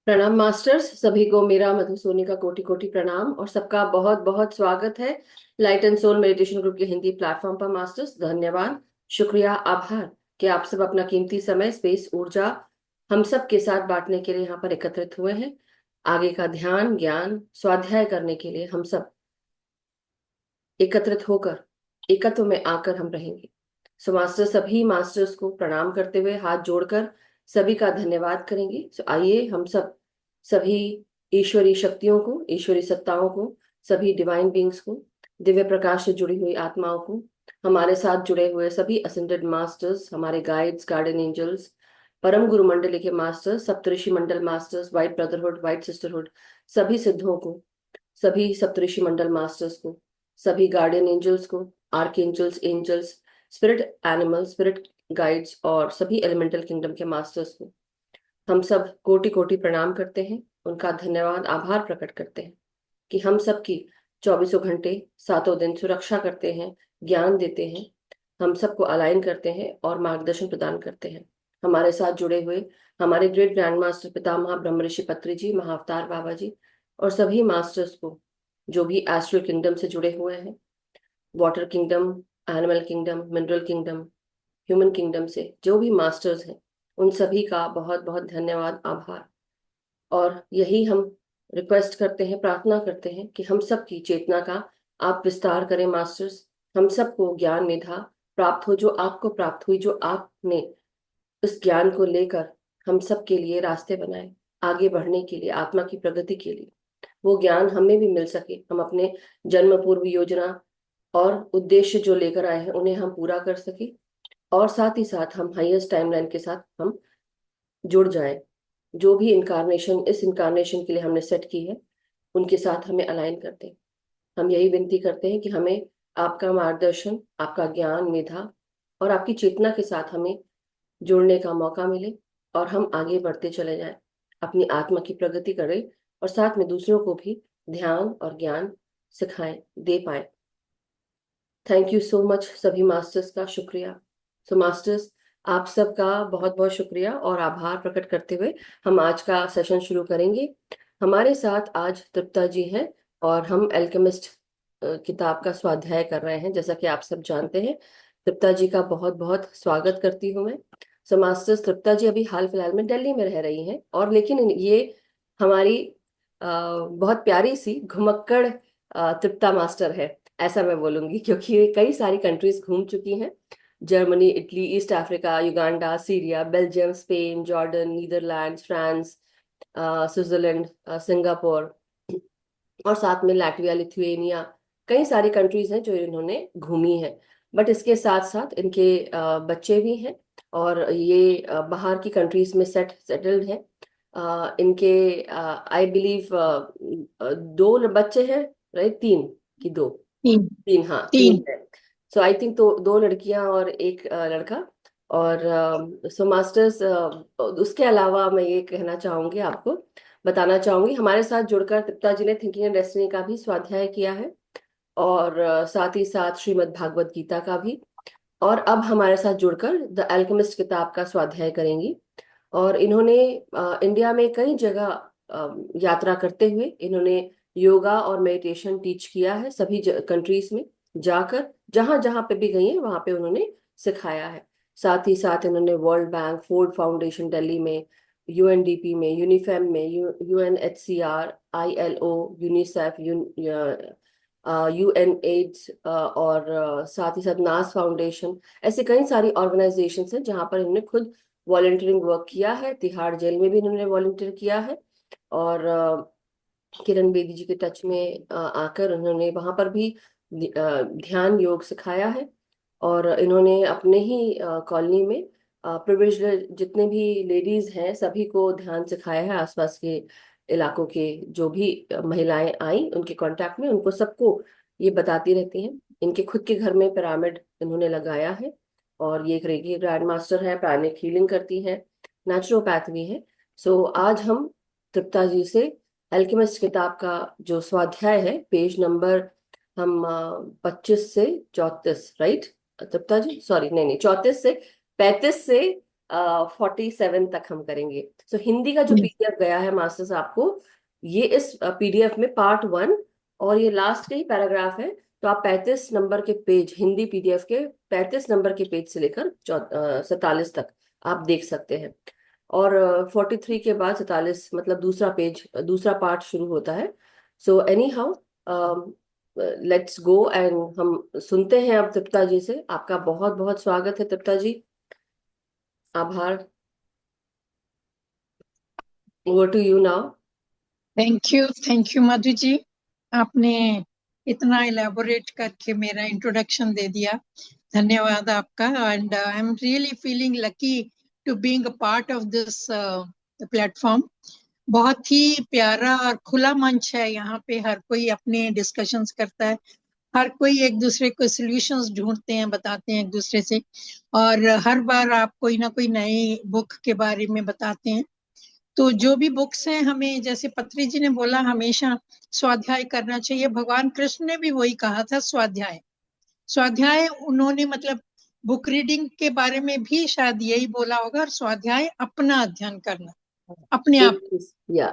प्रणाम मास्टर्स। सभी को मेरा मधुसूनी का कोटि कोटि प्रणाम और सबका बहुत बहुत स्वागत है light and soul meditation group के हिंदी प्लेटफॉर्म पर। मास्टर्स, धन्यवाद, शुक्रिया, आभार कि आप सब अपना कीमती समय, स्पेस, ऊर्जा हम सब के साथ बांटने के लिए यहाँ पर एकत्रित हुए हैं। आगे का ध्यान, ज्ञान, स्वाध्याय करने के लिए हम सब एकत्रित होकर एकत्व में आकर हम रहेंगे। सो मास्टर, सभी मास्टर्स को प्रणाम करते हुए हाथ जोड़कर सभी का धन्यवाद करेंगे। सो आइए हम सब सभी ईश्वरी शक्तियों को, ईश्वरी सत्ताओं को, सभी डिवाइन बींग्स को, दिव्य प्रकाश से जुड़ी हुई आत्माओं को, हमारे साथ जुड़े हुए सभी असेंडेड मास्टर्स, हमारे गाइड्स, गार्डियन एंजल्स, परम गुरु मंडली के मास्टर्स, सप्तऋषि मंडल masters, white brotherhood, white sisterhood, सभी सिद्धों को, सभी सप्तऋषि मंडल मास्टर्स को, सभी गार्डियन एंजल्स को, archangels, angels, spirit animal, spirit guides और सभी एलिमेंटल किंगडम के मास्टर्स को हम सब कोटि कोटि प्रणाम करते हैं। उनका धन्यवाद, आभार प्रकट करते हैं कि हम सब की चौबीसों घंटे, सातों दिन सुरक्षा करते हैं, ज्ञान देते हैं, हम सबको अलाइन करते हैं और मार्गदर्शन प्रदान करते हैं। हमारे साथ जुड़े हुए हमारे ग्रेट ग्रैंड मास्टर पितामह ब्रह्म ऋषि पत्री जी, महाअवतार बाबा जी और सभी मास्टर्स को जो भी एस्ट्रल किंगडम से जुड़े हुए हैं, water kingdom, animal kingdom, mineral kingdom, human kingdom से जो भी मास्टर्स हैं, उन सभी का बहुत बहुत धन्यवाद, आभार। और यही हम रिक्वेस्ट करते हैं, प्रार्थना करते हैं कि हम सब की चेतना का आप विस्तार करें मास्टर्स। हम सबको ज्ञान निधा प्राप्त हो, जो आपको प्राप्त हुई, जो आपने उस ज्ञान को लेकर हम सब के लिए रास्ते बनाए आगे बढ़ने के लिए, आत्मा की प्रगति के लिए। वो ज्ञान हमें भी मिल सके, हम अपने जन्म पूर्व योजना और उद्देश्य जो लेकर आए हैं उन्हें हम पूरा कर सके और साथ ही साथ हम हाईएस्ट टाइमलाइन के साथ हम जुड़ जाएं। जो भी इनकारनेशन इस इनकारनेशन के लिए हमने सेट की है उनके साथ हमें अलाइन करते हैं। हम यही विनती करते हैं कि हमें आपका मार्गदर्शन, आपका ज्ञान, निधा और आपकी चेतना के साथ हमें जुड़ने का मौका मिले और हम आगे बढ़ते चले जाएं, अपनी आत्मा की प्रगति करें और साथ में दूसरों को भी ध्यान और ज्ञान सिखाएं, दे पाए। थैंक यू सो मच सभी मास्टर्स का, शुक्रिया। सो मास्टर्स, आप सबका बहुत बहुत शुक्रिया और आभार प्रकट करते हुए हम आज का सेशन शुरू करेंगे। हमारे साथ आज तृप्ता जी हैं और हम एल्केमिस्ट किताब का स्वाध्याय कर रहे हैं, जैसा कि आप सब जानते हैं। तृप्ता जी का बहुत बहुत स्वागत करती हूँ मैं। सो मास्टर्स, तृप्ता जी अभी हाल फिलहाल में दिल्ली में रह रही हैं और लेकिन ये हमारी बहुत प्यारी सी घुमक्कड़ तृप्ता मास्टर है, ऐसा मैं बोलूंगी, क्योंकि ये कई सारी कंट्रीज घूम चुकी हैं। Germany, Italy, east Africa, Uganda, Syria, Belgium, Spain, Jordan, Netherlands, France, Switzerland, Singapore और साथ में लाटविया, लिथुएनिया, कई सारी कंट्रीज हैं जो इन्होंने घूमी है। बट इसके साथ साथ इनके बच्चे भी हैं और ये बाहर की कंट्रीज में सेटल्ड हैं। इनके आई बिलीव दो बच्चे हैं, राइट? तीन की दो? तीन। तीन, हाँ तीन तीन। है। सो आई थिंक तो दो लड़कियां और एक लड़का। और सो मास्टर्स, उसके अलावा मैं ये कहना चाहूंगी, आपको बताना चाहूंगी, हमारे साथ जुड़कर तृप्ता जी ने थिंकिंग एंड डेस्टिनी का भी स्वाध्याय किया है और साथ ही साथ श्रीमद् भागवत गीता का भी। और अब हमारे साथ जुड़कर द अल्केमिस्ट किताब का स्वाध्याय करेंगी। और इन्होंने इंडिया में कई जगह यात्रा करते हुए इन्होंने योगा और मेडिटेशन टीच किया है सभी कंट्रीज में जाकर, जहां जहां पे भी गई हैं वहां पे उन्होंने सिखाया है। साथ ही साथ इन्होंने World Bank, Ford Foundation Delhi में, यूएनडीपी में, यूनिफेम में, UNHCR, ILO, UNICEF, UN AIDS और साथ ही साथ नास फाउंडेशन, ऐसे कई सारी ऑर्गेनाइजेशंस हैं जहां पर इन्होंने खुद वॉलंटियरिंग वर्क किया है। तिहाड़ जेल में भी इन्होंने वॉलंटियर किया है और किरण बेदी जी के टच में आकर उन्होंने वहां पर भी ध्यान योग सिखाया है। और इन्होंने अपने ही कॉलोनी में प्रिविलेज्ड जितने भी लेडीज हैं सभी को ध्यान सिखाया है। आसपास के इलाकों के जो भी महिलाएं आई उनके कांटेक्ट में, उनको सबको ये बताती रहती हैं। इनके खुद के घर में पिरामिड इन्होंने लगाया है और ये एक रेकी ग्रैंड मास्टर है, प्राणिक हीलिंग करती है, नेचुरोपैथ भी है। सो आज हम तृप्ता जी से अल्केमिस्ट किताब का जो स्वाध्याय है, पेज नंबर हम 25 से 34, राइट तृप्ता जी? सॉरी, नहीं नहीं, 34 से 35 से 47 तक हम करेंगे। सो हिंदी का जो पीडीएफ गया है मास्टर्स आपको, ये इस पीडीएफ में पार्ट 1 और ये लास्ट के ही पैराग्राफ है। तो आप 35 नंबर के पेज, हिंदी पीडीएफ के 35 नंबर के पेज से लेकर 47 तक आप देख सकते हैं। और 43 के बाद 47 मतलब दूसरा पेज, दूसरा पार्ट शुरू होता है। So any how, let's go and हम सुनते हैं अब तृप्ता जी से। आपका बहुत बहुत स्वागत है तृप्ता जी। आभार। Over to you now. Thank you Madhu ji. आपने इतना इलेबोरेट करके मेरा इंट्रोडक्शन दे दिया, धन्यवाद आपका। And I am really feeling lucky to being a part of this platform. बहुत ही प्यारा और खुला मंच है, यहाँ पे हर कोई अपने डिस्कशंस करता है, हर कोई एक दूसरे को सॉल्यूशंस ढूंढते हैं, बताते हैं एक दूसरे से, और हर बार आप कोई ना कोई नई बुक के बारे में बताते हैं। तो जो भी बुक्स हैं, हमें जैसे पत्री जी ने बोला हमेशा स्वाध्याय करना चाहिए। भगवान कृष्ण ने भी वही कहा था, स्वाध्याय स्वाध्याय। उन्होंने मतलब बुक रीडिंग के बारे में भी शायद यही बोला होगा, और स्वाध्याय अपना अध्ययन करना अपने आप।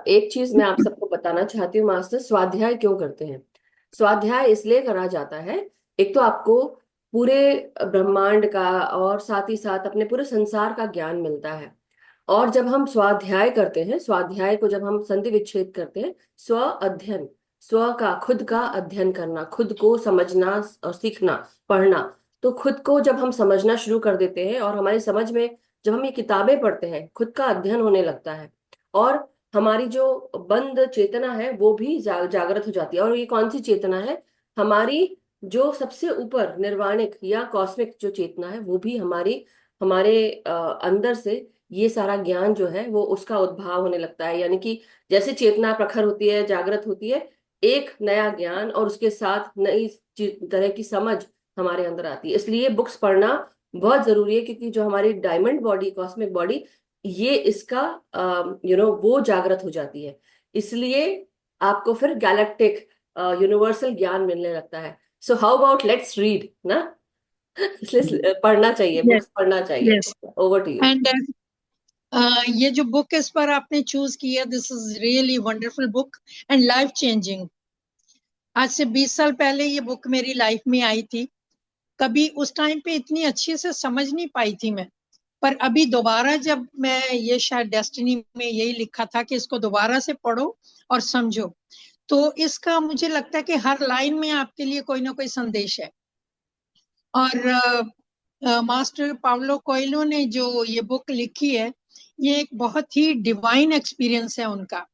एक चीज मैं आप सबको बताना चाहती हूँ मास्टर, स्वाध्याय क्यों करते हैं। स्वाध्याय इसलिए करा जाता है, एक तो आपको पूरे ब्रह्मांड का और साथ ही साथ अपने पूरे संसार का ज्ञान मिलता है। और जब हम स्वाध्याय करते हैं, स्वाध्याय को जब हम संधि विच्छेद करते हैं, स्व अध्ययन, स्व का खुद का अध्ययन करना, खुद को समझना और सीखना, पढ़ना। तो खुद को जब हम समझना शुरू कर देते हैं और हमारी समझ में जब हम ये किताबें पढ़ते हैं, खुद का अध्ययन होने लगता है और हमारी जो बंद चेतना है वो भी जागृत हो जाती है। और ये कौन सी चेतना है? हमारी जो सबसे ऊपर निर्वाणिक या कॉस्मिक जो चेतना है, वो भी हमारी हमारे अंदर से ये सारा ज्ञान जो है वो उसका उद्भाव होने लगता है। यानी कि जैसे चेतना प्रखर होती है, जागृत होती है, एक नया ज्ञान और उसके साथ नई तरह की समझ हमारे अंदर आती है। इसलिए बुक्स पढ़ना बहुत जरूरी है, क्योंकि जो हमारी डायमंड बॉडी, कॉस्मिक बॉडी, ये इसका वो जागृत हो जाती है। इसलिए आपको फिर गैलेक्टिक यूनिवर्सल ज्ञान मिलने लगता है। So how about let's read ना। इसलिए पढ़ना चाहिए, यस, बुक्स पढ़ना चाहिए। Yes. Over to you. And ये जो बुक इस पर आपने चूज किया, this is really wonderful book and life changing. आज से 20 साल पहले ये बुक मेरी लाइफ में आई थी। कभी उस टाइम पे इतनी अच्छे से समझ नहीं पाई थी मैं, पर अभी दोबारा जब मैं, ये शायद डेस्टिनी में यही लिखा था कि इसको दोबारा से पढ़ो और समझो, तो इसका मुझे लगता है कि हर लाइन में आपके लिए कोई ना कोई संदेश है। और मास्टर पाउलो कोएल्हो ने जो ये बुक लिखी है, ये एक बहुत ही डिवाइन एक्सपीरियंस है उनका,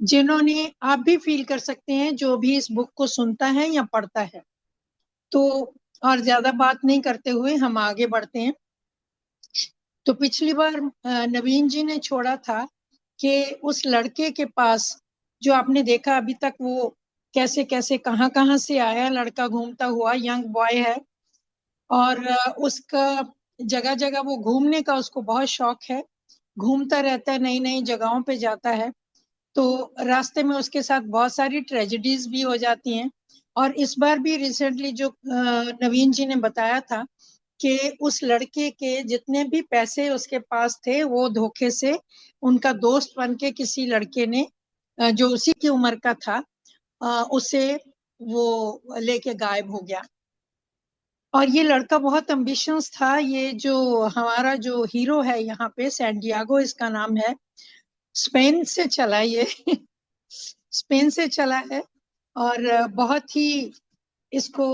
जिन्होंने आप भी फील कर सकते हैं जो भी इस बुक को सुनता है या पढ़ता है। तो और ज्यादा बात नहीं करते हुए हम आगे बढ़ते हैं। तो पिछली बार नवीन जी ने छोड़ा था कि उस लड़के के पास, जो आपने देखा अभी तक, वो कैसे कैसे कहाँ कहाँ से आया, लड़का घूमता हुआ, यंग बॉय है, और उसका जगह जगह वो घूमने का उसको बहुत शौक है, घूमता रहता है, नई नई जगहों पे जाता है। तो रास्ते में उसके साथ बहुत सारी ट्रेजेडीज भी हो जाती हैं। और इस बार भी रिसेंटली जो नवीन जी ने बताया था कि उस लड़के के जितने भी पैसे उसके पास थे, वो धोखे से उनका दोस्त बन के किसी लड़के ने, जो उसी की उम्र का था, उसे वो लेके गायब हो गया। और ये लड़का बहुत एम्बिशियस था। ये जो हमारा जो हीरो है यहाँ पे, सैंडियागो इसका नाम है, स्पेन से चला ये स्पेन से चला है। और बहुत ही इसको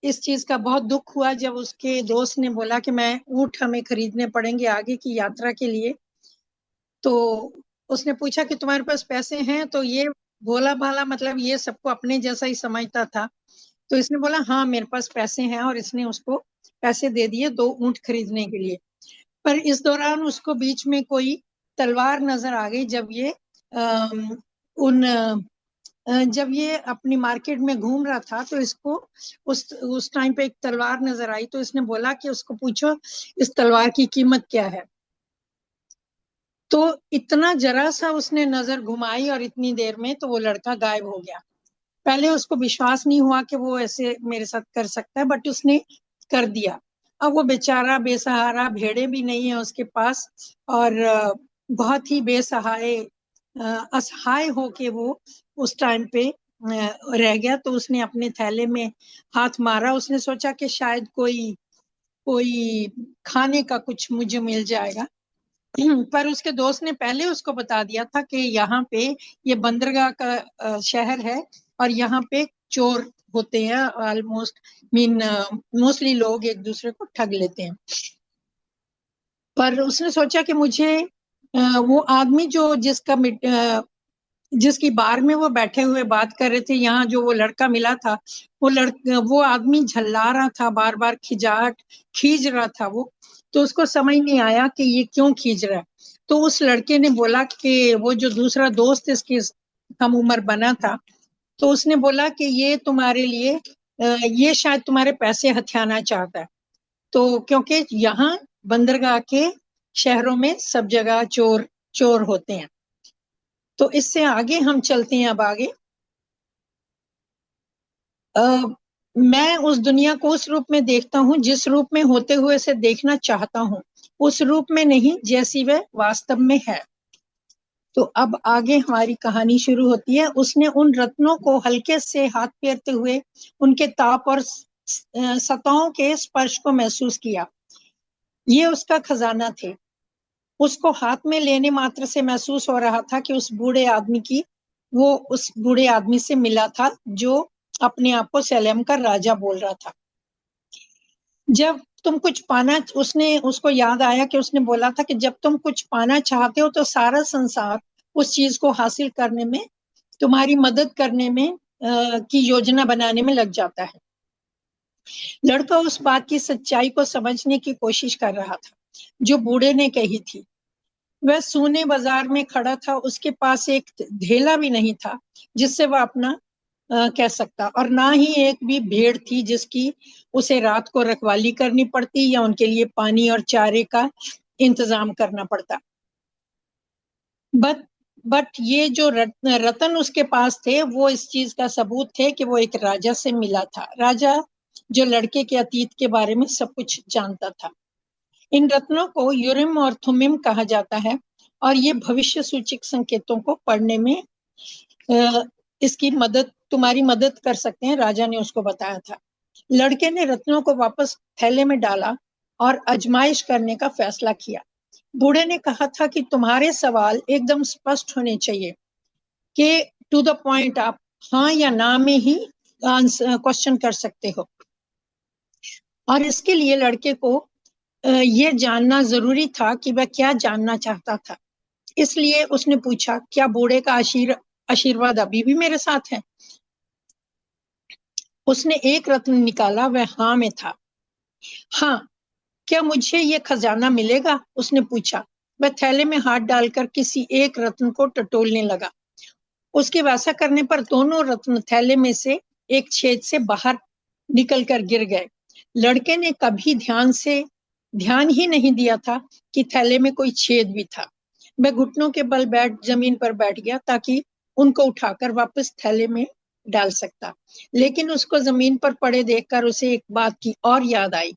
इस चीज का बहुत दुख हुआ जब उसके दोस्त ने बोला कि मैं ऊँट हमें खरीदने पड़ेंगे आगे की यात्रा के लिए। तो उसने पूछा कि तुम्हारे पास पैसे हैं, तो ये भोला भाला, मतलब ये सबको अपने जैसा ही समझता था, तो इसने बोला हाँ मेरे पास पैसे हैं, और इसने उसको पैसे दे दिए 2 ऊँट खरीदने के लिए। पर इस दौरान उसको बीच में कोई तलवार नजर आ गई, जब ये अम, उन जब ये अपनी मार्केट में घूम रहा था, तो इसको उस टाइम पे एक तलवार नजर आई, तो इसने बोला कि उसको पूछो इस तलवार की कीमत क्या है। तो इतना जरा सा उसने नजर घुमाई और इतनी देर में तो वो लड़का गायब हो गया। पहले उसको विश्वास नहीं हुआ कि वो ऐसे मेरे साथ कर सकता है, बट उसने कर दिया। अब वो बेचारा बेसहारा, भेड़े भी नहीं है उसके पास, और बहुत ही बेसहाय, असहाय होके वो उस टाइम पे रह गया। तो उसने अपने थैले में हाथ मारा, उसने सोचा कि शायद कोई कोई खाने का कुछ मुझे मिल जाएगा। पर उसके दोस्त ने पहले उसको बता दिया था कि यहाँ पे ये बंदरगाह का शहर है, और यहाँ पे चोर होते हैं, ऑलमोस्ट मीन मोस्टली लोग एक दूसरे को ठग लेते हैं। पर उसने सोचा कि मुझे वो आदमी जो जिसकी बार में वो बैठे हुए बात कर रहे थे, यहाँ जो वो लड़का मिला था, वो आदमी झल्ला रहा था, बार बार खिजाहट खींच रहा था वो। तो उसको समझ नहीं आया कि ये क्यों खींच रहा है। तो उस लड़के ने बोला कि वो जो दूसरा दोस्त इसकी हम उम्र बना था, तो उसने बोला कि ये तुम्हारे लिए ये शायद तुम्हारे पैसे हथियाना चाहता है। तो क्योंकि यहाँ बंदरगाह के शहरों में सब जगह चोर चोर होते हैं। तो इससे आगे हम चलते हैं। अब आगे मैं उस दुनिया को उस रूप में देखता हूँ जिस रूप में होते हुए से देखना चाहता हूँ, उस रूप में नहीं जैसी वह वास्तव में है। तो अब आगे हमारी कहानी शुरू होती है। उसने उन रत्नों को हल्के से हाथ फेरते हुए उनके ताप और सतहों के स्पर्श को महसूस किया। ये उसका खजाना थे। उसको हाथ में लेने मात्र से महसूस हो रहा था कि वो उस बूढ़े आदमी से मिला था जो अपने आप को सलेम का राजा बोल रहा था। जब तुम कुछ पाना, उसने उसको याद आया कि उसने बोला था कि जब तुम कुछ पाना चाहते हो तो सारा संसार उस चीज को हासिल करने में, तुम्हारी मदद करने में की योजना बनाने में लग जाता है। लड़का उस बात की सच्चाई को समझने की कोशिश कर रहा था जो बूढ़े ने कही थी। वह सूने बाजार में खड़ा था, उसके पास एक धेला भी नहीं था जिससे वह अपना कह सकता, और ना ही एक भी भेड़ थी जिसकी उसे रात को रखवाली करनी पड़ती या उनके लिए पानी और चारे का इंतजाम करना पड़ता। बट बट ये जो रतन उसके पास थे, वो इस चीज का सबूत थे कि वो एक राजा से मिला था, राजा जो लड़के के अतीत के बारे में सब कुछ जानता था। इन रत्नों को यूरिम और थुमिम कहा जाता है, और ये भविष्य सूचक संकेतों को पढ़ने में इसकी मदद, तुम्हारी मदद कर सकते हैं, राजा ने उसको बताया था। लड़के ने रत्नों को वापस थैले में डाला और आजमाइश करने का फैसला किया। बूढ़े ने कहा था कि तुम्हारे सवाल एकदम स्पष्ट होने चाहिए, कि टू द पॉइंट, आप हाँ या ना में ही क्वेश्चन कर सकते हो। और इसके लिए लड़के को यह जानना जरूरी था कि वह क्या जानना चाहता था। इसलिए उसने पूछा, क्या बूढ़े का आशीर्वाद अभी भी मेरे साथ है? उसने एक रत्न निकाला, वह हाँ में था। हाँ, क्या मुझे ये खजाना मिलेगा? उसने पूछा। वह थैले में हाथ डालकर किसी एक रत्न को टटोलने लगा। उसके वैसा करने पर दोनों रत्न थैले में से एक छेद से बाहर निकलकर गिर गए। लड़के ने कभी ध्यान ही नहीं दिया था कि थैले में कोई छेद भी था। वह घुटनों के बल जमीन पर बैठ गया ताकि उनको उठाकर वापस थैले में डाल सकता। लेकिन उसको जमीन पर पड़े देखकर उसे एक बात की और याद आई।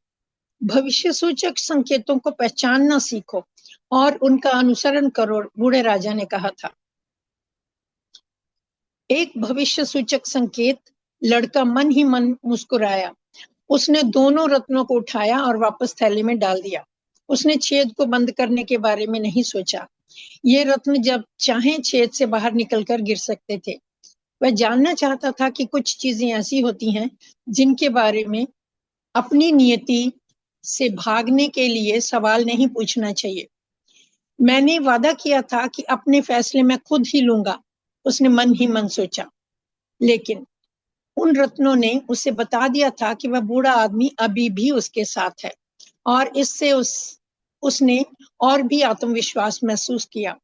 भविष्य सूचक संकेतों को पहचानना सीखो और उनका अनुसरण करो, बूढ़े राजा ने कहा था। एक भविष्य सूचक संकेत। लड़का मन ही मन मुस्कुराया। उसने दोनों रत्नों को उठाया और वापस थैले में डाल दिया। उसने छेद को बंद करने के बारे में नहीं सोचा। ये रत्न जब चाहे छेद से बाहर निकलकर गिर सकते थे। वह जानना चाहता था कि कुछ चीजें ऐसी होती हैं जिनके बारे में अपनी नियति से भागने के लिए सवाल नहीं पूछना चाहिए। मैंने वादा किया था कि अपने फैसले मैं खुद ही लूंगा, उसने मन ही मन सोचा। लेकिन उन रत्नों ने उसे बता दिया था कि वह बूढ़ा आदमी अभी भी उसके साथ है, और इससे उसने और भी आत्मविश्वास महसूस किया।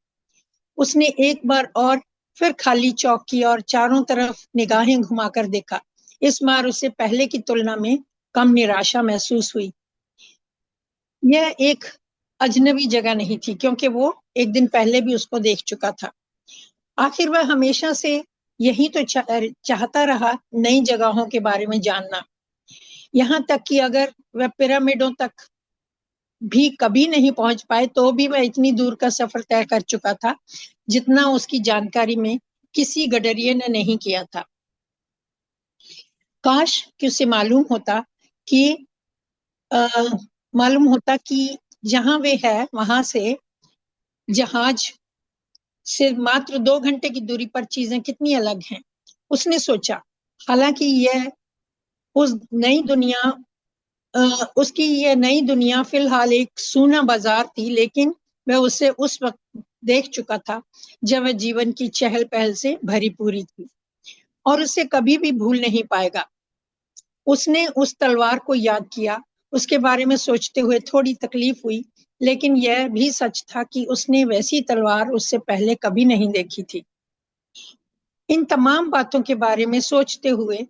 उसने एक बार और फिर खाली चौक की और चारों तरफ निगाहें घुमाकर देखा। इस बार उसे पहले की तुलना में कम निराशा महसूस हुई। यह एक अजनबी जगह नहीं थी, क्योंकि वो एक दिन पहले भी उसको देख चुका था। आखिर वह हमेशा से यही तो चाहता रहा, नई जगहों के बारे में जानना। यहाँ तक कि अगर वह पिरामिडों तक भी कभी नहीं पहुंच पाए तो भी वह इतनी दूर का सफर तय कर चुका था जितना उसकी जानकारी में किसी गडरिये ने नहीं किया था। काश कि उसे कि मालूम होता कि जहां वे है वहां से जहाज से मात्र 2 घंटे की दूरी पर चीजें कितनी अलग हैं, उसने सोचा। हालांकि यह उस नई दुनिया उसकी यह नई दुनिया फिलहाल एक सूना बाजार थी, लेकिन वह उसे उस वक्त देख चुका था जब वह जीवन की चहल पहल से भरी पूरी थी और उसे कभी भी भूल नहीं पाएगा। उसने उस तलवार को याद किया। उसके बारे में सोचते हुए थोड़ी तकलीफ हुई, लेकिन यह भी सच था कि उसने वैसी तलवार उससे पहले कभी नहीं देखी थी। इन तमाम बातों के बारे में सोचते हुए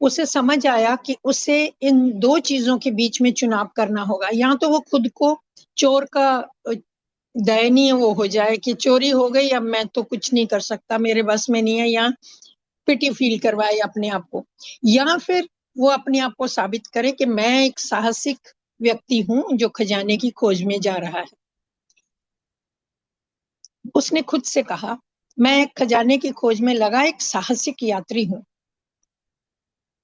उसे समझ आया कि उसे इन दो चीजों के बीच में चुनाव करना होगा। या तो वो खुद को चोर का दयनीय वो हो जाए कि चोरी हो गई, अब मैं तो कुछ नहीं कर सकता, मेरे बस में नहीं है, या पिटी फील करवाए अपने आप को, या फिर वो अपने आप को साबित करे कि मैं एक साहसिक व्यक्ति हूं जो खजाने की खोज में जा रहा है। उसने खुद से कहा, मैं एक खजाने की खोज में लगा एक साहसिक यात्री हूं।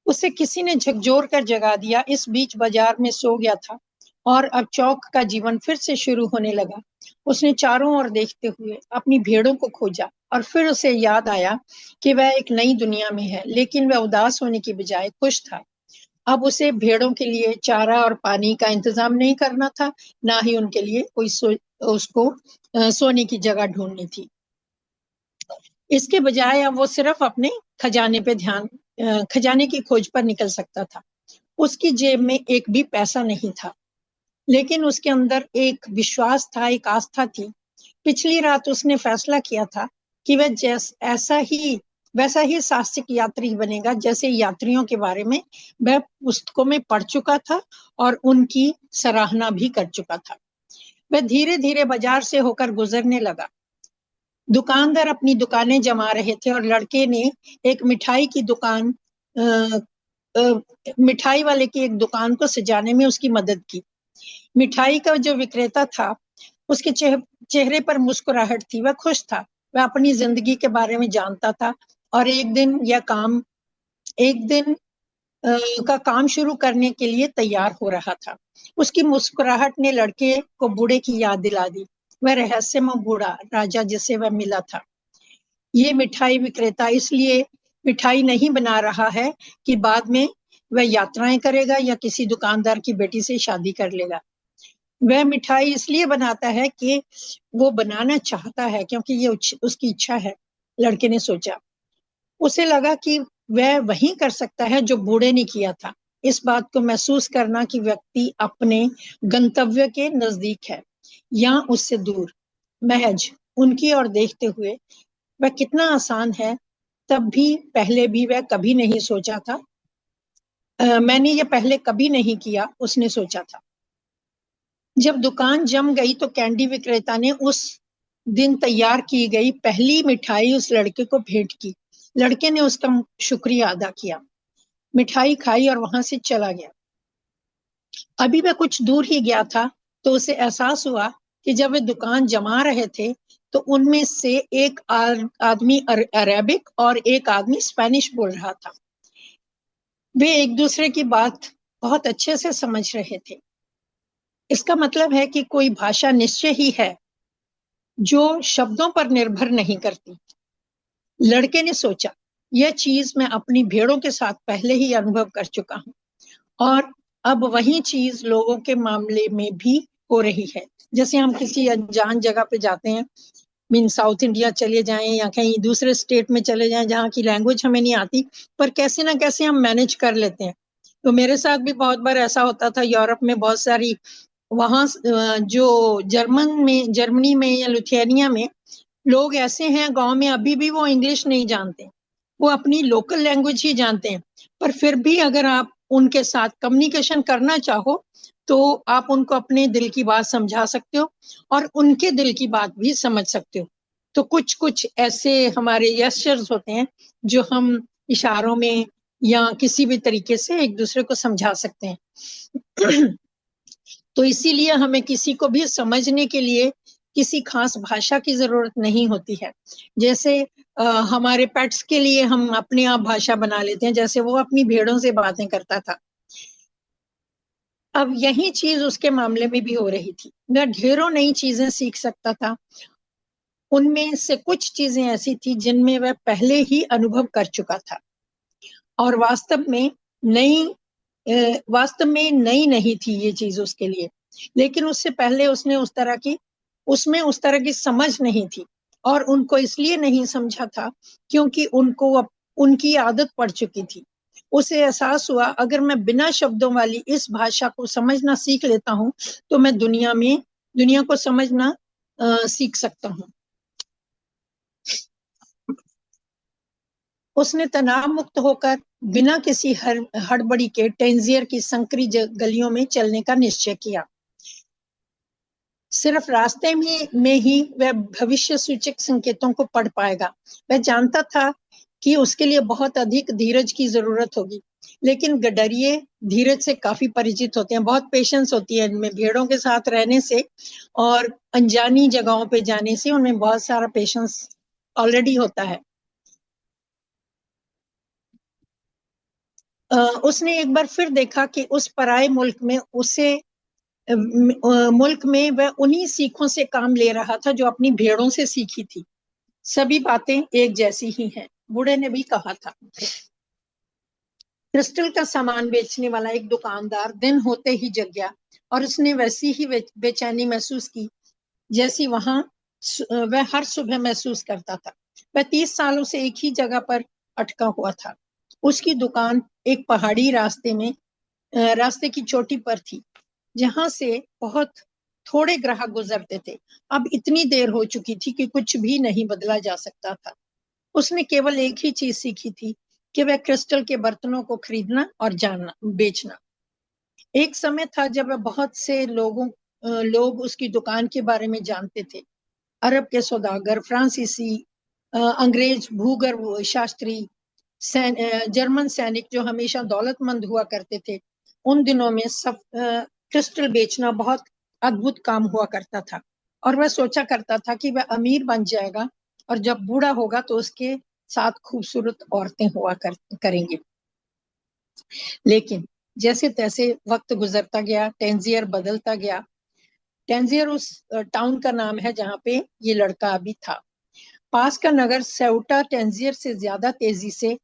उसे किसी ने झकझोर कर जगा दिया। इस बीच बाजार में सो गया था और अब चौक का जीवन फिर से शुरू होने लगा। उसने चारों ओर देखते हुए अपनी भेड़ों को खोजा और फिर उसे याद आया कि वह एक नई दुनिया में है, लेकिन वह उदास होने की बजाय खुश था। अब उसे भेड़ों के लिए चारा और पानी का इंतजाम नहीं करना था, ना ही उनके लिए उसको सोने की जगह ढूंढनी थी। इसके बजाय अब वो सिर्फ अपने खजाने पे खजाने की खोज पर निकल सकता था। उसकी जेब में एक भी पैसा नहीं था, लेकिन उसके अंदर एक विश्वास था, एक आस्था थी। पिछली रात उसने फैसला किया था कि वह वैसा ही साहसिक यात्री बनेगा जैसे यात्रियों के बारे में वह पुस्तकों में पढ़ चुका था और उनकी सराहना भी कर चुका था। वह धीरे धीरे बाजार से होकर गुजरने लगा। दुकानदार अपनी दुकानें जमा रहे थे और लड़के ने एक मिठाई वाले की एक दुकान को सजाने में उसकी मदद की। मिठाई का जो विक्रेता था, उसके चेहरे पर मुस्कुराहट थी। वह खुश था। वह अपनी जिंदगी के बारे में जानता था और एक दिन का काम शुरू करने के लिए तैयार हो रहा था। उसकी मुस्कुराहट ने लड़के को बूढ़े की याद दिला दी, वह रहस्यमय बूढ़ा राजा जिसे वह मिला था। ये मिठाई विक्रेता इसलिए मिठाई नहीं बना रहा है कि बाद में वह यात्राएं करेगा या किसी दुकानदार की बेटी से शादी कर लेगा। वह मिठाई इसलिए बनाता है कि वो बनाना चाहता है, क्योंकि ये उसकी इच्छा है, लड़के ने सोचा। उसे लगा कि वह वही कर सकता है जो बूढ़े ने किया था, इस बात को महसूस करना कि व्यक्ति अपने गंतव्य के नजदीक है या उससे दूर। महज उनकी ओर देखते हुए वह कितना आसान है, तब भी पहले भी वह कभी नहीं सोचा था। मैंने ये पहले कभी नहीं किया, उसने सोचा था। जब दुकान जम गई तो कैंडी विक्रेता ने उस दिन तैयार की गई पहली मिठाई उस लड़के को भेंट की। लड़के ने उसका शुक्रिया अदा किया, मिठाई खाई और वहां से चला गया। अभी वह कुछ दूर ही गया था तो उसे एहसास हुआ कि जब वे दुकान जमा रहे थे तो उनमें से एक आदमी अरेबिक और एक आदमी स्पेनिश बोल रहा था। वे एक दूसरे की बात बहुत अच्छे से समझ रहे थे। इसका मतलब है कि कोई भाषा निश्चय ही है जो शब्दों पर निर्भर नहीं करती। लड़के ने सोचा, यह चीज मैं अपनी भेड़ों के साथ पहले ही अनुभव कर चुका हूँ और अब वही चीज लोगों के मामले में भी हो रही है। जैसे हम किसी अनजान जगह पे जाते हैं, मीन साउथ इंडिया चले जाएं या कहीं दूसरे स्टेट में चले जाएं जहाँ की लैंग्वेज हमें नहीं आती, पर कैसे ना कैसे हम मैनेज कर लेते हैं। तो मेरे साथ भी बहुत बार ऐसा होता था। यूरोप में बहुत सारी वहां जो जर्मनी में या लुथियानिया में लोग ऐसे हैं गांव में अभी भी वो इंग्लिश नहीं जानते, वो अपनी लोकल लैंग्वेज ही जानते हैं। पर फिर भी अगर आप उनके साथ कम्युनिकेशन करना चाहो तो आप उनको अपने दिल की बात समझा सकते हो और उनके दिल की बात भी समझ सकते हो। तो कुछ कुछ ऐसे हमारे जेस्चर्स होते हैं जो हम इशारों में या किसी भी तरीके से एक दूसरे को समझा सकते हैं। तो इसीलिए हमें किसी को भी समझने के लिए किसी खास भाषा की जरूरत नहीं होती है। जैसे हमारे पेट्स के लिए हम अपने आप भाषा बना लेते हैं, जैसे वो अपनी भेड़ों से बातें करता था। अब यही चीज उसके मामले में भी हो रही थी। वह ढेरों नई चीजें सीख सकता था। उनमें से कुछ चीजें ऐसी थी जिनमें वह पहले ही अनुभव कर चुका था और नई वास्तव में नई नहीं थी ये चीज उसके लिए। लेकिन उससे पहले उसमें उस तरह की समझ नहीं थी और उनको इसलिए नहीं समझा था क्योंकि उनकी आदत पड़ चुकी थी। उसे एहसास हुआ, अगर मैं बिना शब्दों वाली इस भाषा को समझना सीख लेता हूँ तो मैं दुनिया को समझना सीख सकता हूँ। उसने तनाव मुक्त होकर बिना किसी हड़बड़ी के टेंजियर की संकरी गलियों में चलने का निश्चय किया। सिर्फ रास्ते में ही वह भविष्य सूचक संकेतों को पढ़ पाएगा। वह जानता था कि उसके लिए बहुत अधिक धीरज की जरूरत होगी, लेकिन गडरिये धीरज से काफी परिचित होते हैं। बहुत पेशेंस होती है इनमें, भेड़ों के साथ रहने से और अनजानी जगहों पे जाने से उनमें बहुत सारा पेशेंस ऑलरेडी होता है। उसने एक बार फिर देखा कि उस पराये मुल्क में वह उन्हीं सीखों से काम ले रहा था जो अपनी भेड़ों से सीखी थी। सभी बातें एक जैसी ही हैं, बूढ़े ने भी कहा था। क्रिस्टल का सामान बेचने वाला एक दुकानदार दिन होते ही जग गया और उसने वैसी ही बेचैनी महसूस की जैसी वह हर सुबह महसूस करता था। वह 30 सालों से एक ही जगह पर अटका हुआ था। उसकी दुकान एक पहाड़ी रास्ते की चोटी पर थी, जहां से बहुत थोड़े ग्राहक गुजरते थे। अब इतनी देर हो चुकी थी कि कुछ भी नहीं बदला जा सकता था। उसने केवल एक ही चीज सीखी थी कि वह क्रिस्टल के बर्तनों को खरीदना और बेचना। एक समय था जब वह बहुत से लोग उसकी दुकान के बारे में जानते थे। अरब के सौदागर, फ्रांसीसी, अंग्रेज भूगर्भ शास्त्री, जर्मन सैनिक जो हमेशा दौलतमंद हुआ करते थे। उन दिनों में सब क्रिस्टल बेचना बहुत अद्भुत काम हुआ करता था और वह सोचा करता था कि वह अमीर बन जाएगा और जब बूढ़ा होगा तो उसके साथ खूबसूरत औरतें करेंगे। लेकिन जैसे तैसे वक्त गुजरता गया, टेंजियर बदलता गया। टेंजियर उस टाउन का नाम है जहाँ पे ये लड़का अभी था। पास का नगर सेउटा टेंजियर से ज्यादा तेजी से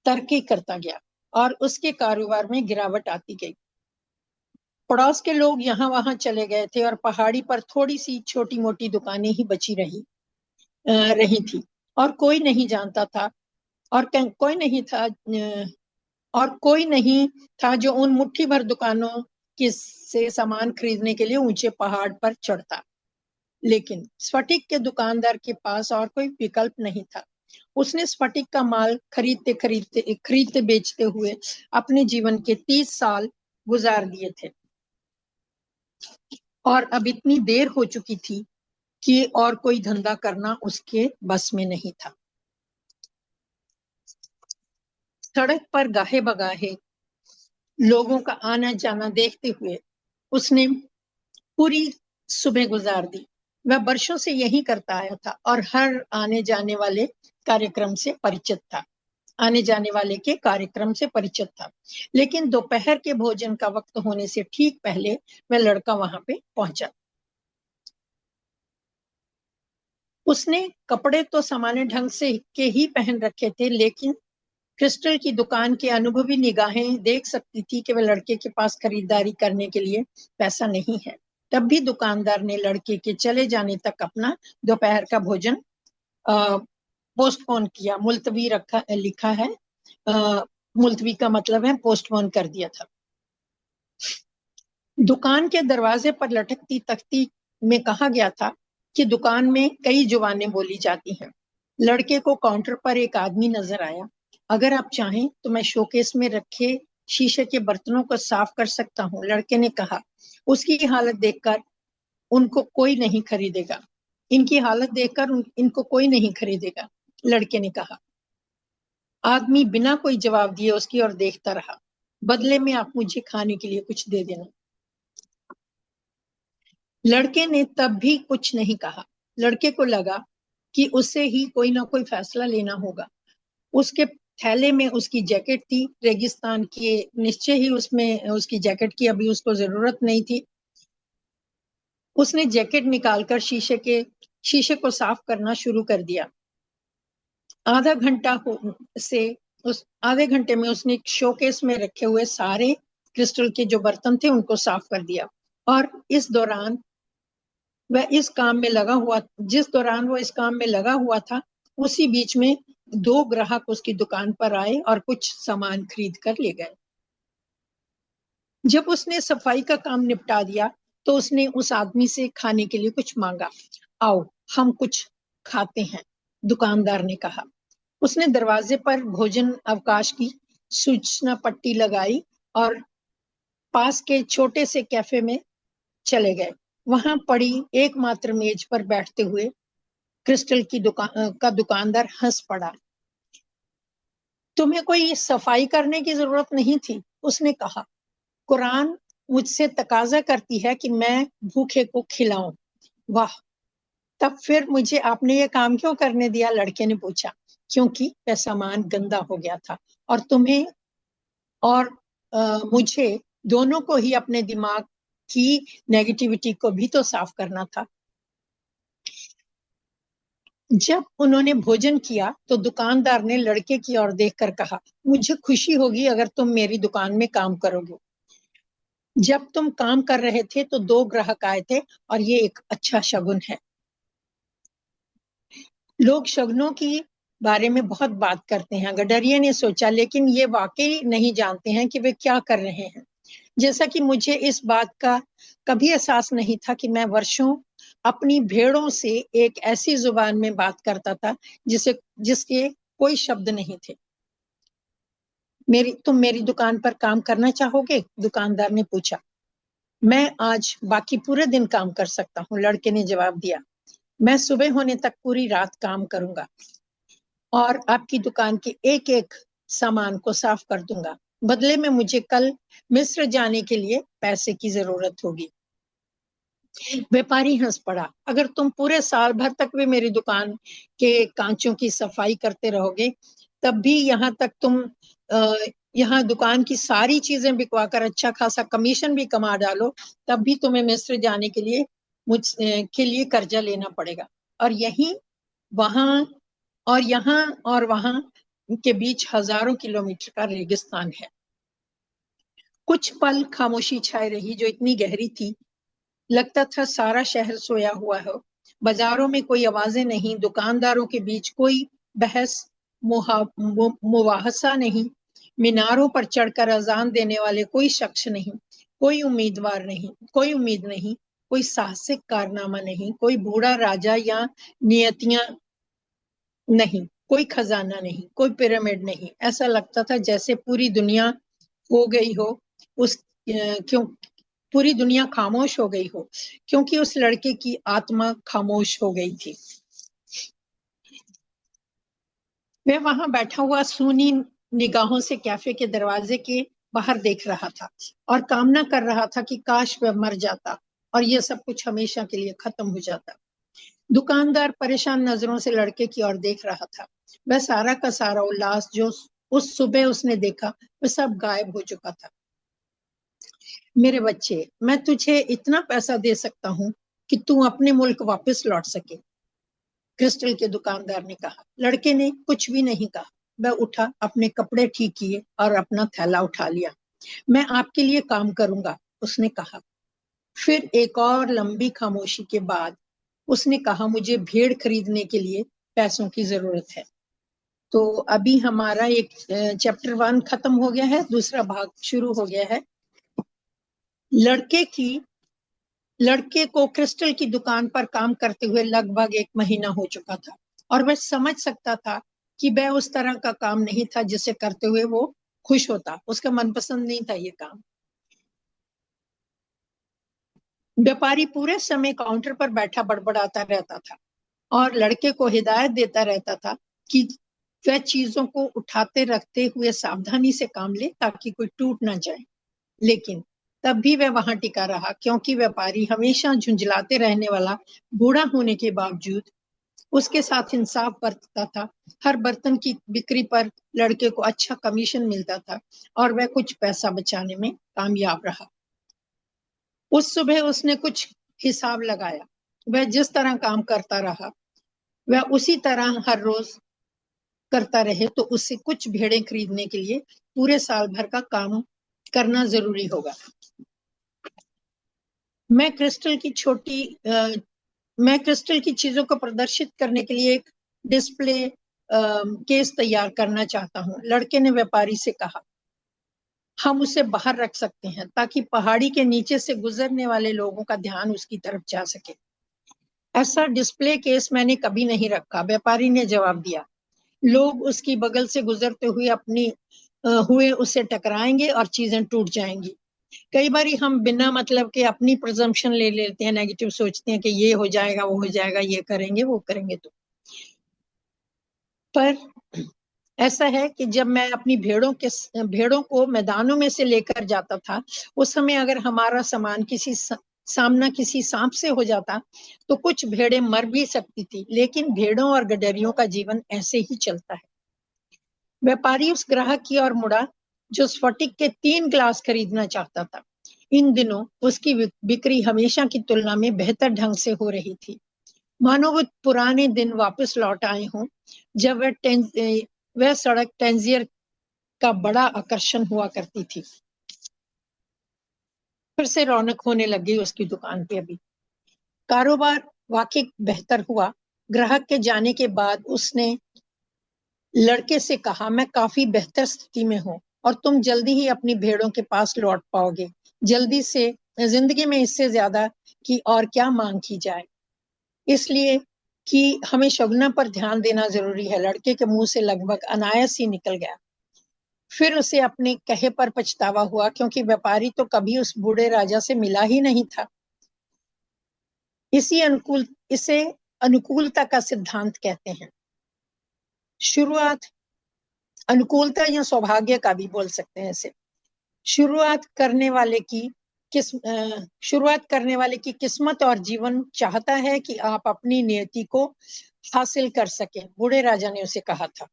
तरक्की करता गया और उसके कारोबार में गिरावट आती गई। पड़ोस के लोग यहाँ वहां चले गए थे और पहाड़ी पर थोड़ी सी छोटी मोटी दुकानें ही बची रही थी और कोई नहीं जानता था और कोई नहीं था कोई नहीं था जो उन मुट्ठी भर दुकानों से सामान खरीदने के लिए ऊंचे पहाड़ पर चढ़ता। लेकिन स्फटिक के दुकानदार के पास और कोई विकल्प नहीं था। उसने स्फटिक का माल खरीदते बेचते हुए अपने जीवन के 30 साल गुजार दिए थे और अब इतनी देर हो चुकी थी कि और कोई धंधा करना उसके बस में नहीं था। सड़क पर गाहे बगाहे लोगों का आना जाना देखते हुए उसने पूरी सुबह गुजार दी। वह वर्षों से यही करता आया था और हर आने जाने वाले के कार्यक्रम से परिचित था। लेकिन दोपहर के भोजन का वक्त होने से ठीक पहले वह लड़का वहां पे पहुंचा। उसने कपड़े तो सामान्य ढंग से के ही पहन रखे थे, लेकिन क्रिस्टल की दुकान की अनुभवी निगाहें देख सकती थी कि वह लड़के के पास खरीदारी करने के लिए पैसा नहीं है। तब भी दुकानदार ने लड़के के चले जाने तक अपना दोपहर का भोजन पोस्टपोन किया, लिखा है। मुलतवी का मतलब है पोस्टपोन कर दिया था। दुकान के दरवाजे पर लटकती तख्ती में कहा गया था कि दुकान में कई जुबानें बोली जाती हैं। लड़के को काउंटर पर एक आदमी नजर आया। अगर आप चाहें तो मैं शोकेस में रखे शीशे के बर्तनों को साफ कर सकता हूँ, लड़के ने कहा। उसकी हालत देखकर उनको कोई नहीं खरीदेगा इनकी हालत देखकर इनको कोई नहीं खरीदेगा, लड़के ने कहा। आदमी बिना कोई जवाब दिए उसकी ओर देखता रहा। बदले में आप मुझे खाने के लिए कुछ दे देना। लड़के ने तब भी कुछ नहीं कहा। लड़के को लगा कि उसे ही कोई ना कोई फैसला लेना होगा। उसके थैले में उसकी जैकेट थी, रेगिस्तान की, निश्चय ही उसमें उसकी जैकेट की अभी उसको जरूरत नहीं थी। उसने जैकेट निकालकर शीशे को साफ करना शुरू कर दिया। आधे घंटे में उसने शोकेस में रखे हुए सारे क्रिस्टल के जो बर्तन थे उनको साफ कर दिया। और इस दौरान वह इस काम में लगा हुआ जिस दौरान वो इस काम में लगा हुआ था, उसी बीच में दो ग्राहक उसकी दुकान पर आए और कुछ सामान खरीद कर ले गए। जब उसने सफाई का काम निपटा दिया तो उसने उस आदमी से खाने के लिए कुछ मांगा। आओ हम कुछ खाते हैं, दुकानदार ने कहा। उसने दरवाजे पर भोजन अवकाश की सूचना पट्टी लगाई और पास के छोटे से कैफे में चले गए। वहां पड़ी एकमात्र मेज पर बैठते हुए क्रिस्टल की दुकानदार हंस पड़ा। तुम्हें कोई सफाई करने की जरूरत नहीं थी, उसने कहा। कुरान मुझसे तकाजा करती है कि मैं भूखे को खिलाऊं। वाह, तब फिर मुझे आपने ये काम क्यों करने दिया, लड़के ने पूछा। क्योंकि वह सामान गंदा हो गया था और तुम्हें और मुझे दोनों को ही अपने दिमाग की नेगेटिविटी को भी तो साफ करना था। जब उन्होंने भोजन किया तो दुकानदार ने लड़के की ओर देखकर कहा, मुझे खुशी होगी अगर तुम मेरी दुकान में काम करोगे। जब तुम काम कर रहे थे तो दो ग्राहक आए थे और ये एक अच्छा शगुन है। लोग शगुनों की बारे में बहुत बात करते हैं, गडरिया ने सोचा, लेकिन ये वाकई नहीं जानते हैं कि वे क्या कर रहे हैं। जैसा कि मुझे इस बात का कभी एहसास नहीं था कि मैं वर्षों अपनी भेड़ों से एक ऐसी जुबान में बात करता था जिसके कोई शब्द नहीं थे। तुम मेरी दुकान पर काम करना चाहोगे, दुकानदार ने पूछा। मैं आज बाकी पूरे दिन काम कर सकता हूँ, लड़के ने जवाब दिया। मैं सुबह होने तक पूरी रात काम करूंगा और आपकी दुकान के एक एक सामान को साफ कर दूंगा। बदले में मुझे कल मिस्र जाने के लिए पैसे की जरूरत होगी। व्यापारी हंस पड़ा। अगर तुम पूरे साल भर तक भी मेरी दुकान के कांचों की सफाई करते रहोगे, तब भी यहाँ दुकान की सारी चीजें बिकवा कर अच्छा खासा कमीशन भी कमा डालो, तब भी तुम्हें मिस्र जाने के लिए के लिए कर्जा लेना पड़ेगा। और यही वहां और यहाँ और वहां के बीच हजारों किलोमीटर का रेगिस्तान है। कुछ पल खामोशी छाई रही जो इतनी गहरी थी, लगता था सारा शहर सोया हुआ हो। बाजारों में कोई आवाजें नहीं, दुकानदारों के बीच कोई बहस मुबाहसा नहीं, मीनारों पर चढ़कर अजान देने वाले कोई शख्स नहीं, कोई उम्मीद नहीं, कोई साहसिक कारनामा नहीं, कोई बूढ़ा राजा या नियतियां नहीं, कोई खजाना नहीं, कोई पिरामिड नहीं। ऐसा लगता था जैसे पूरी दुनिया हो गई हो उस क्यों पूरी दुनिया खामोश हो गई हो, क्योंकि उस लड़के की आत्मा खामोश हो गई थी। वह वहां बैठा हुआ सूनी निगाहों से कैफे के दरवाजे के बाहर देख रहा था और कामना कर रहा था कि काश वह मर जाता और यह सब कुछ हमेशा के लिए खत्म हो जाता। दुकानदार परेशान नजरों से लड़के की ओर देख रहा था। वह सारा का सारा उल्लास जो उस सुबह उसने देखा, वह सब गायब हो चुका था। मेरे बच्चे, मैं तुझे इतना पैसा दे सकता हूँ कि तू अपने मुल्क वापस लौट सके, क्रिस्टल के दुकानदार ने कहा। लड़के ने कुछ भी नहीं कहा। वह उठा, अपने कपड़े ठीक किए और अपना थैला उठा लिया। मैं आपके लिए काम करूंगा, उसने कहा। फिर एक और लंबी खामोशी के बाद उसने कहा, मुझे भेड़ खरीदने के लिए पैसों की जरूरत है। तो अभी हमारा एक चैप्टर 1 खत्म हो गया है, दूसरा भाग शुरू हो गया है। लड़के को क्रिस्टल की दुकान पर काम करते हुए लगभग 1 महीना हो चुका था और वह समझ सकता था कि वह उस तरह का काम नहीं था जिसे करते हुए वो खुश होता। उसका मनपसंद नहीं था ये काम। व्यापारी पूरे समय काउंटर पर बैठा बड़बड़ाता रहता था और लड़के को हिदायत देता रहता था कि वह चीजों को उठाते रखते हुए सावधानी से काम ले ताकि कोई टूट ना जाए। लेकिन तब भी वह वहां टिका रहा, क्योंकि व्यापारी हमेशा झुंझलाते रहने वाला बूढ़ा होने के बावजूद उसके साथ इंसाफ बरतता था। हर बर्तन की बिक्री पर लड़के को अच्छा कमीशन मिलता था और वह कुछ पैसा बचाने में कामयाब रहा। उस सुबह उसने कुछ हिसाब लगाया। वह जिस तरह काम करता रहा वह उसी तरह हर रोज करता रहे तो उससे कुछ भेड़ें खरीदने के लिए पूरे साल भर का काम करना जरूरी होगा। मैं क्रिस्टल की छोटी मैं क्रिस्टल की चीजों को प्रदर्शित करने के लिए एक डिस्प्ले केस तैयार करना चाहता हूँ, लड़के ने व्यापारी से कहा। हम उसे बाहर रख सकते हैं ताकि पहाड़ी के नीचे से गुजरने वाले लोगों का ध्यान उसकी तरफ जा सके। ऐसा डिस्प्ले केस मैंने कभी नहीं रखा, व्यापारी ने जवाब दिया। लोग उसकी बगल से गुजरते हुए उसे टकराएंगे और चीजें टूट जाएंगी। कई बार हम बिना मतलब के अपनी प्रजम्पशन ले लेते हैं, नेगेटिव सोचते हैं कि ये हो जाएगा, वो हो जाएगा, ये करेंगे, वो करेंगे। तो पर ऐसा है कि जब मैं अपनी भेड़ों को मैदानों में से लेकर जाता था, उस समय अगर हमारा सामना किसी सांप से हो जाता तो कुछ भेड़ें मर भी सकती थी, लेकिन भेड़ों और गडरियों का जीवन ऐसे ही चलता है। व्यापारी उस ग्राहक की ओर मुड़ा जो स्फटिक के 3 ग्लास खरीदना चाहता था। इन दिनों उसकी बिक्री हमेशा की तुलना में बेहतर ढंग से हो रही थी, मानो वो पुराने दिन वापस लौट आए हों जब वह सड़क टेंजियर का बड़ा आकर्षण हुआ करती थी। फिर से रौनक होने लगी उसकी दुकान पे। अभी कारोबार वाकई बेहतर हुआ। ग्राहक के जाने के बाद उसने लड़के से कहा, मैं काफी बेहतर स्थिति में हूँ और तुम जल्दी ही अपनी भेड़ों के पास लौट पाओगे। जल्दी से जिंदगी में इससे ज्यादा की और क्या मांग की जाए, इसलिए कि हमें शगुना पर ध्यान देना जरूरी है। लड़के के मुंह से लगभग अनायास ही निकल गया। फिर उसे अपने कहे पर पछतावा हुआ, क्योंकि व्यापारी तो कभी उस बूढ़े राजा से मिला ही नहीं था। इसे अनुकूलता का सिद्धांत कहते हैं। शुरुआत अनुकूलता या सौभाग्य का भी बोल सकते हैं इसे। शुरुआत करने वाले की किस्मत और जीवन चाहता है कि आप अपनी नियति को हासिल कर सकें, बूढ़े राजा ने उसे कहा था।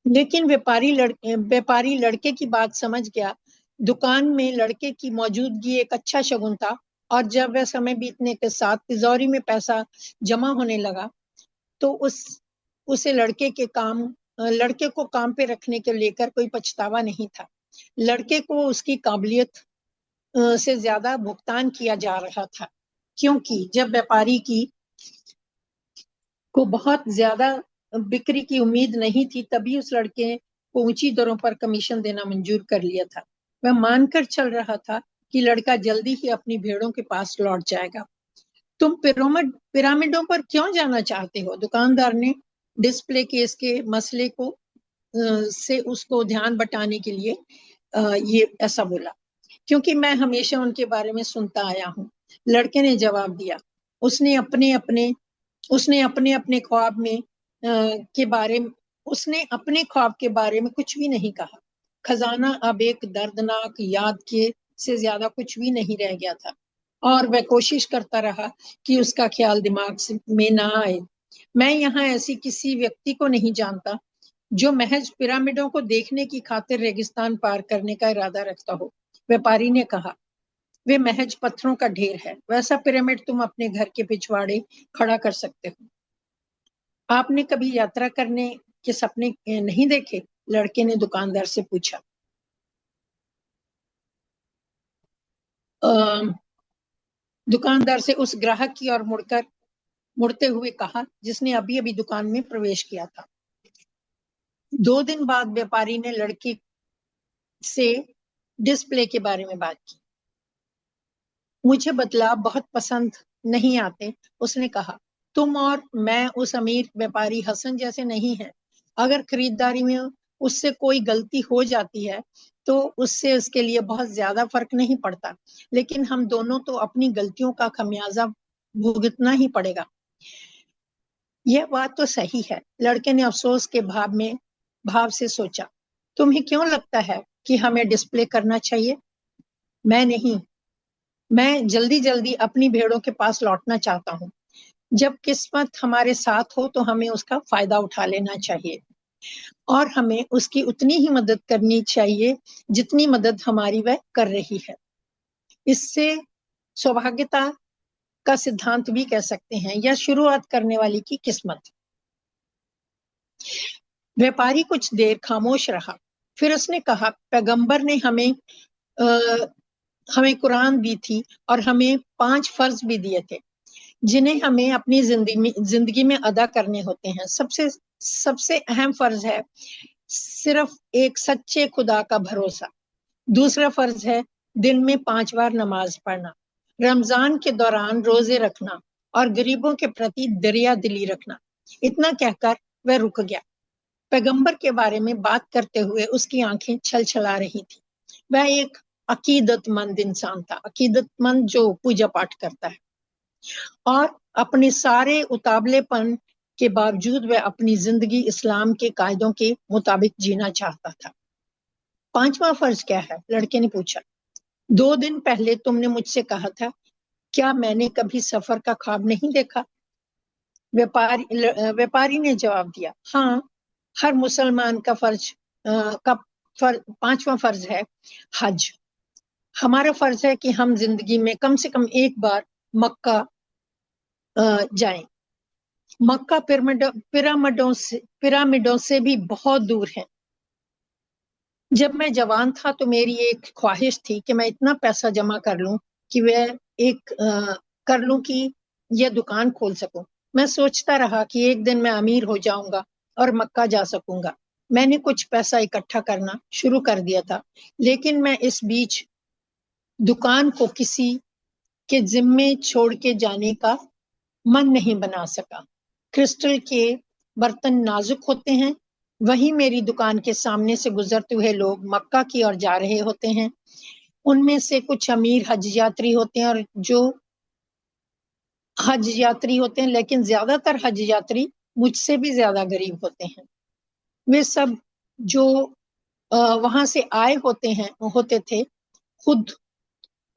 लेकिन व्यापारी लड़के की बात समझ गया। दुकान में लड़के की मौजूदगी एक अच्छा शगुन था, और जब वह समय बीतने के साथ तिजोरी में पैसा जमा होने लगा तो उसे लड़के को काम पे रखने के लेकर कोई पछतावा नहीं था। लड़के को उसकी काबिलियत से ज्यादा भुगतान किया जा रहा था, क्योंकि जब व्यापारी को बहुत ज्यादा बिक्री की उम्मीद नहीं थी, तभी उस लड़के को ऊंची दरों पर कमीशन देना मंजूर कर लिया था। वह मानकर चल रहा था कि लड़का जल्दी ही अपनी भेड़ों के पास लौट जाएगा। तुम पिरामिडों पर क्यों जाना चाहते हो? दुकानदार ने डिस्प्ले केस के मसले को से उसको ध्यान बटाने के लिए ये ऐसा बोला। क्योंकि मैं हमेशा उनके बारे में सुनता आया हूँ, लड़के ने जवाब दिया। उसने अपने अपने उसने अपने अपने ख्वाब में के बारे में उसने अपने ख्वाब के बारे में कुछ भी नहीं कहा। खजाना अब एक दर्दनाक याद के से ज्यादा कुछ भी नहीं रह गया था, और वह कोशिश करता रहा कि उसका ख्याल में ना आए। मैं यहाँ ऐसी किसी व्यक्ति को नहीं जानता जो महज पिरामिडों को देखने की खातिर रेगिस्तान पार करने का इरादा रखता हो, व्यापारी ने कहा। वे महज पत्थरों का ढेर है। वैसा पिरामिड तुम अपने घर के पिछवाड़े खड़ा कर सकते हो। आपने कभी यात्रा करने के सपने नहीं देखे? लड़के ने दुकानदार से पूछा। दुकानदार से उस ग्राहक की ओर मुड़ते हुए कहा जिसने अभी अभी दुकान में प्रवेश किया था। 2 दिन बाद व्यापारी ने लड़के से डिस्प्ले के बारे में बात की। मुझे बदलाव बहुत पसंद नहीं आते, उसने कहा। तुम और मैं उस अमीर व्यापारी हसन जैसे नहीं हैं। अगर खरीदारी में उससे कोई गलती हो जाती है तो उससे उसके लिए बहुत ज्यादा फर्क नहीं पड़ता, लेकिन हम दोनों तो अपनी गलतियों का खमियाजा भुगतना ही पड़ेगा। यह बात तो सही है, लड़के ने अफसोस के भाव से सोचा। तुम्हें क्यों लगता है कि हमें डिस्प्ले करना चाहिए? मैं नहीं, मैं जल्दी जल्दी अपनी भेड़ों के पास लौटना चाहता हूँ। जब किस्मत हमारे साथ हो तो हमें उसका फायदा उठा लेना चाहिए, और हमें उसकी उतनी ही मदद करनी चाहिए जितनी मदद हमारी वह कर रही है। इससे सौभाग्यता का सिद्धांत भी कह सकते हैं, या शुरुआत करने वाली की किस्मत। व्यापारी कुछ देर खामोश रहा, फिर उसने कहा, पैगंबर ने हमें कुरान दी थी और हमें 5 फर्ज भी दिए थे जिन्हें हमें अपनी जिंदगी में अदा करने होते हैं। सबसे सबसे अहम फर्ज है सिर्फ एक सच्चे खुदा का भरोसा। दूसरा फर्ज है दिन में 5 बार नमाज पढ़ना, रमजान के दौरान रोजे रखना और गरीबों के प्रति दरिया दिली रखना। इतना कहकर वह रुक गया। पैगंबर के बारे में बात करते हुए उसकी आंखें छलछला रही थी। वह एक अकीदतमंद इंसान था, अकीदतमंद जो पूजा पाठ करता है, और अपने सारे उतावलेपन के बावजूद वह अपनी जिंदगी इस्लाम के कायदों के मुताबिक जीना चाहता था। 5वां फर्ज क्या है? लड़के ने पूछा। 2 दिन पहले तुमने मुझसे कहा था, क्या मैंने कभी सफर का ख्वाब नहीं देखा? व्यापारी ने जवाब दिया, हाँ, हर मुसलमान का 5वां फर्ज है हज। हमारा फर्ज है कि हम जिंदगी में कम से कम एक बार मक्का जाएं। मक्का पिरामिडों से भी बहुत दूर है। जब मैं जवान था तो मेरी एक ख्वाहिश थी कि मैं इतना पैसा जमा कर लूं कि यह दुकान खोल सकूं। मैं सोचता रहा कि एक दिन मैं अमीर हो जाऊंगा और मक्का जा सकूंगा। मैंने कुछ पैसा इकट्ठा करना शुरू कर दिया था, लेकिन मैं इस बीच दुकान को किसी के जिम्मे छोड़ के जाने का मन नहीं बना सका। क्रिस्टल के बर्तन नाजुक होते हैं। वहीं मेरी दुकान के सामने से गुजरते हुए लोग मक्का की ओर जा रहे होते हैं। उनमें से कुछ अमीर हज यात्री होते हैं और जो हज यात्री होते हैं, लेकिन ज्यादातर हज यात्री मुझसे भी ज्यादा गरीब होते हैं। वे सब जो वहां से आए होते थे, खुद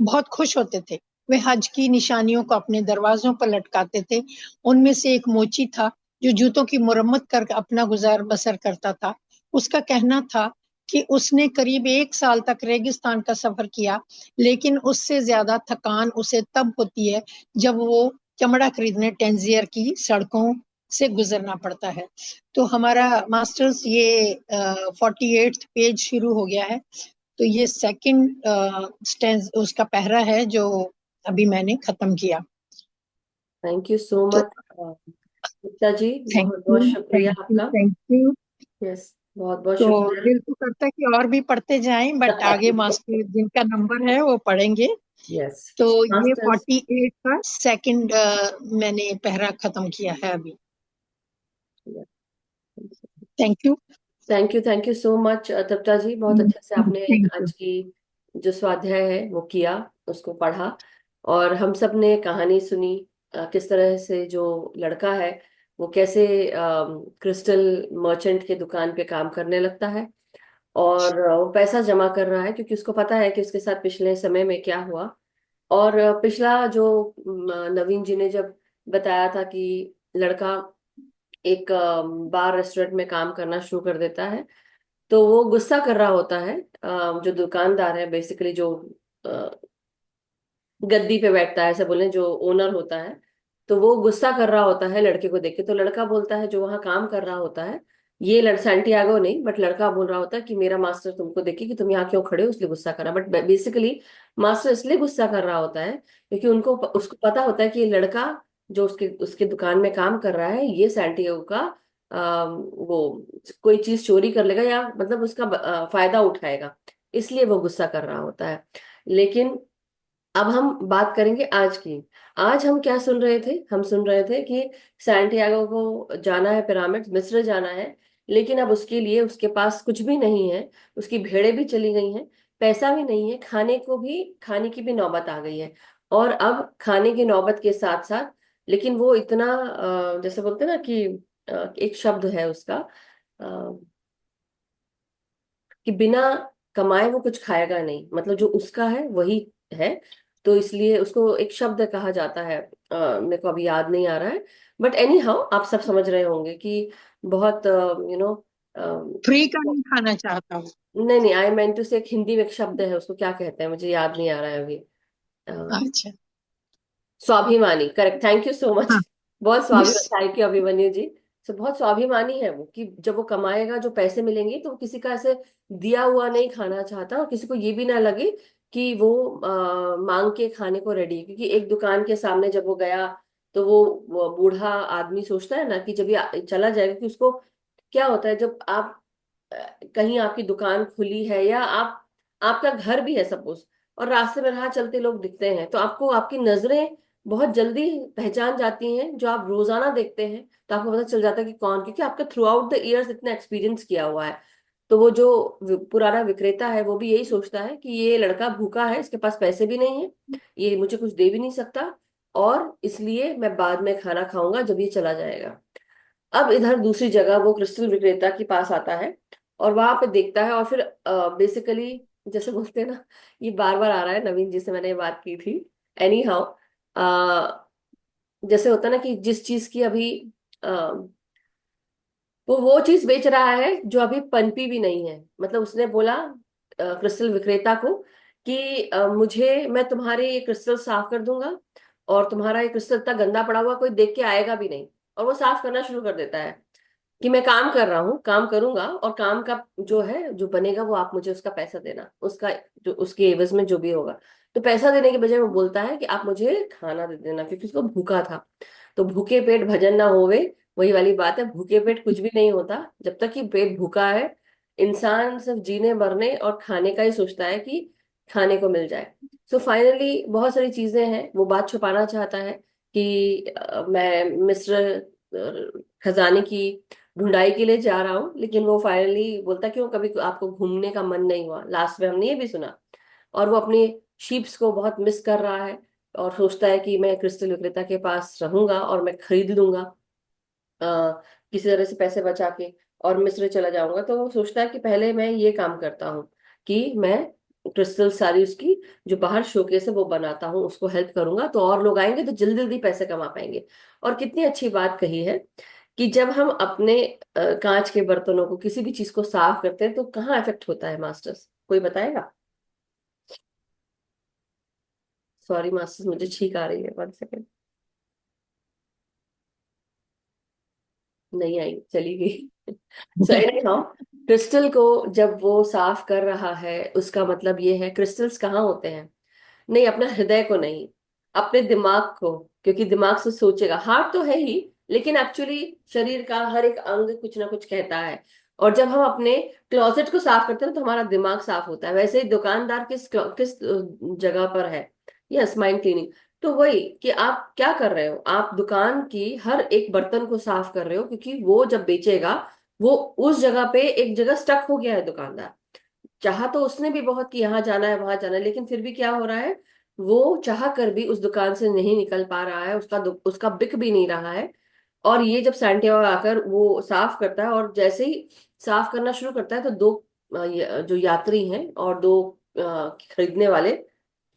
बहुत खुश होते थे। वे हज की निशानियों को अपने दरवाजों पर लटकाते थे। उनमें से एक मोची था जो जूतों की मुरम्मत कर अपना गुजार बसर करता था। उसका कहना था कि उसने करीब 1 साल तक रेगिस्तान का सफर किया, लेकिन उससे ज्यादा थकान उसे तब होती है जब वो चमड़ा खरीदने टेंजियर की सड़कों से गुजरना पड़ता है। तो हमारा मास्टर्स ये 48 पेज शुरू हो गया है। तो ये सेकंड स्टेंस उसका पहरा है जो अभी मैंने खत्म किया। थैंक यू सो तो मच गुप्ता जी, थैंक बहुत बहुत यू, शुक्रिया थैंक यू, आपका। Thank you. यस, बहुत बहुत तो शुक्रिया। दिल तो करता है कि और भी पढ़ते जाएं, बट आगे मास्टर जिनका नंबर है वो पढ़ेंगे। यस, तो ये मास्टर्स। 48 का सेकंड मैंने पहरा खत्म किया है अभी। Thank you. Thank you so much Tripta ji, बहुत अच्छे से आपने थैंक यू। आज की जो स्वाध्याय है वो किया, उसको पढ़ा, और हम सब ने कहानी सुनी। किस तरह से जो लड़का है वो कैसे क्रिस्टल मर्चेंट के दुकान पे काम करने लगता है, और वो पैसा जमा कर रहा है क्योंकि उसको पता है कि उसके साथ पिछले समय में क्या हुआ। और पिछला जो नवीन जी ने जब बताया था कि लड़का एक बार रेस्टोरेंट में काम करना शुरू कर देता है, तो वो गुस्सा कर रहा होता है। जो दुकानदार है, बेसिकली जो अ, गद्दी पे बैठता है, ऐसे बोले, जो ओनर होता है, तो वो गुस्सा कर रहा होता है लड़के को देख के। तो लड़का बोलता है, जो वहां काम कर रहा होता है, ये सैंटियागो नहीं, बट लड़का बोल रहा होता है कि मेरा मास्टर तुमको देखे कि तुम यहाँ क्यों खड़े हो, इसलिए गुस्सा कर रहा। बट बेसिकली मास्टर इसलिए गुस्सा कर रहा होता है क्योंकि उसको पता होता है कि ये लड़का जो उसके उसके दुकान में काम कर रहा है, ये सैंटियागो का वो कोई चीज चोरी कर लेगा, या मतलब उसका फायदा उठाएगा, इसलिए वो गुस्सा कर रहा होता है। लेकिन अब हम बात करेंगे आज की। आज हम क्या सुन रहे थे? हम सुन रहे थे कि सैंटियागो को जाना है, पिरामिड मिस्र जाना है, लेकिन अब उसके लिए उसके पास कुछ भी नहीं है। उसकी भेड़ें भी चली गई हैं, पैसा भी नहीं है, खाने की भी नौबत आ गई है। और अब खाने की नौबत के साथ साथ लेकिन वो इतना जैसे बोलते हैं ना कि एक शब्द है उसका, कि बिना कमाए वो कुछ खाएगा नहीं, मतलब जो उसका है वही है। तो इसलिए उसको एक शब्द कहा जाता है, मेरे को अभी याद नहीं आ रहा है, बट एनी हाउ आप सब समझ रहे होंगे कि बहुत यू नो फ्री का नहीं खाना चाहता हूँ। नहीं नहीं, आई मेंट टू से, एक हिंदी में एक शब्द है, उसको क्या कहते हैं मुझे याद नहीं आ रहा है अभी। अच्छा। स्वाभिमानी, correct, thank you so much. हाँ। बहुत यस। स्वाभिमानी, थैंक यू अभिमन्यु जी। सो बहुत स्वाभिमानी है वो, कि जब वो कमाएगा, जो पैसे मिलेंगे, तो वो किसी का ऐसे दिया हुआ नहीं खाना चाहता, और किसी को ये भी ना लगे कि वो मांग के खाने को रेडी है। क्योंकि एक दुकान के सामने जब वो गया, तो वो बूढ़ा आदमी सोचता है ना कि जब ये चला जाएगा, कि उसको क्या होता है जब आप कहीं आपकी दुकान खुली है, या आपका घर भी है सपोज, और रास्ते में राह चलते लोग दिखते हैं, तो आपको आपकी नजरें बहुत जल्दी पहचान जाती हैं। जो आप रोजाना देखते हैं तो आपको पता चल जाता है कि कौन, क्योंकि आपका थ्रू आउट द इयर्स इतना एक्सपीरियंस किया हुआ है। तो वो जो पुराना विक्रेता है, वो भी यही सोचता है कि ये लड़का भूखा है, इसके पास पैसे भी नहीं है, ये मुझे कुछ दे भी नहीं सकता, और इसलिए मैं बाद में खाना खाऊंगा जब ये चला जाएगा। अब इधर दूसरी जगह वो क्रिस्टल विक्रेता के पास आता है, और वहां पे देखता है, और फिर बेसिकली जैसे बोलते हैं ना, ये बार बार आ रहा है नवीन जी से मैंने ये बात की थी। एनी हाउ, जैसे होता है ना कि जिस चीज की अभी वो चीज बेच रहा है जो अभी पनपी भी नहीं है। मतलब उसने बोला क्रिस्टल विक्रेता को कि मैं तुम्हारे ये क्रिस्टल साफ कर दूंगा, और तुम्हारा ये क्रिस्टल इतना गंदा पड़ा हुआ कोई देख के आएगा भी नहीं। और वो साफ करना शुरू कर देता है कि मैं काम कर रहा हूँ, काम करूंगा, और काम का जो है जो बनेगा वो आप मुझे उसका पैसा देना, उसका जो उसके एवज में जो भी होगा। तो पैसा देने के बजाय वो बोलता है कि आप मुझे खाना दे देना, क्योंकि उसको भूखा था। तो भूखे पेट भजन ना होवे, वही वाली बात है, भूखे पेट कुछ भी नहीं होता। जब तक कि पेट भूखा है, इंसान सिर्फ जीने मरने और खाने का ही सोचता है कि खाने को मिल जाए। सो फाइनली बहुत सारी चीजें हैं, वो बात छुपाना चाहता है कि मैं मिस्र खजाने की ढूंढाई के लिए जा रहा हूँ, लेकिन वो फाइनली बोलता क्यों कभी आपको घूमने का मन नहीं हुआ, लास्ट में हमने ये भी सुना। और वो अपनी शीप्स को बहुत मिस कर रहा है, और सोचता है कि मैं क्रिस्टल विक्रेता के पास रहूंगा और मैं खरीद लूंगा किसी तरह से पैसे बचा के, और मिस्र चला जाऊंगा। तो वो सोचता है कि पहले मैं ये काम करता हूँ कि मैं क्रिस्टल सारी उसकी जो बाहर शोकेस है वो बनाता हूँ, उसको हेल्प करूंगा, तो और लोग आएंगे तो जल्दी जल्दी पैसे कमा पाएंगे। और कितनी अच्छी बात कही है कि जब हम अपने कांच के बर्तनों को, किसी भी चीज को साफ करते हैं, तो कहाँ इफेक्ट होता है मास्टर्स, कोई बताएगा? सॉरी मास्टर्स, मुझे छींक आ रही है, 1 सेकेंड। नहीं आई, चली गई। सो एनीहाउ, क्रिस्टल को जब वो साफ कर रहा है, उसका मतलब ये है, क्रिस्टल्स कहाँ होते हैं? नहीं, अपना हृदय को नहीं, अपने दिमाग को। क्योंकि दिमाग से सोचेगा, हार्ट तो है ही, लेकिन एक्चुअली शरीर का हर एक अंग कुछ ना कुछ कहता है। और जब हम अपने क्लोजेट को साफ करते हैं तो हमारा दिमाग साफ होता है। वैसे ही दुकानदार किस जगह पर है? Yes, mind cleaning. तो वही कि आप क्या कर रहे हो, आप दुकान की हर एक बर्तन को साफ कर रहे हो, क्योंकि वो जब बेचेगा, वो उस जगह पे एक जगह स्टक हो गया है दुकानदार। चाहा तो उसने भी बहुत कि यहाँ जाना है वहां जाना है, लेकिन फिर भी क्या हो रहा है, वो चाह कर भी उस दुकान से नहीं निकल पा रहा है, उसका बिक भी नहीं रहा है। और ये जब सैंटियागो आकर वो साफ करता है, और जैसे ही साफ करना शुरू करता है, तो दो जो यात्री हैं और दो खरीदने वाले,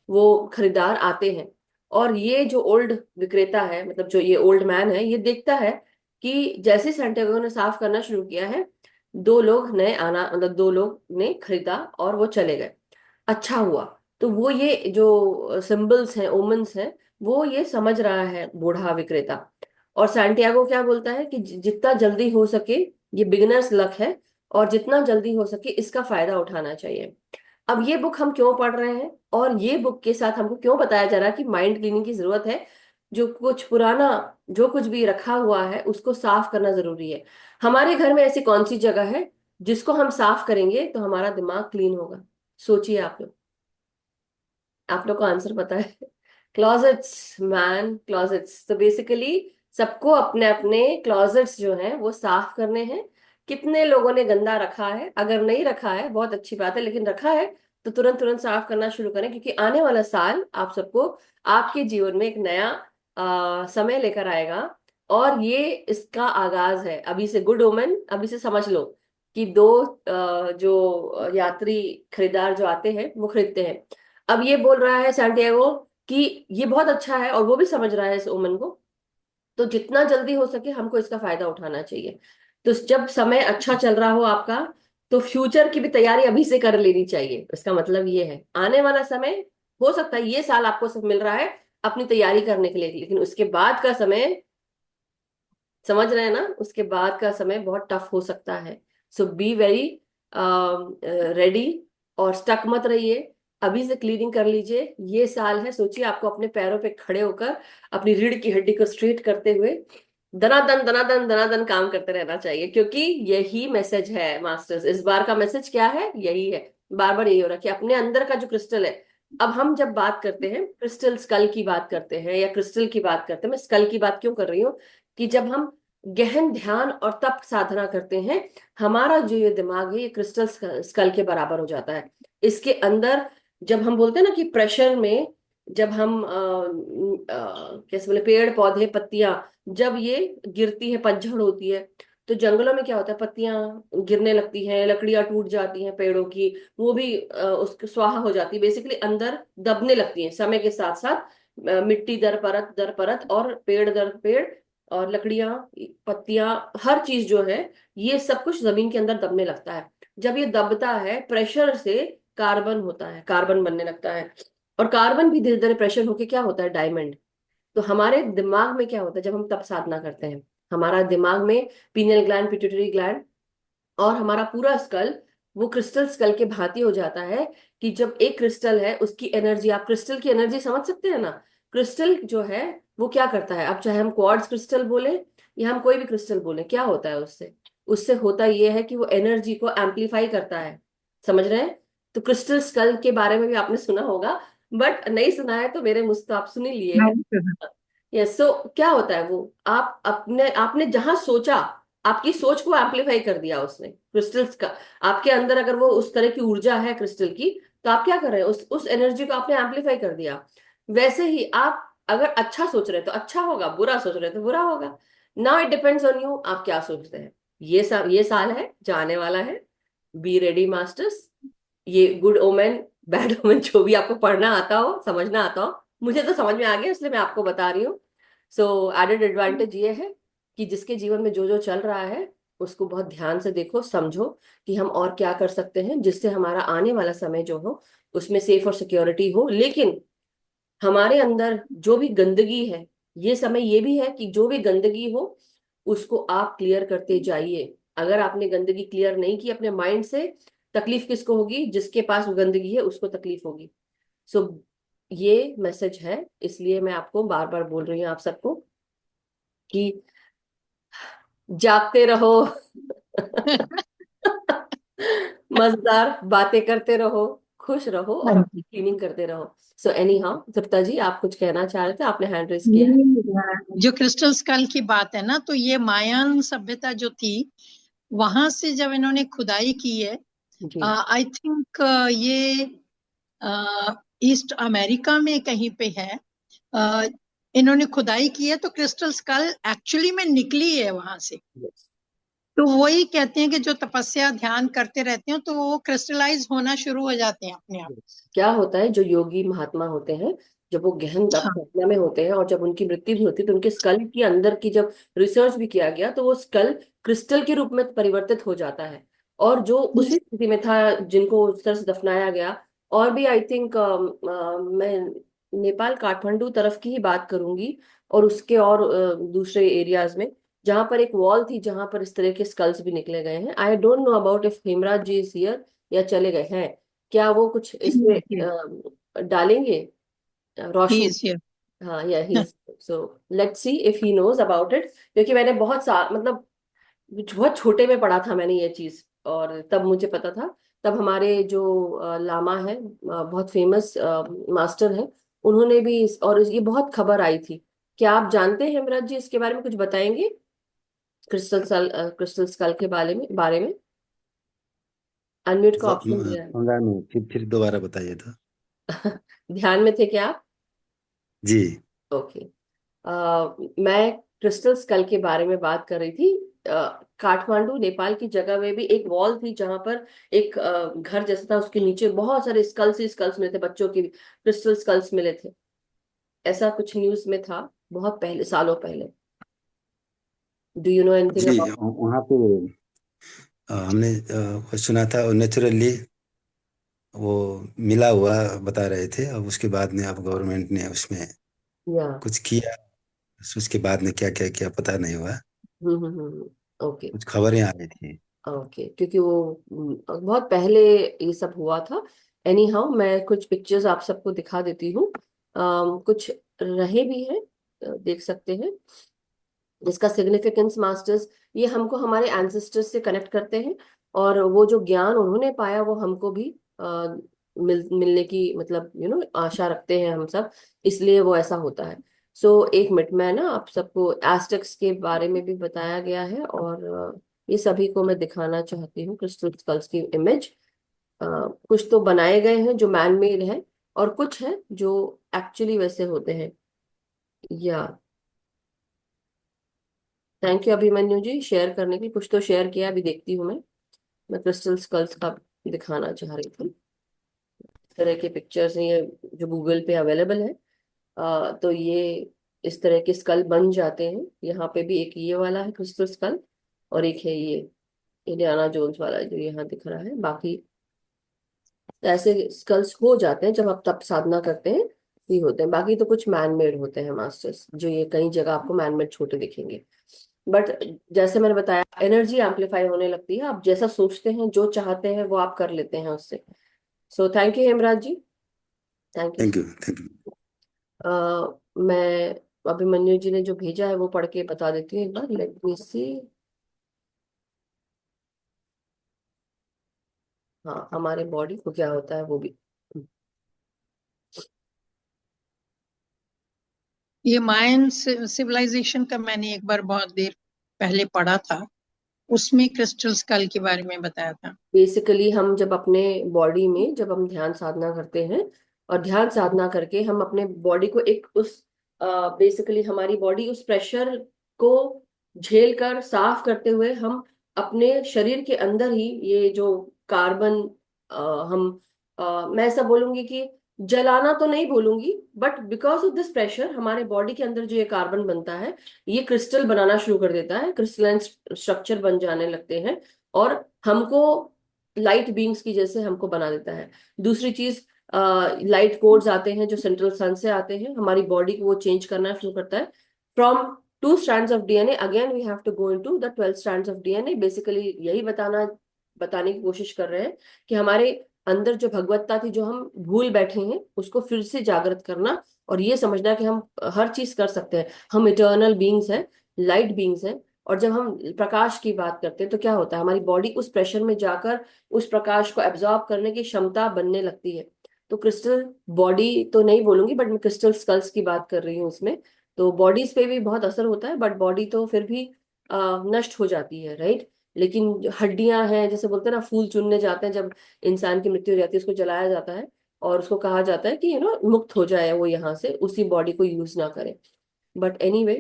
वो खरीदार आते हैं। और ये जो ओल्ड विक्रेता है, मतलब जो ये ओल्ड मैन है, ये देखता है कि जैसे सैंटियागो ने साफ करना शुरू किया है, दो लोग नए आना, मतलब दो लोग ने खरीदा और वो चले गए। अच्छा हुआ। तो वो ये जो सिंबल्स हैं, ओमेंस हैं, वो ये समझ रहा है बूढ़ा विक्रेता। और सैंटियागो क्या बोलता है कि जितना जल्दी हो सके, ये बिगिनर्स लक है, और जितना जल्दी हो सके इसका फायदा उठाना चाहिए। अब ये बुक हम क्यों पढ़ रहे हैं, और ये बुक के साथ हमको क्यों बताया जा रहा है कि माइंड क्लीनिंग की जरूरत है? जो कुछ पुराना, जो कुछ भी रखा हुआ है, उसको साफ करना जरूरी है। हमारे घर में ऐसी कौन सी जगह है जिसको हम साफ करेंगे तो हमारा दिमाग क्लीन होगा? सोचिए आप लोग। आप लोग को आंसर पता है? Closets man, closets. तो बेसिकली सबको अपने अपने क्लॉजेट्स जो हैं वो साफ करने हैं। कितने लोगों ने गंदा रखा है? अगर नहीं रखा है बहुत अच्छी बात है, लेकिन रखा है तो तुरंत तुरंत साफ करना शुरू करें, क्योंकि आने वाला साल आप सबको आपके जीवन में एक नया समय लेकर आएगा। और ये इसका आगाज है अभी से, गुड ओमेन अभी से समझ लो कि दो जो यात्री खरीदार जो आते हैं वो खरीदते हैं। अब ये बोल रहा है सैंटियागो कि ये बहुत अच्छा है, और वो भी समझ रहा है इस ओमन को। तो जितना जल्दी हो सके हमको इसका फायदा उठाना चाहिए। तो जब समय अच्छा चल रहा हो आपका, तो फ्यूचर की भी तैयारी अभी से कर लेनी चाहिए। इसका मतलब ये है आने वाला समय, हो सकता है ये साल आपको सब मिल रहा है अपनी तैयारी करने के लिए, लेकिन उसके बाद का समय, समझ रहे हैं ना, उसके बाद का समय बहुत टफ हो सकता है। सो बी वेरी रेडी, और स्टक मत रहिए। अभी से क्लीनिंग कर लीजिए। ये साल है, सोचिए आपको अपने पैरों पे खड़े होकर अपनी रीढ़ की हड्डी को स्ट्रेट करते हुए दनादन दनादन दनादन काम करते रहना चाहिए, क्योंकि यही मैसेज है मास्टर्स। इस बार का मैसेज क्या है? यही है, बार बार यही हो रहा है कि अपने अंदर का जो क्रिस्टल है। अब हम जब बात करते हैं क्रिस्टल स्कल की बात करते हैं, या क्रिस्टल की बात करते हैं, मैं स्कल की बात क्यों कर रही हूँ, कि जब हम गहन ध्यान और तप साधना करते हैं, हमारा जो ये दिमाग है ये क्रिस्टल स्कल के बराबर हो जाता है। इसके अंदर जब हम बोलते हैं ना कि प्रेशर में, जब हम कैसे बोले, पेड़ पौधे पत्तियां जब ये गिरती है, पतझड़ होती है, तो जंगलों में क्या होता है, पत्तियां गिरने लगती हैं, लकड़ियां टूट जाती हैं पेड़ों की, वो भी उसकी स्वाहा हो जाती है, बेसिकली अंदर दबने लगती हैं समय के साथ साथ। मिट्टी दर परत, और पेड़ दर पेड़, और लकड़ियां, पत्तियां, हर चीज जो है, ये सब कुछ जमीन के अंदर दबने लगता है। जब ये दबता है प्रेशर से, कार्बन होता है, कार्बन बनने लगता है। और कार्बन भी धीरे धीरे प्रेशर होके क्या होता है, डायमंड। तो हमारे दिमाग में क्या होता है जब हम तप साधना करते हैं, हमारा दिमाग में पीनियल ग्लैंड, पिट्यूटरी ग्लैंड, और हमारा पूरा स्कल वो क्रिस्टल स्कल के भांति हो जाता है। कि जब एक क्रिस्टल है उसकी एनर्जी, आप क्रिस्टल की एनर्जी समझ सकते हैं ना। क्रिस्टल जो है वो क्या करता है, अब चाहे हम क्वार्ट्ज क्रिस्टल बोले या हम कोई भी क्रिस्टल बोले, क्या होता है उससे? उससे होता ये है कि वो एनर्जी को एम्पलीफाई करता है। समझ रहे हैं? तो क्रिस्टल स्कल के बारे में भी आपने सुना होगा, बट नहीं सुना है तो मेरे मुझ से तो आप सुन ही लिए हैं। यस, सो क्या होता है वो, आप अपने, आपने जहां सोचा, आपकी सोच को एम्पलीफाई कर दिया उसने, क्रिस्टल्स का। आपके अंदर अगर वो उस तरह की ऊर्जा है क्रिस्टल की, तो आप क्या कर रहे हैं, उस एनर्जी को आपने एम्पलीफाई कर दिया। वैसे ही आप अगर अच्छा सोच रहे हैं तो अच्छा होगा, बुरा सोच रहे हैं तो बुरा होगा। Now it depends on you, आप क्या सोचते हैं। ये साल है, जाने वाला है। Be ready masters. ये गुड ओमेन, बैड ओमेन, जो भी आपको पढ़ना आता हो, समझना आता हो, मुझे तो समझ में आ गया, इसलिए मैं आपको बता रही हूँ। सो एडेड एडवांटेज ये है कि जिसके जीवन में जो जो चल रहा है उसको बहुत ध्यान से देखो, समझो कि हम और क्या कर सकते हैं जिससे हमारा आने वाला समय जो हो उसमें सेफ और सिक्योरिटी हो। लेकिन हमारे अंदर जो भी गंदगी है, ये समय ये भी है कि जो भी गंदगी हो उसको आप क्लियर करते जाइए। अगर आपने गंदगी क्लियर नहीं की अपने माइंड से, तकलीफ किसको होगी? जिसके पास वो गंदगी है उसको तकलीफ होगी। सो ये मैसेज है, इसलिए मैं आपको बार बार बोल रही हूँ आप सबको कि जागते रहो, मजेदार बातें करते रहो, खुश रहो, और हाँ अपनी क्लीनिंग करते रहो। सो एनी हाउ, तृप्ता जी आप कुछ कहना चाह रहे थे, आपने हैंड रेस किया है। जो क्रिस्टल स्कल की बात है ना, तो ये मायान सभ्यता जो थी, वहां से जब इन्होंने खुदाई की है, जी। आई थिंक ये ईस्ट अमेरिका में कहीं पे है। अ, इन्होंने खुदाई की है, तो क्रिस्टल स्कल एक्चुअली में निकली है वहां से। Yes, तो वही कहते हैं कि जो तपस्या ध्यान करते रहते हैं तो वो क्रिस्टलाइज होना शुरू हो जाते हैं अपने आप। yes। क्या होता है, जो योगी महात्मा होते हैं, जब वो गहन तप हाँ। साधना में होते हैं और जब उनकी मृत्यु भी होती है, तो उनके स्कल के अंदर की जब रिसर्च भी किया गया, तो वो स्कल क्रिस्टल के रूप में परिवर्तित हो जाता है। और जो उसी स्थिति में था जिनको उस तरह से दफनाया गया। और भी आई थिंक, मैं नेपाल काठमांडू तरफ की ही बात करूंगी, और उसके और दूसरे एरियाज में, जहां पर एक वॉल थी जहां पर इस तरह के स्कल्स भी निकले गए हैं। I don't know about if Hemraj ji is here या चले गए हैं। क्या वो कुछ इस पे डालेंगे ही रोशनी? Is here. हाँ, yeah he, so let's see if he knows about it, क्योंकि मैंने मतलब बहुत छोटे में पढ़ा था मैंने ये चीज, और तब मुझे पता था। तब हमारे जो लामा है, बहुत फेमस मास्टर है, उन्होंने भी और ये बहुत खबर आई थी। क्या आप जानते हैं हेमराज जी, इसके बारे में कुछ बताएंगे? क्रिस्टल स्कल के बारे में अनम्यूट का ऑप्शन दिया है। समझा नहीं, फिर दोबारा बताइए तो। ध्यान में थे क्या आप? जी। ओके। मैं क्रिस्टल स्कल के बारे में बात कर रही थी। काठमांडू नेपाल की जगह में भी एक वॉल थी जहां पर एक घर जैसा था, उसके नीचे बहुत सारे स्कल्स ही स्कल्स मिले थे, बच्चों के क्रिस्टल स्कल्स मिले थे। ऐसा कुछ न्यूज में था, बहुत पहले, सालों पहले। Do you know anything ji, about? वहाँ पे हमने सुना था, नेचुरली वो मिला हुआ बता रहे थे। अब उसके बाद में अब गवर्नमेंट ने उसमें या कुछ किया, उसके बाद में क्या क्या किया पता नहीं हुआ। ओके। कुछ खबरें आ रही थी। ओके, क्योंकि वो बहुत पहले ये सब हुआ था। एनी हाउ, मैं कुछ पिक्चर्स आप सबको दिखा देती हूँ। कुछ रहे भी हैं, देख सकते हैं। इसका सिग्निफिकेंस मास्टर्स, ये हमको हमारे एंसेस्टर्स से कनेक्ट करते हैं, और वो जो ज्ञान उन्होंने पाया वो हमको भी मिलने की, मतलब आशा रखते हैं हम सब, इसलिए वो ऐसा होता है। एक मिनट, मैं ना आप सबको एस्टेक्स के बारे में भी बताया गया है, और ये सभी को मैं दिखाना चाहती हूँ क्रिस्टल स्कल्स की इमेज। कुछ तो बनाए गए हैं जो मैन मेड है, और कुछ है जो एक्चुअली वैसे होते हैं। Yeah thank you Abhimanyu ji, share करने के लिए। कुछ तो शेयर किया, अभी देखती हूँ मैं क्रिस्टल स्कल्स का दिखाना चाह रही थी। इस तरह के पिक्चर्स हैं ये, जो गूगल पे अवेलेबल है। तो ये इस तरह के स्कल बन जाते हैं। यहाँ पे भी एक ये वाला है क्रिस्टल स्कल, और एक है ये इंडियाना जोन्स वाला जो यहाँ दिख रहा है। बाकी ऐसे स्कल्स हो जाते हैं जब आप तप साधना करते हैं, ये होते हैं। बाकी तो कुछ मैन मेड होते हैं मास्टर्स, जो ये कई जगह आपको मैन मेड छोटे दिखेंगे। बट जैसे मैंने बताया, एनर्जी एम्पलीफाई होने लगती है। आप जैसा सोचते हैं, जो चाहते हैं, वो आप कर लेते हैं उससे। Thank you Hemraj ji, thank you. Thank you, thank you. मैं अभिमन्यु जी ने जो भेजा है वो पढ़ के बता देती हूँ एक बार। लेट मी सी। हाँ, हमारे बॉडी को क्या होता है वो भी। ये मायन सिविलाइजेशन का मैंने एक बार बहुत देर पहले पढ़ा था, उसमें क्रिस्टल स्कल के बारे में बताया था। बेसिकली हम जब अपने बॉडी में, जब हम ध्यान साधना करते हैं, और ध्यान साधना करके हम अपने बॉडी को एक उस, बेसिकली हमारी बॉडी उस प्रेशर को झेल कर साफ करते हुए, हम अपने शरीर के अंदर ही ये जो कार्बन, हम मैं ऐसा बोलूंगी कि जलाना तो नहीं बोलूंगी, but because of this pressure हमारे बॉडी के अंदर जो ये कार्बन बनता है, ये क्रिस्टल बनाना शुरू कर देता है, क्रिस्टलाइन स्ट्रक्चर बन जाने लगते हैं, और हमको लाइट बींग्स की जैसे हमको बना देता है। दूसरी चीज, लाइट कोड्स आते हैं जो सेंट्रल सन से आते हैं, हमारी बॉडी को वो चेंज करना शुरू करता है। From 2 strands of DNA again we have to go into the 12 strands of DNA। Basically यही बताने की कोशिश कर रहे हैं कि हमारे अंदर जो भगवत्ता थी, जो हम भूल बैठे हैं, उसको फिर से जागृत करना, और ये समझना कि हम हर चीज कर सकते हैं। हम इटर्नल बींग्स हैं, लाइट बींग्स हैं। और जब हम प्रकाश की बात करते हैं तो क्या होता है, हमारी बॉडी उस प्रेशर में जाकर उस प्रकाश को एब्जॉर्ब करने की क्षमता बनने लगती है। तो क्रिस्टल बॉडी तो नहीं बोलूंगी, बट मैं क्रिस्टल स्कल्स की बात कर रही हूँ उसमें। तो बॉडीज पे भी बहुत असर होता है, बट बॉडी तो फिर भी नष्ट हो जाती है, राइट। लेकिन जो हड्डियां हैं, जैसे बोलते हैं ना, फूल चुनने जाते हैं जब इंसान की मृत्यु हो जाती है, उसको जलाया जाता है, और उसको कहा जाता है कि मुक्त हो जाए वो यहाँ से, उसी बॉडी को यूज ना करे। But anyway,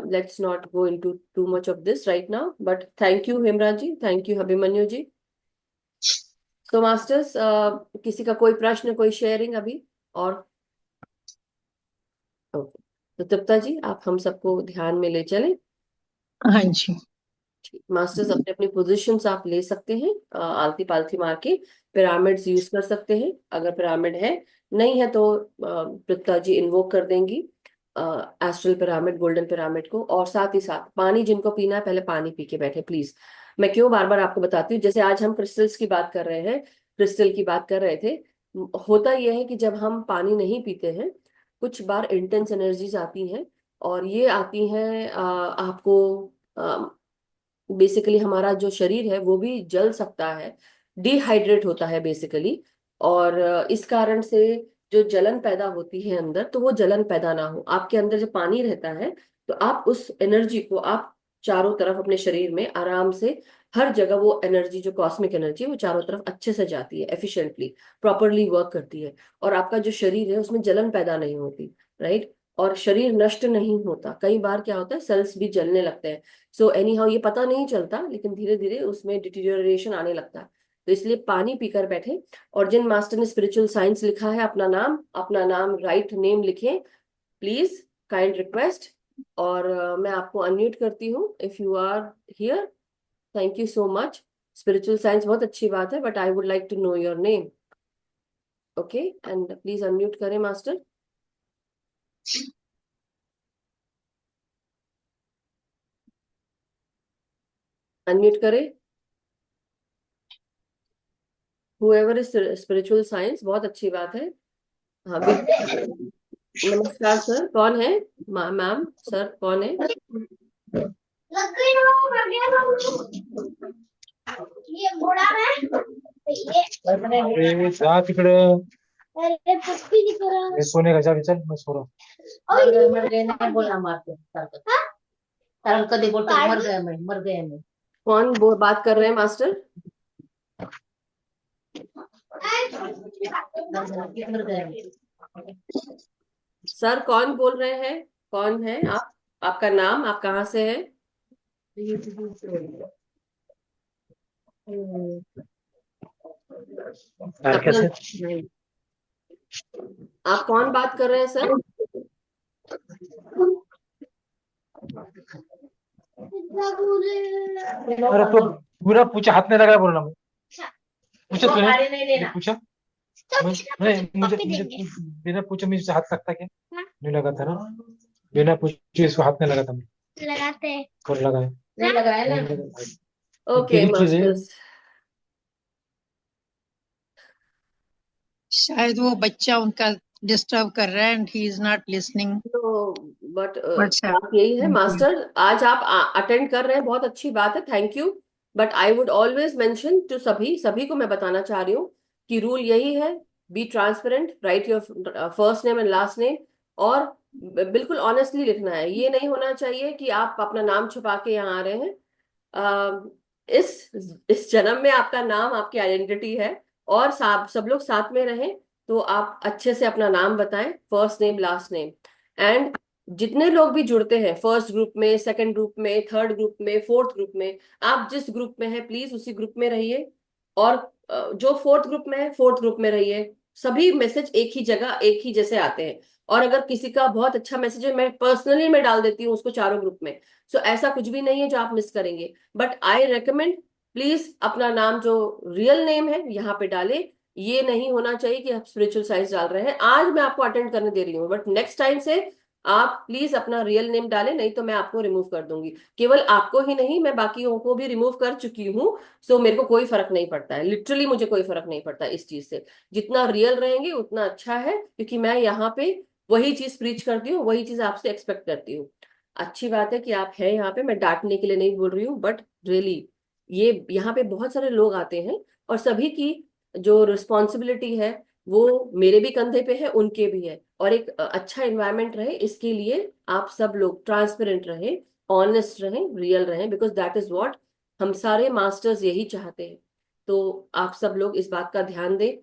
let's not go into too much of this right now. But thank you, Hemraj ji. Thank you, Abhimanyu ji. So, masters, किसी का कोई प्रश्न, कोई शेयरिंग अभी? और ओके, तो तृप्ता जी, आप हम सबको ध्यान में ले चलें। हाँ जी। मास्टर्स, अपने अपनी पोजीशंस आप ले सकते हैं, आलती पालती मार के पिरामिड्स यूज कर सकते हैं। अगर पिरामिड है, नहीं है तो तृप्ता जी इन्वोक कर देंगी एस्ट्रल पिरामिड, गोल्डन पिरामिड को। और साथ ही साथ पानी जिनको पीना है, पहले पानी पी के बैठे प्लीज। मैं क्यों बार बार आपको बताती हूँ, जैसे आज हम क्रिस्टल्स की बात कर रहे हैं, क्रिस्टल की बात कर रहे थे। होता यह है कि जब हम पानी नहीं पीते हैं, कुछ बार इंटेंस एनर्जीज आती हैं, और ये आती हैं आपको, बेसिकली हमारा जो शरीर है वो भी जल सकता है, डिहाइड्रेट होता है बेसिकली। और इस कारण से जो जलन पैदा होती है अंदर, तो वो जलन पैदा ना हो। आपके अंदर जब पानी रहता है, तो आप उस एनर्जी को, आप चारों तरफ अपने शरीर में आराम से, हर जगह वो एनर्जी, जो कॉस्मिक एनर्जी, वो चारों तरफ अच्छे से जाती है, एफिशिएंटली, प्रॉपरली वर्क करती है, और आपका जो शरीर है उसमें जलन पैदा नहीं होती, राइट। और शरीर नष्ट नहीं होता। कई बार क्या होता है, सेल्स भी जलने लगते हैं। सो एनी हाउ ये पता नहीं चलता, लेकिन धीरे धीरे उसमें डिटीरियोरेशन आने लगता है। तो इसलिए पानी पीकर बैठे। और जिन मास्टर ने स्पिरिचुअल साइंस लिखा है, अपना नाम राइट नेम लिखें प्लीज, काइंड रिक्वेस्ट। और मैं आपको अनम्यूट करती हूँ if you are here. Thank you so much. Spiritual science बहुत अच्छी बात है, but I would like to know your name. Okay, and please unmute करें मास्टर। अनम्यूट करें whoever is spiritual science, बहुत अच्छी बात है। हाँ नमस्कार सर, कौन है? मैम सर कौन है? ये घोड़ा है ये जा तिकडं अरे पप्पी की तरह हे सोने का जा चल मैं सो रहा हूं। मर गए नहीं बोला मारते कारण कधी बोलतो मर गए मैं कौन बात कर रहे हैं मास्टर? मर गए सर कौन बोल रहे हैं? कौन है आप? आपका नाम, आप कहाँ से है? कैसे नहीं। आप कौन बात कर रहे हैं सर? अरे तो पूरा पूछा हाथ में लगा बोलना मैं पूछा तूने गाड़ी नहीं लेना पूछा नहीं मुझे बिना पूछे मुझे हाथ लगता क्या नहीं लगा था ना बिना पूछे इसको हाथ में लगा था मैं लगाते हैं और लगाया नहीं लगाया ना ओके तेरी चीज है मास्टर्स। शायद वो बच्चा उनका डिस्टर्ब कर रहा है and he is not listening. तो बट अच्छा बात यही है मास्टर, आज आप अटेंड कर रहे हैं, बहुत अच्छी बात है, thank you. But I would always mention to सभी सभी को मैं बताना चाह रही हूँ कि रूल यही है, be transparent, right your first name and last name. और बिल्कुल ऑनेस्टली लिखना है। ये नहीं होना चाहिए कि आप अपना नाम छुपा के यहाँ आ रहे हैं। इस जन्म में आपका नाम आपकी आइडेंटिटी है। और सब लोग साथ में रहें, तो आप अच्छे से अपना नाम बताएं, first name last name. And जितने लोग भी जुड़ते हैं फर्स्ट ग्रुप में, सेकंड ग्रुप में, थर्ड ग्रुप में, फोर्थ ग्रुप में, आप जिस ग्रुप में है प्लीज उसी ग्रुप में रहिए। और जो फोर्थ ग्रुप में है फोर्थ ग्रुप में रहिए। सभी मैसेज एक ही जगह एक ही जैसे आते हैं। और अगर किसी का बहुत अच्छा मैसेज है, मैं पर्सनली मैं डाल देती हूँ उसको चारों ग्रुप में। सो ऐसा कुछ भी नहीं है जो आप मिस करेंगे। बट आई रेकमेंड प्लीज अपना नाम जो रियल नेम है यहाँ पे डाले। ये नहीं होना चाहिए कि आप स्पिरिचुअल साइंस डाल रहे हैं। आज मैं आपको अटेंड करने दे रही हूँ, बट नेक्स्ट टाइम से आप प्लीज अपना रियल नेम डालें, नहीं तो मैं आपको रिमूव कर दूंगी। केवल आपको ही नहीं, मैं बाकियों को भी रिमूव कर चुकी हूँ। सो मेरे को कोई फर्क नहीं पड़ता है, लिटरली मुझे कोई फर्क नहीं पड़ता इस चीज से। जितना रियल रहेंगे उतना अच्छा है, क्योंकि मैं यहाँ पे वही चीज प्रीच करती हूँ, वही चीज आपसे एक्सपेक्ट करती हूँ। अच्छी बात है कि आप हैं यहाँ पे, मैं डांटने के लिए नहीं बोल रही हूँ, बट रियली ये यहाँ पे बहुत सारे लोग आते हैं, और सभी की जो रिस्पॉन्सिबिलिटी है वो मेरे भी कंधे पे है, उनके भी है। और एक अच्छा एनवायरनमेंट रहे, इसके लिए आप सब लोग ट्रांसपेरेंट रहे, ऑनेस्ट रहें, रियल रहें, बिकॉज दैट इज व्हाट हम सारे मास्टर्स यही चाहते हैं। तो आप सब लोग इस बात का ध्यान दें।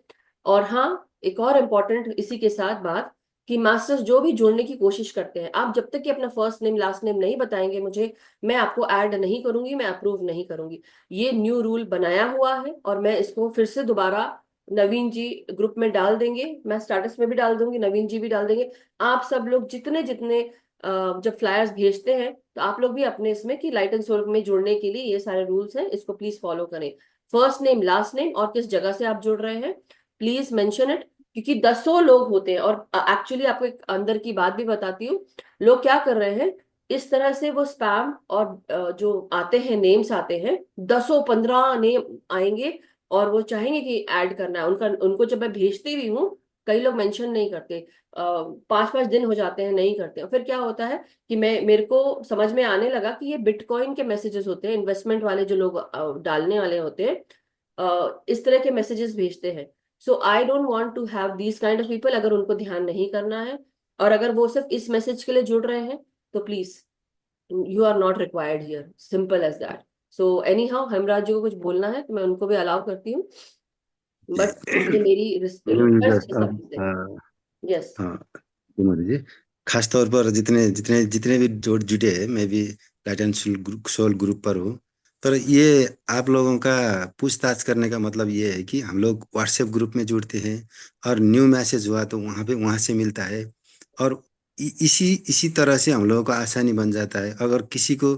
और हाँ, एक और इम्पोर्टेंट इसी के साथ बात, कि मास्टर्स जो भी जोड़ने की कोशिश करते हैं, आप जब तक कि अपना फर्स्ट नेम लास्ट नेम नहीं बताएंगे मुझे, मैं आपको ऐड नहीं करूंगी, मैं अप्रूव नहीं करूंगी। ये न्यू रूल बनाया हुआ है, और मैं इसको फिर से दोबारा नवीन जी ग्रुप में डाल देंगे, मैं स्टेटस में भी डाल दूंगी, नवीन जी भी डाल देंगे। आप सब लोग जितने जितने जब फ्लायर्स भेजते हैं, तो आप लोग भी अपने इसमें कि लाइट एंड सोल में जुड़ने के लिए ये सारे रूल्स हैं, इसको प्लीज फॉलो करें। फर्स्ट नेम लास्ट नेम और किस जगह से आप जुड़ रहे हैं, प्लीज मेंशन इट। क्योंकि दसों लोग होते हैं, और एक्चुअली आपको एक अंदर की बात भी बताती हूँ। लोग क्या कर रहे हैं, इस तरह से वो स्पैम और जो आते हैं नेम्स आते हैं, 10-15 नेम आएंगे, और वो चाहेंगे कि ऐड करना है उनका। उनको जब मैं भेजती भी हूँ, कई लोग मेंशन नहीं करते, 5-5 दिन हो जाते हैं नहीं करते। और फिर क्या होता है कि मेरे को समझ में आने लगा कि ये बिटकॉइन के मैसेजेस होते हैं, इन्वेस्टमेंट वाले जो लोग डालने वाले होते हैं, इस तरह के मैसेजेस भेजते हैं। So I don't want to have these kind of people. अगर उनको ध्यान नहीं करना है, और अगर वो सिर्फ इस मैसेज के लिए जुड़ रहे हैं, तो please you are not required here, simple as that. So anyhow, Hemraj ji को कुछ बोलना है तो मैं उनको भी अलाउ करती हूँ, बट ये मेरी नहीं, रिक्वेस्ट जस्ट है सबसे। यस। हाँ जी मोदी जी, खास तौर पर जितने जितने जितने भी जोड़ जुटे हैं, मैं भी लाइट एंड सोल ग्रुप पर हूँ। पर ये आप लोगों का पूछताछ करने का मतलब ये है कि हम लोग व्हाट्सएप ग्रुप में जुड़ते हैं और न्यू मैसेज हुआ तो वहाँ से मिलता है। और इसी इसी तरह से हम लोगों को आसानी बन जाता है। अगर किसी को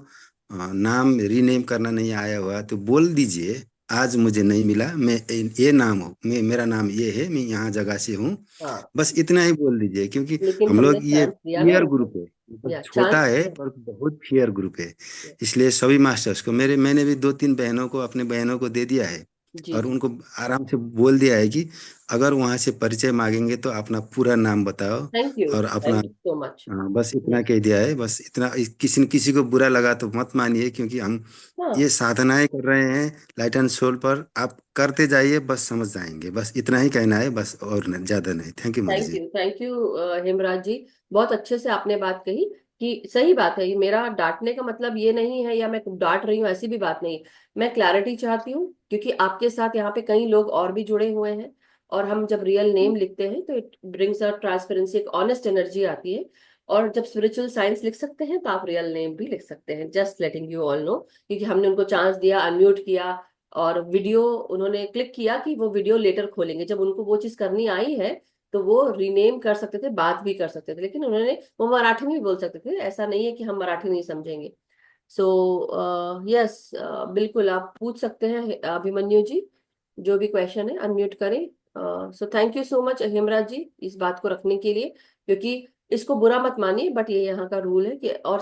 नाम रीनेम करना नहीं आया हुआ तो बोल दीजिए, आज मुझे नहीं मिला, मैं ये नाम हूँ, मेरा नाम ये है, मैं यहाँ जगह से हूँ। हाँ, बस इतना ही बोल दीजिए, क्योंकि लेकिन हम हमने लोग ये चांस दिया ना फियर उनको। ग्रुप है, मतलब या छोटा चांस है दिया। पर बहुत फियर ग्रुप है। इसलिए सभी मास्टर्स को मैंने भी 2-3 बहनों को, अपने बहनों को दे दिया है जी और जी। उनको आराम से बोल दिया है कि अगर वहां से परिचय मांगेंगे तो अपना पूरा नाम बताओ और अपना। Thank you so much. हाँ, बस इतना यस। कह दिया है, बस इतना। किसी न किसी को बुरा लगा तो मत मानिए, क्योंकि हम हाँ, ये साधनाएं कर रहे हैं लाइट एंड सोल पर। आप करते जाइए, बस समझ जाएंगे। बस इतना ही कहना है, बस और ज्यादा नहीं। Thank you Modi ji. Thank you Hemraj ji. बहुत अच्छे से आपने बात कही कि सही बात है। ये मेरा डांटने का मतलब ये नहीं है या मैं डांट रही हूँ, ऐसी भी बात नहीं। मैं क्लैरिटी चाहती हूँ क्योंकि आपके साथ यहाँ पे कई लोग और भी जुड़े हुए हैं। और हम जब रियल नेम लिखते हैं तो इट ब्रिंग्स अ ट्रांसपेरेंसी, एक ऑनेस्ट एनर्जी आती है। और जब स्पिरिचुअल साइंस लिख सकते हैं तो आप रियल नेम भी लिख सकते हैं। Just letting you all know, क्योंकि हमने उनको चांस दिया, अनम्यूट किया और वीडियो उन्होंने क्लिक किया कि वो वीडियो लेटर खोलेंगे। जब उनको वो चीज करनी आई है तो वो रीनेम कर सकते थे, बात भी कर सकते थे, लेकिन उन्होंने, वो मराठी में भी बोल सकते थे। ऐसा नहीं है कि हम मराठी नहीं समझेंगे। सो यस, बिल्कुल आप पूछ सकते हैं अभिमन्यु जी, जो भी क्वेश्चन है अनम्यूट करें। So thank you so much Hemraj ji इस बात को रखने के लिए, क्योंकि इसको बुरा मत मानिए, बट ये यहाँ का रूल है कि, और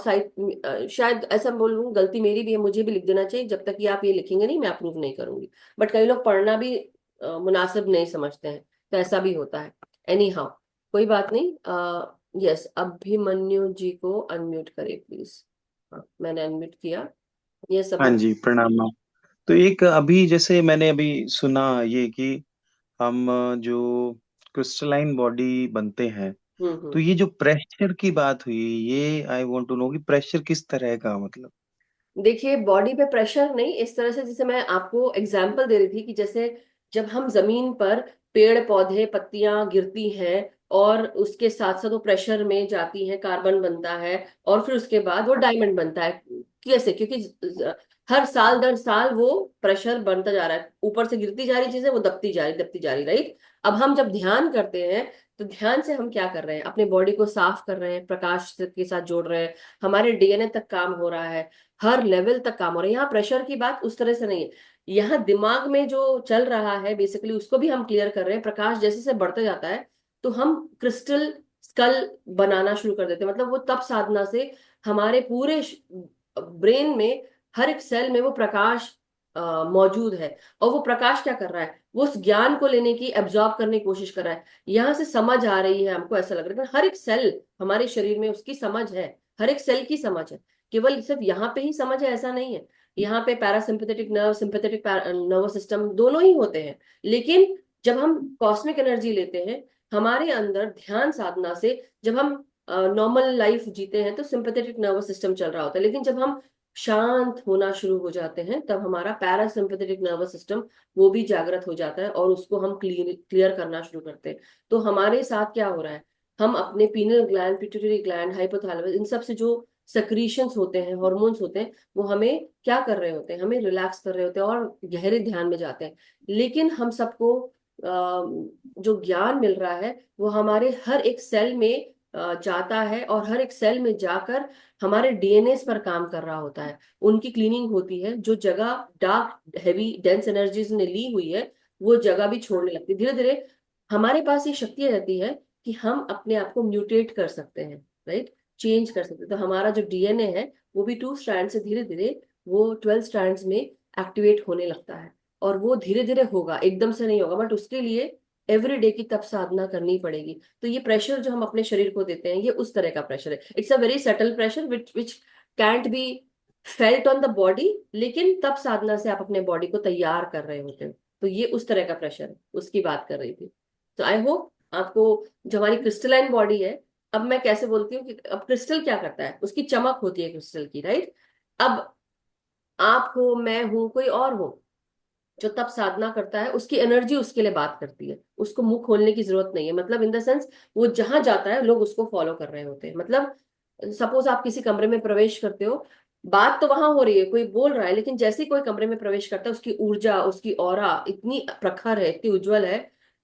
शायद ऐसा बोलूँ, गलती मेरी भी है, मुझे भी लिख देना चाहिए। जब तक कि आप ये लिखेंगे नहीं मैं अप्रूव नहीं करूंगी। बट कई लोग पढ़ना भी मुनासिब नहीं समझते हैं, तो ऐसा भी होता है। एनी हाउ, कोई बात नहीं। यस, अभिमन्यु जी को अनम्यूट करें प्लीज। हाँ, मैंने अनम्यूट किया। ये सब। हाँ जी, प्रणाम मैम। तो एक अभी जैसे मैंने अभी सुना ये कि हम जो क्रिस्टलाइन बॉडी बनते हैं, तो हम्म। ये जो प्रेशर की बात हुई, ये आई वांट टू नो कि प्रेशर किस तरह का, मतलब। देखिए, बॉडी पे प्रेशर नहीं इस तरह से, जैसे मैं आपको एग्जांपल दे रही थी कि जैसे जब हम जमीन पर पेड़ पौधे पत्तियां गिरती हैं और उसके साथ साथ वो प्रेशर में जाती हैं, कार्बन बनता है और फिर उसके बाद वो डायमंड बनता है। कैसे? क्योंकि हर साल दर साल वो प्रेशर बनता जा रहा है, ऊपर से गिरती जा रही चीजें वो दबती जा रही, राइट। अब हम जब ध्यान करते हैं तो ध्यान से हम क्या कर रहे हैं, अपने बॉडी को साफ कर रहे हैं, प्रकाश के साथ जोड़ रहे हैं, हमारे डीएनए तक काम हो रहा है, हर लेवल तक काम हो रहा है। यहाँ प्रेशर की बात उस तरह से नहीं है। यहाँ दिमाग में जो चल रहा है बेसिकली उसको भी हम क्लियर कर रहे हैं। प्रकाश जैसे से बढ़ता जाता है तो हम क्रिस्टल स्कल बनाना शुरू कर देते हैं। मतलब वो तप साधना से हमारे पूरे ब्रेन में हर एक सेल में वो प्रकाश मौजूद है। और वो प्रकाश क्या कर रहा है, वो उस ज्ञान को लेने की, एब्जॉर्ब करने की कोशिश कर रहा है। यहाँ से समझ आ रही है हमको, ऐसा लग रहा है, हर एक सेल हमारे शरीर में उसकी समझ है, हर एक सेल की समझ है। केवल सिर्फ यहाँ पे ही समझ है ऐसा नहीं है। यहाँ पे parasympathetic nerve, sympathetic nervous system दोनों ही होते हैं। लेकिन जब हम कॉस्मिक एनर्जी लेते हैं हमारे अंदर ध्यान साधना से, जब हम नॉर्मल लाइफ जीते हैं तो सिंपैथेटिक नर्वस सिस्टम चल रहा होता है। लेकिन जब हम शांत होना शुरू हो जाते हैं तब हमारा पैरासिम्पथेटिक नर्वस सिस्टम वो भी जागृत हो जाता है और उसको हम क्लियर करना शुरू करते हैं। तो हमारे साथ क्या हो रहा है, हम अपने pineal gland, pituitary gland, hypothalamus, इन सब से जो सक्रीशंस होते हैं, हॉर्मोन्स होते हैं, वो हमें क्या कर रहे होते हैं, हमें रिलैक्स कर रहे होते हैं और गहरे ध्यान में जाते हैं। लेकिन हम सबको जो ज्ञान मिल रहा है वो हमारे हर एक सेल में जाता है और हर एक सेल में जाकर हमारे डीएनए पर काम कर रहा होता है। उनकी क्लीनिंग होती है, जो जगह डार्क हैवी डेंस एनर्जीज ने ली हुई है वो जगह भी छोड़ने लगती है। धीरे धीरे हमारे पास ये शक्ति रहती है कि हम अपने आप को म्यूटेट कर सकते हैं, राइट, चेंज कर सकते हैं। तो हमारा जो डीएनए है वो भी 2 स्ट्रैंड से धीरे धीरे वो 12 स्ट्रैंड्स में एक्टिवेट होने लगता है। और वो धीरे धीरे होगा, एकदम से नहीं होगा, बट उसके लिए एवरी डे की तप साधना करनी पड़ेगी। तो ये प्रेशर जो हम अपने शरीर को देते हैं ये उस तरह का प्रेशर है। It's a very subtle pressure which cantt be felt on the body, लेकिन तप साधना से आप अपने बॉडी को तैयार कर रहे होते हो। तो ये उस तरह का प्रेशर है, उसकी बात कर रही थी। तो आई होप आपको, जो हमारी क्रिस्टलाइन बॉडी है, अब मैं कैसे बोलती हूँ कि अब क्रिस्टल क्या करता है, उसकी चमक होती है क्रिस्टल की, राइट। अब आप हो, मैं हूं, कोई और हो, जो तप साधना करता है उसकी एनर्जी उसके लिए बात करती है, उसको मुंह खोलने की जरूरत नहीं है। मतलब इन द सेंस वो जहां जाता है लोग उसको फॉलो कर रहे होते हैं। मतलब सपोज आप किसी कमरे में प्रवेश करते हो, बात तो वहां हो रही है, कोई बोल रहा है, लेकिन जैसे ही कोई कमरे में प्रवेश करता है उसकी ऊर्जा, उसकी ऑरा इतनी प्रखर है, इतनी उज्जवल है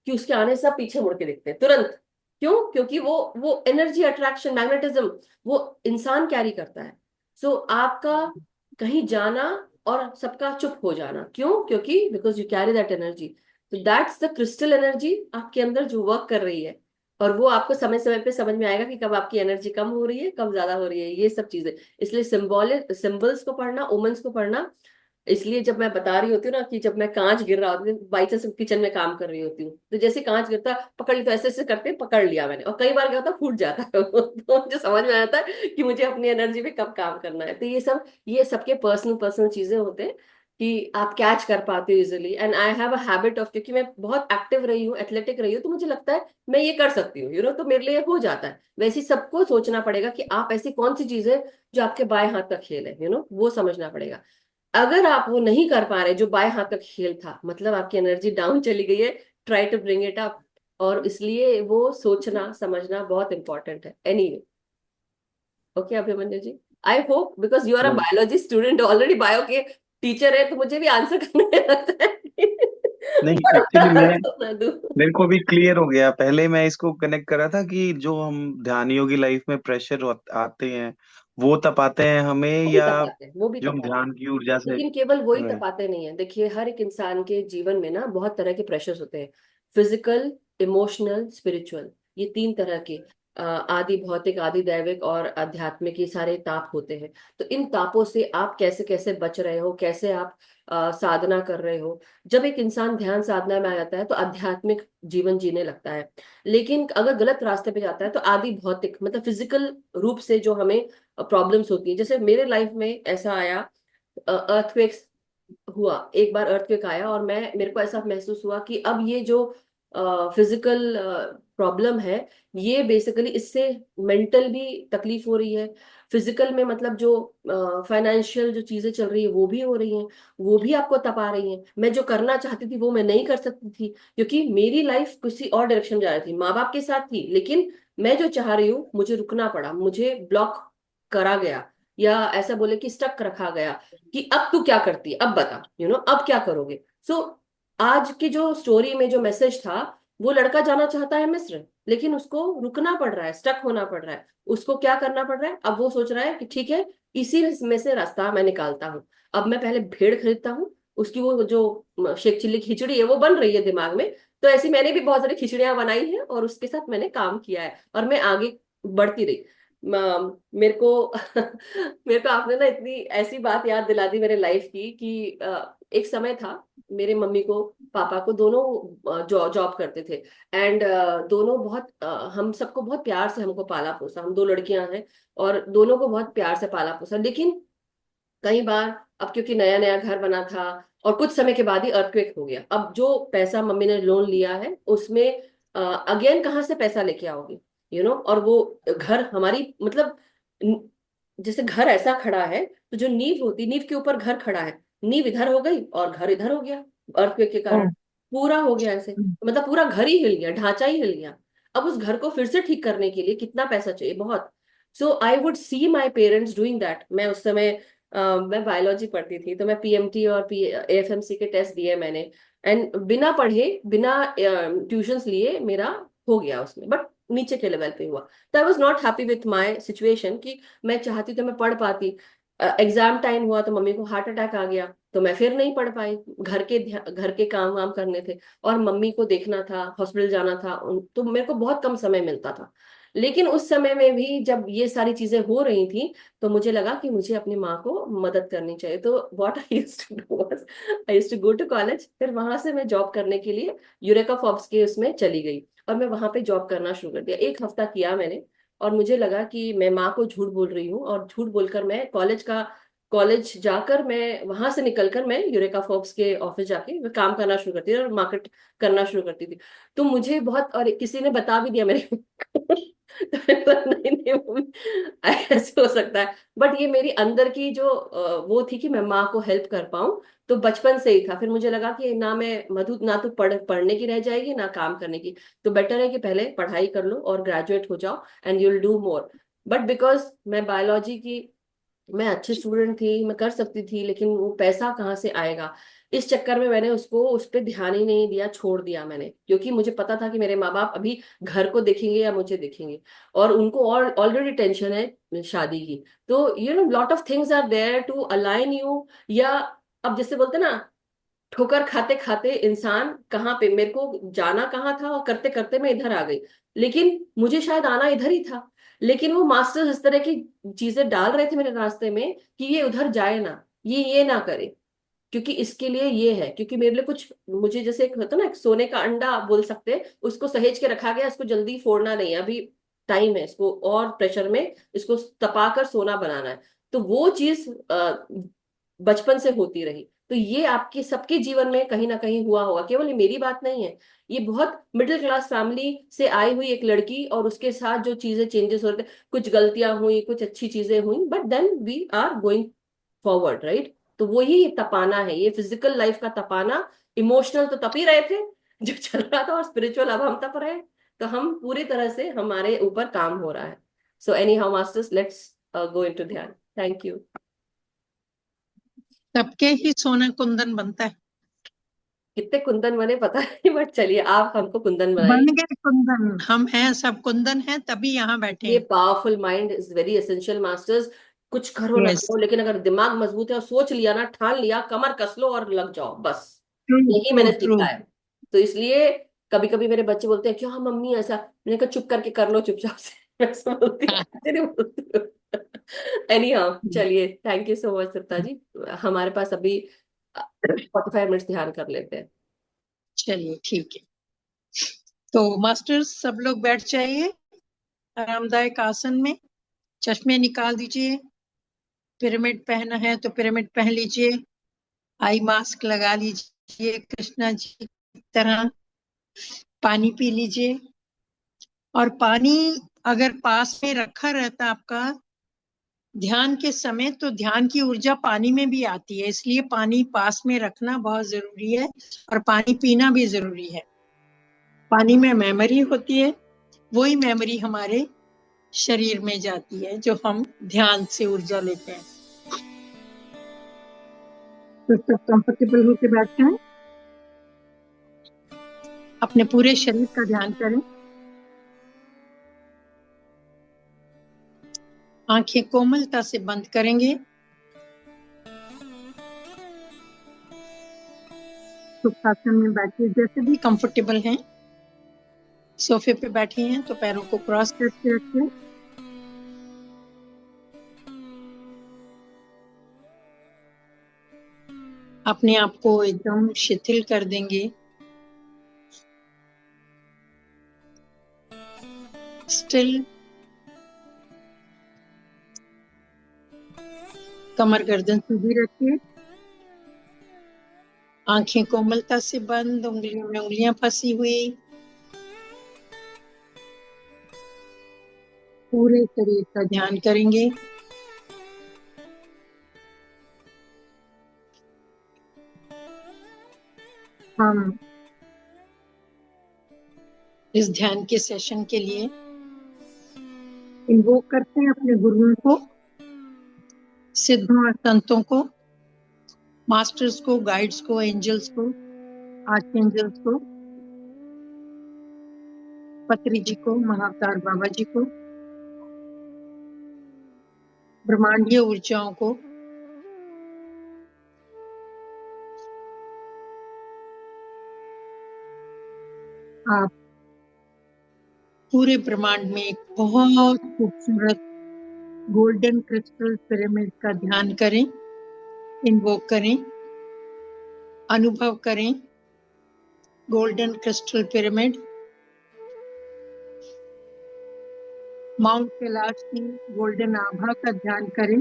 कि उसके आने से सब पीछे मुड़ के देखते हैं तुरंत। क्यों? क्योंकि वो एनर्जी अट्रैक्शन, मैग्नेटिज्म वो इंसान कैरी करता है। सो आपका कहीं जाना और सबका चुप हो जाना, क्यों? क्योंकि because you carry that energy. तो दैट्स द क्रिस्टल एनर्जी आपके अंदर जो वर्क कर रही है। और वो आपको समय समय पे समझ में आएगा कि कब आपकी एनर्जी कम हो रही है, कब ज्यादा हो रही है, ये सब चीजें। इसलिए सिंबल्स को पढ़ना, ओमेंस को पढ़ना। इसलिए जब मैं बता रही होती हूँ ना कि जब मैं कांच गिर रहा होती हूँ, बाई चांस किचन में काम कर रही होती हूँ, तो जैसे कांच गिरता पकड़ ली, तो ऐसे ऐसे करते पकड़ लिया मैंने, और कई बार क्या होता है फूट जाता है वो। तो मुझे समझ में आता है कि मुझे अपनी एनर्जी पे कब काम करना है। तो ये सबके पर्सनल पर्सनल चीजें होते हैं कि आप कैच कर पाते हो easily. And I have a habit of, क्योंकि मैं बहुत एक्टिव रही हूँ, एथलेटिक रही हूँ, तो मुझे लगता है मैं ये कर सकती हूँ, तो मेरे लिए हो जाता है। वैसे ही सबको सोचना पड़ेगा कि आप ऐसी कौन सी चीज है जो आपके बाएं हाथ का खेल है, वो समझना पड़ेगा। अगर आप वो नहीं कर पा रहे जो बाएं हाथ का खेल था, मतलब आपकी एनर्जी डाउन चली गई है। Try to bring it up. और इसलिए वो सोचना समझना बहुत इंपॉर्टेंट है। Anyway, okay Abhimanyu ji, I hope because you are a नहीं बायोलॉजी स्टूडेंट ऑलरेडी, बायो के टीचर है, तो मुझे भी आंसर करने में लगता है नहीं, बड़ा एक्चुअली बड़ा मैं आंसर ना दूं। मेरे को भी क्लियर हो गया। पहले मैं इसको कनेक्ट कर रहा था कि जो हम ध्यानियों की लाइफ में प्रेशर आते हैं, वो तपाते हैं हमें, वो भी या तपाते हैं, वो भी जो हम तपाते हैं। ध्यान की ऊर्जा से लेकिन केवल वही कर रहे हैं। तपाते नहीं है। देखिए, हर एक इंसान के जीवन में ना बहुत तरह के प्रेशर्स होते हैं। फिजिकल, इमोशनल, स्पिरिचुअल, ये तीन तरह के आदि भौतिक, आदि दैविक और आध्यात्मिक, ये सारे ताप होते हैं। तो इन तापों से आप कैसे कैसे बच रहे हो, कैसे आप साधना कर रहे हो। जब एक इंसान ध्यान साधना में आ जाता है तो आध्यात्मिक जीवन जीने लगता है। लेकिन अगर गलत रास्ते पे जाता है तो आदि भौतिक, मतलब फिजिकल रूप से जो हमें प्रॉब्लम्स होती है, जैसे मेरे लाइफ में ऐसा आया, अर्थक्वेक हुआ एक बार, अर्थक्वेक आया और मेरे को ऐसा महसूस हुआ कि अब ये जो फिजिकल प्रॉब्लम है, ये बेसिकली इससे मेंटल भी तकलीफ हो रही है। फिजिकल में मतलब जो फाइनेंशियल जो चीजें चल रही है वो भी हो रही हैं, वो भी आपको तपा रही हैं। मैं जो करना चाहती थी वो मैं नहीं कर सकती थी, क्योंकि मेरी लाइफ किसी और डायरेक्शन जा रही थी, माँ बाप के साथ थी, लेकिन मैं जो चाह रही हूँ मुझे रुकना पड़ा, मुझे ब्लॉक करा गया, या ऐसा बोले कि स्टक रखा गया कि अब तू क्या करती है, अब बता, अब क्या करोगे। सो आज की जो स्टोरी में जो मैसेज था, वो लड़का जाना चाहता है मिस्र, लेकिन उसको रुकना पड़ रहा है, स्टक होना पड़ रहा है। उसको क्या करना पड़ रहा है, अब वो सोच रहा है कि ठीक है, इसी में से रास्ता मैं निकालता हूँ। अब मैं पहले भेड़ खरीदता हूँ, उसकी वो जो शेख चिल्ली खिचड़ी है वो बन रही है दिमाग में। तो ऐसी मैंने भी बहुत सारी खिचड़ियां बनाई हैं और उसके साथ मैंने काम किया है और मैं आगे बढ़ती रही। मेरे को मेरे को आपने ना इतनी ऐसी बात याद दिला दी मेरे लाइफ की कि एक समय था, मेरे मम्मी को पापा को दोनों जॉब करते थे। एंड दोनों बहुत हम सबको बहुत प्यार से हमको पाला पोसा, हम दो लड़कियां हैं और दोनों को बहुत प्यार से पाला पोसा। लेकिन कई बार, अब क्योंकि नया नया घर बना था और कुछ समय के बाद ही अर्थक्वेक हो गया, अब जो पैसा मम्मी ने लोन लिया है उसमें अगेन कहाँ से पैसा लेके आओगे, और वो घर हमारी, मतलब न- जैसे घर ऐसा खड़ा है तो जो नींव होती, नींव के ऊपर घर खड़ा है, नींव इधर हो गई और घर इधर हो गया अर्थक्वेक के कारण, पूरा हो गया ऐसे, मतलब पूरा घर ही हिल गया, ढांचा ही हिल गया। अब उस घर को फिर से ठीक करने के लिए कितना पैसा चाहिए, बहुत। So I would see my parents doing that. मैं उस समय मैं बायोलॉजी पढ़ती थी, तो मैं पीएमटी और एएफएमसी के टेस्ट दिए मैंने। एंड बिना पढ़े, बिना ट्यूशंस लिए मेरा हो गया उसमें, बट नीचे के लेवल पे हुआ। तो I was not happy with my situation कि मैं चाहती तो मैं पढ़ पाती। एग्जाम टाइम हुआ तो मम्मी को हार्ट अटैक आ गया, तो मैं फिर नहीं पढ़ पाई, घर के काम वाम करने थे और मम्मी को देखना था, हॉस्पिटल जाना था, तो मेरे को बहुत कम समय मिलता था। लेकिन उस समय में भी जब ये सारी चीजें हो रही थी, तो मुझे लगा कि मुझे अपनी माँ को मदद करनी चाहिए। तो what I used to do was, I used to go to college, फिर वहां से मैं जॉब करने के लिए यूरेका फॉर्ब्स के उसमें चली गई और मैं वहां पे जॉब करना शुरू कर दिया। एक हफ्ता किया मैंने और मुझे लगा कि मैं माँ को झूठ बोल रही हूँ, और झूठ बोलकर मैं कॉलेज जाकर, मैं वहां से निकलकर मैं यूरेका फोर्ब्स के ऑफिस जाके मैं काम करना शुरू करती थी और मार्केट करना शुरू करती थी। तो मुझे बहुत, और किसी ने बता भी दिया मेरे को तो मैंने बोला, नहीं नहीं मम्मी, ऐसे हो सकता है, बट ये मेरी अंदर की जो वो थी कि मैं माँ को हेल्प कर पाऊं, तो बचपन से ही था। फिर मुझे लगा कि ना मैं मधु, ना तो पढ़ने की रह जाएगी ना काम करने की, तो बेटर है कि पहले पढ़ाई कर लो और ग्रेजुएट हो जाओ and you will do more. But because मैं बायोलॉजी की, मैं अच्छी स्टूडेंट थी, मैं कर सकती थी, लेकिन वो पैसा कहाँ से आएगा, इस चक्कर में मैंने उसको उस पर ध्यान ही नहीं दिया, छोड़ दिया मैंने, क्योंकि मुझे पता था कि मेरे माँ बाप अभी घर को देखेंगे या मुझे देखेंगे, और उनको और ऑलरेडी टेंशन है शादी की। तो you know lot of things are there to align you, या अब जैसे बोलते ना, ठोकर खाते खाते इंसान कहाँ पे, मेरे को जाना कहाँ था और करते करते मैं इधर आ गई, लेकिन मुझे शायद आना इधर ही था। लेकिन वो मास्टर्स इस तरह की चीजें डाल रहे थे मेरे रास्ते में कि ये उधर जाए ना, ये ना करे, क्योंकि इसके लिए ये है, क्योंकि मेरे लिए कुछ, मुझे जैसे एक होता ना, एक सोने का अंडा आप बोल सकते हैं, उसको सहेज के रखा गया, इसको जल्दी फोड़ना नहीं है, अभी टाइम है, इसको और प्रेशर में इसको तपाकर सोना बनाना है। तो वो चीज बचपन से होती रही। तो ये आपके सबके जीवन में कहीं ना कहीं हुआ होगा, केवल ये मेरी बात नहीं है, ये बहुत मिडिल क्लास फैमिली से आई हुई एक लड़की, और उसके साथ जो चीजें चेंजेस हो रहे थे, कुछ गलतियां हुई, कुछ अच्छी चीजें हुई, but then we are going forward, right. तो वही तपाना है, ये फिजिकल लाइफ का तपाना। इमोशनल तो तप ही रहे थे जो चल रहा था, और स्पिरिचुअल अब हम तप रहे हैं। तो हम पूरी तरह से हमारे ऊपर काम हो रहा है। So anyhow masters, let's go into dhyan. Thank you. सबके ही सोना कुंदन बनता है। कितने कुंदन बने पता नहीं, बट चलिए आप हमको कुंदन बन बनाइए। गए कुंदन, हम हैं सब कुंदन हैं, तभी यहाँ बैठे ये हैं। Powerful mind is very essential masters. कुछ करो ना यस, करो, लेकिन अगर दिमाग मजबूत है और सोच लिया ना, ठान लिया, कमर कस लो और लग जाओ बस। ट्रू यही ट्रू मैंने ट्रू। सीखा है। तो इसलिए कभी कभी मेरे बच्चे बोलते हैं, क्यों मम्मी ऐसा, मैंने कहा चुप करके कर लो चुपचाप से। मैं ऐसे बोलती हूँ, ऐसे नहीं बोलती हूँ। एनी हाउ, चलिए, थैंक यू सो मच सत्ता जी। हमारे पास अभी 45 मिनट्स ध्यान कर लेते हैं। चलिए ठीक है, तो मास्टर्स सब लोग बैठ जाइए आरामदायक आसन में। चश्मे निकाल दीजिए, पिरामिड पहना है तो पिरामिड पहन लीजिए, आई मास्क लगा लीजिए कृष्णा जी की तरह। पानी पी लीजिए, और पानी अगर पास में रखा रहता आपका ध्यान के समय, तो ध्यान की ऊर्जा पानी में भी आती है, इसलिए पानी पास में रखना बहुत जरूरी है, और पानी पीना भी जरूरी है। पानी में मेमोरी होती है, वही मेमोरी हमारे शरीर में जाती है जो हम ध्यान से ऊर्जा लेते हैं। तो सब कंफर्टेबल होके बैठे हैं, अपने पूरे शरीर का ध्यान करें। आंखें कोमलता से बंद करेंगे। सुखासन में बैठिए, जैसे भी कंफर्टेबल हैं। सोफे पे बैठे हैं तो पैरों को क्रॉस करके रखिए। अपने आप को एकदम शिथिल कर देंगे। स्टिल, कमर गर्दन सीधी रखिए। आंखें कोमलता से बंद, उंगलियों में उंगलियां फंसी हुई। पूरे शरीर का ध्यान करेंगे। हम इस ध्यान के सेशन के लिए इन्वोक करते हैं अपने गुरुओं को, सिद्धों और संतों को, मास्टर्स को, गाइड्स को, एंजल्स को, आर्चएंजल्स को, पत्री जी को, महाअवतार बाबा जी को, ब्रह्मांडीय ऊर्जाओं को। आप पूरे ब्रह्मांड में एक बहुत खूबसूरत गोल्डन क्रिस्टल पिरामिड का ध्यान करें, इन्वोक करें, अनुभव करें। Golden crystal pyramid, mount Kailash की गोल्डन आभा का ध्यान करें।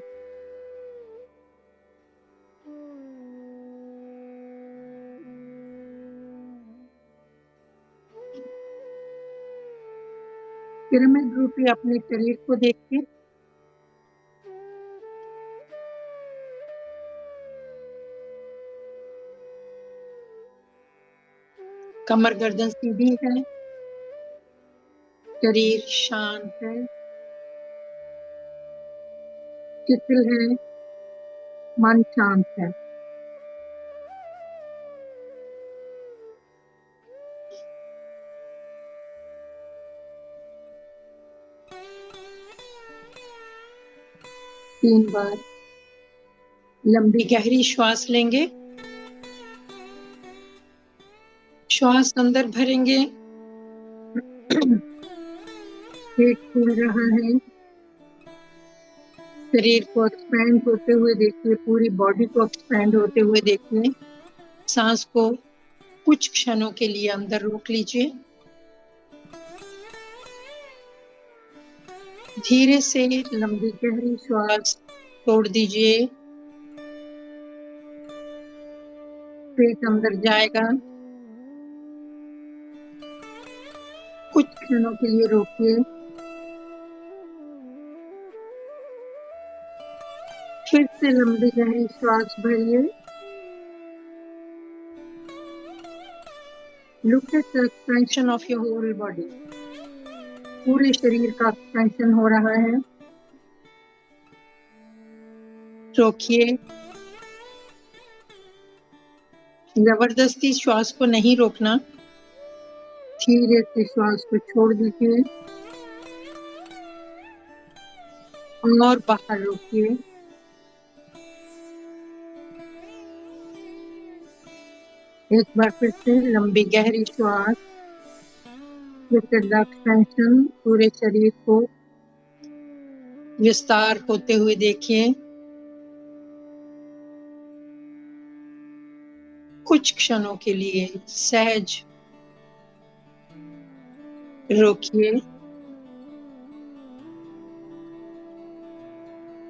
पिरामिड रूपी अपने शरीर को देखिए। कमर गर्दन सीधी है, शरीर शांत है, शिथिल है, मन शांत है। तीन बार लंबी गहरी श्वास लेंगे। श्वास अंदर भरेंगे, पेट फूल रहा है, शरीर को एक्सपैंड होते हुए देखिए, पूरी बॉडी को एक्सपैंड होते हुए देखिए। सांस को कुछ क्षणों के लिए अंदर रोक लीजिए। धीरे से लंबी गहरी श्वास छोड़ दीजिए। पेट अंदर जाएगा। कुछ क्षणों के लिए रोकिए, फिर से लंबी गहरी श्वास भरिए। Look at the expansion of your whole body. पूरे शरीर का एक्सपेंशन हो रहा है। रोकिए, जबरदस्ती श्वास को नहीं रोकना। धीरे से श्वास को छोड़ दीजिए और बाहर रोकिए। एक बार फिर से लंबी गहरी श्वास, एक्सपेंशन, पूरे शरीर को विस्तार होते हुए देखिए। कुछ क्षणों के लिए सहज रोकिए।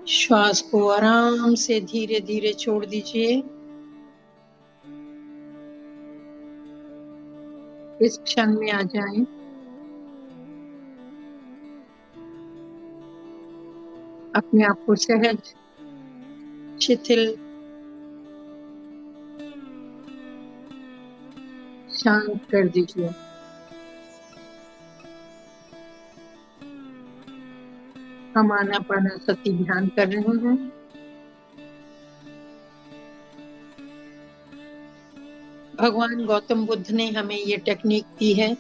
श्वास को आराम से धीरे धीरे छोड़ दीजिए। इस क्षण में आ जाएं। अपने आप को सहज, शिथिल, शांत कर दीजिए। हम आनापानसति ध्यान कर रहे हैं। भगवान गौतम बुद्ध ने हमें ये टेक्निक दी है,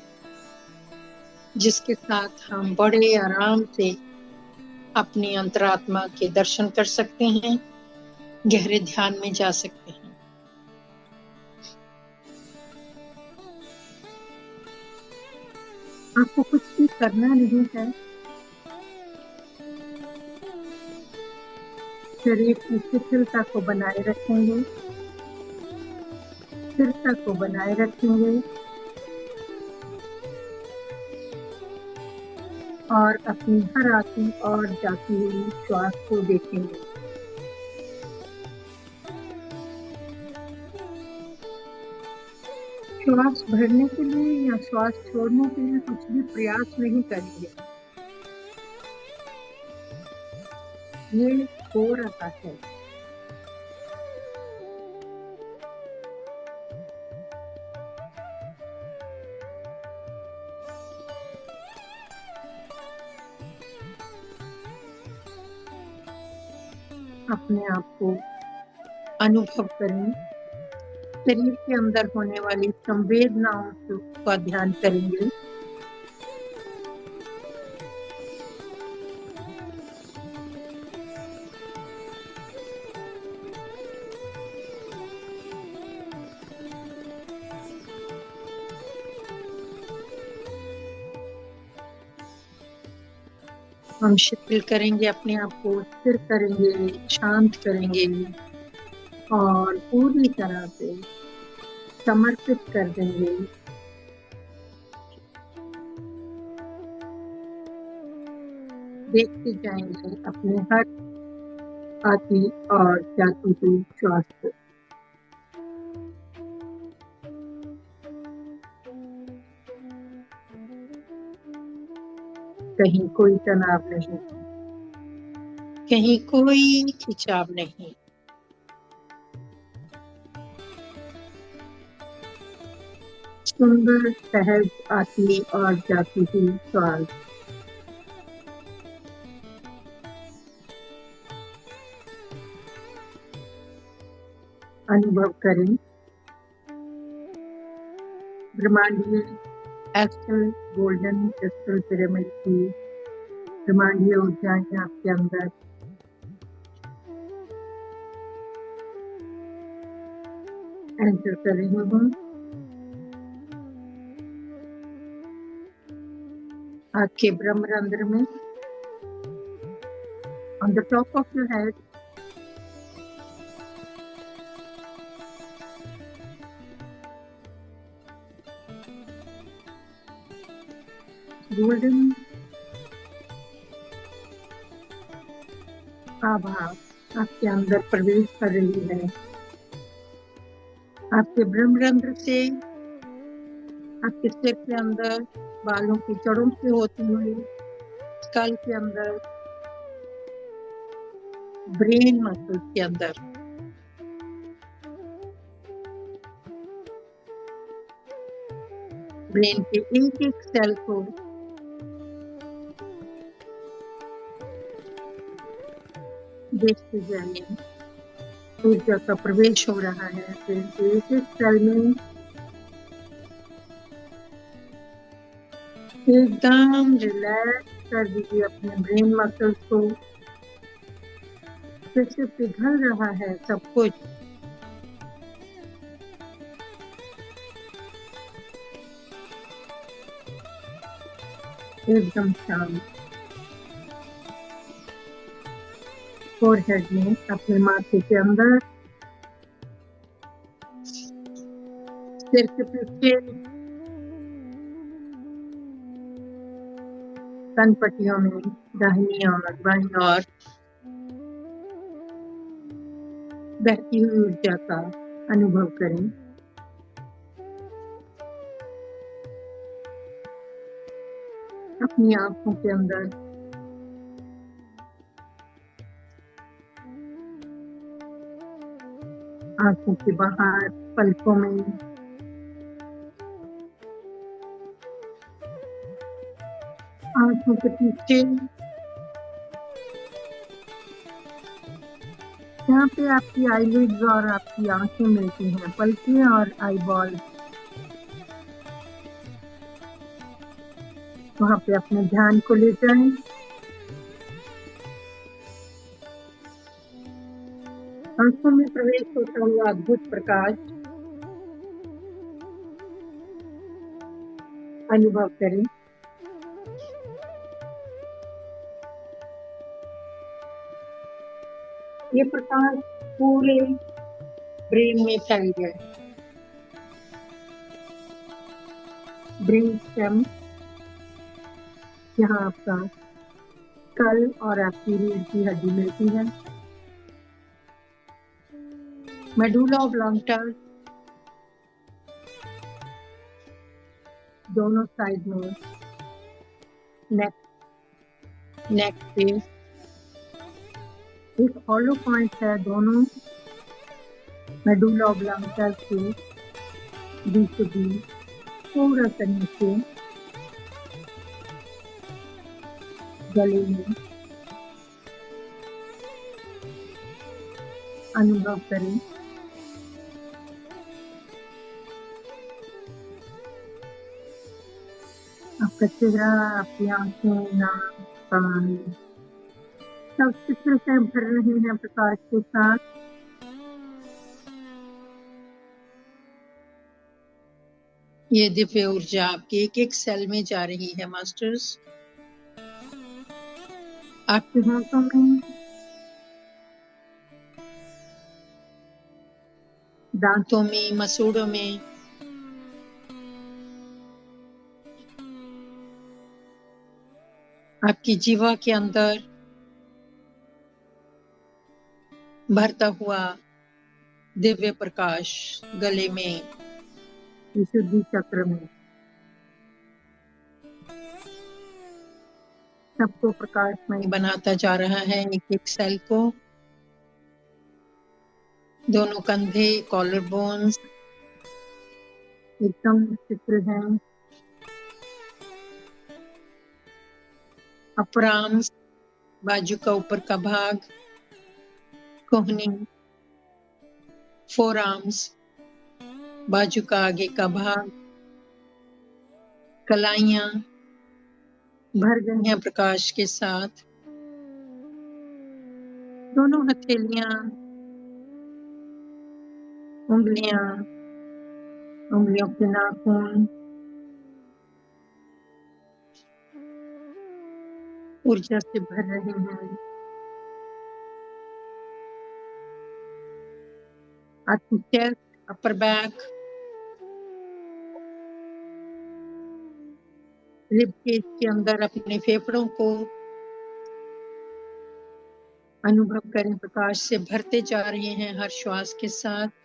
जिसके साथ हम बड़े आराम से अपनी अंतरात्मा के दर्शन कर सकते हैं, गहरे ध्यान में जा सकते हैं। आपको कुछ भी करना नहीं है। शरीर की शिथिलता को बनाए रखेंगे, स्थिरता को बनाए रखेंगे और अपनी हर आती और जाती हुई श्वास को देखेंगे। श्वास भरने के लिए या श्वास छोड़ने के लिए कुछ भी प्रयास नहीं करेंगे। ये हो रहा है। अपने आप को अनुभव करें। शरीर के अंदर होने वाली संवेदनाओं का ध्यान करेंगे। हम शिथिल करेंगे, अपने आप को स्थिर करेंगे, शांत करेंगे और पूरी तरह से समर्पित कर देंगे। देखते जाएंगे अपने हर आती और जाती हुई श्वास को। कहीं कोई तनाव नहीं, कहीं कोई खिंचाव नहीं। सुंदर सहज आती और जाती हुई श्वास, अनुभव करें ब्रह्मांडीय एस्ट्रल गोल्डन क्रिस्टल पिरामिड की ब्रह्मांडीय ऊर्जाएं आपके अंदर एंटर कर रही हूँ। आपके ब्रह्मरंध्र में on the top of your head golden आभा आपके अंदर प्रवेश कर रही है। आपके ब्रह्मरंध्र से आपके सिर के अंदर बालों की जड़ों से होती हुई स्कल के अंदर, ब्रेन मसल्स के अंदर, ब्रेन के एक एक सेल को देखते जाइए। ऊर्जा का प्रवेश हो रहा है। ब्रेन के एक एक सेल में एकदम रिलैक्स कर दीजिए अपने ब्रेन मसल्स को। जैसे पिघल रहा है सब कुछ। एकदम शांत। फोरहेड में अपने माथे के अंदर, सिर के पीछे, कनपट्टियों में दाहिनी और बाईं ओर बहती हुई ऊर्जा का अनुभव करें। अपनी आंखों के अंदर आंखों के बाहर पलकों में आंखों के पीछे, जहाँ पे आपकी आईलिड्स और आपकी आंखें मिलती हैं, पलकें और आईबॉल, वहाँ पे अपने ध्यान को ले जाएं। आंखों में प्रवेश होता हुआ अद्भुत प्रकाश अनुभव करें। ये प्रकाश पूरे ब्रेन में फैल गया। ब्रेन स्टेम, यहाँ आपका स्कल और आपकी रीढ़ की हड्डी मिलती है। मेडुला ऑब्लांगटा दोनों साइड में, नेक पे एक हॉलो पॉइंट है। दोनों मेडुला ऑब्लांगटा के बीचों बीच थोड़ा सा नीचे गले में अनुभव करें। आपका चेहरा, आपकी आंखें, नाक, कान सब चित्र से भर रहे हैं प्रकाश के साथ। ये दिव्य ऊर्जा आपके एक एक सेल में जा रही है मास्टर्स। आपके होंठों में, दांतों में, मसूड़ों में, आपकी जीवा के अंदर भरता हुआ दिव्य प्रकाश, गले में, विशुद्धि चक्र में। सबको प्रकाशमय बनाता जा रहा है, एक एक सेल को। दोनों कंधे, कॉलर बोन्स एकदम स्थिर हैं। अपर आर्म्स, बाजू का ऊपर का भाग, कोहनी, फोर आर्म्स, बाजू का आगे का भाग, कलाइयां भर गई हैं प्रकाश के साथ। दोनों हथेलियां, उंगलियां, उंगलियों के नाखून ऊर्जा से भर रहे हैं। आपकी chest, upper back, rib cage के अंदर अपने फेफड़ों को अनुभव करें, प्रकाश से भरते जा रहे हैं हर श्वास के साथ।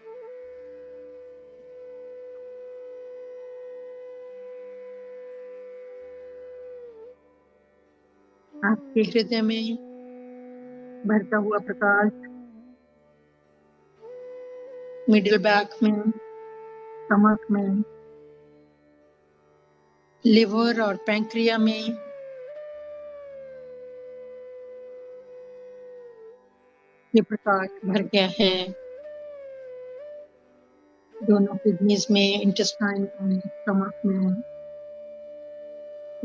आपके हृदय में भरता हुआ प्रकाश मिडिल बैक में, स्टमक में, लिवर और पैंक्रिया में, ये प्रकाश भर गया है। दोनों किडनीज में, इंटेस्टाइन में, स्टमक में,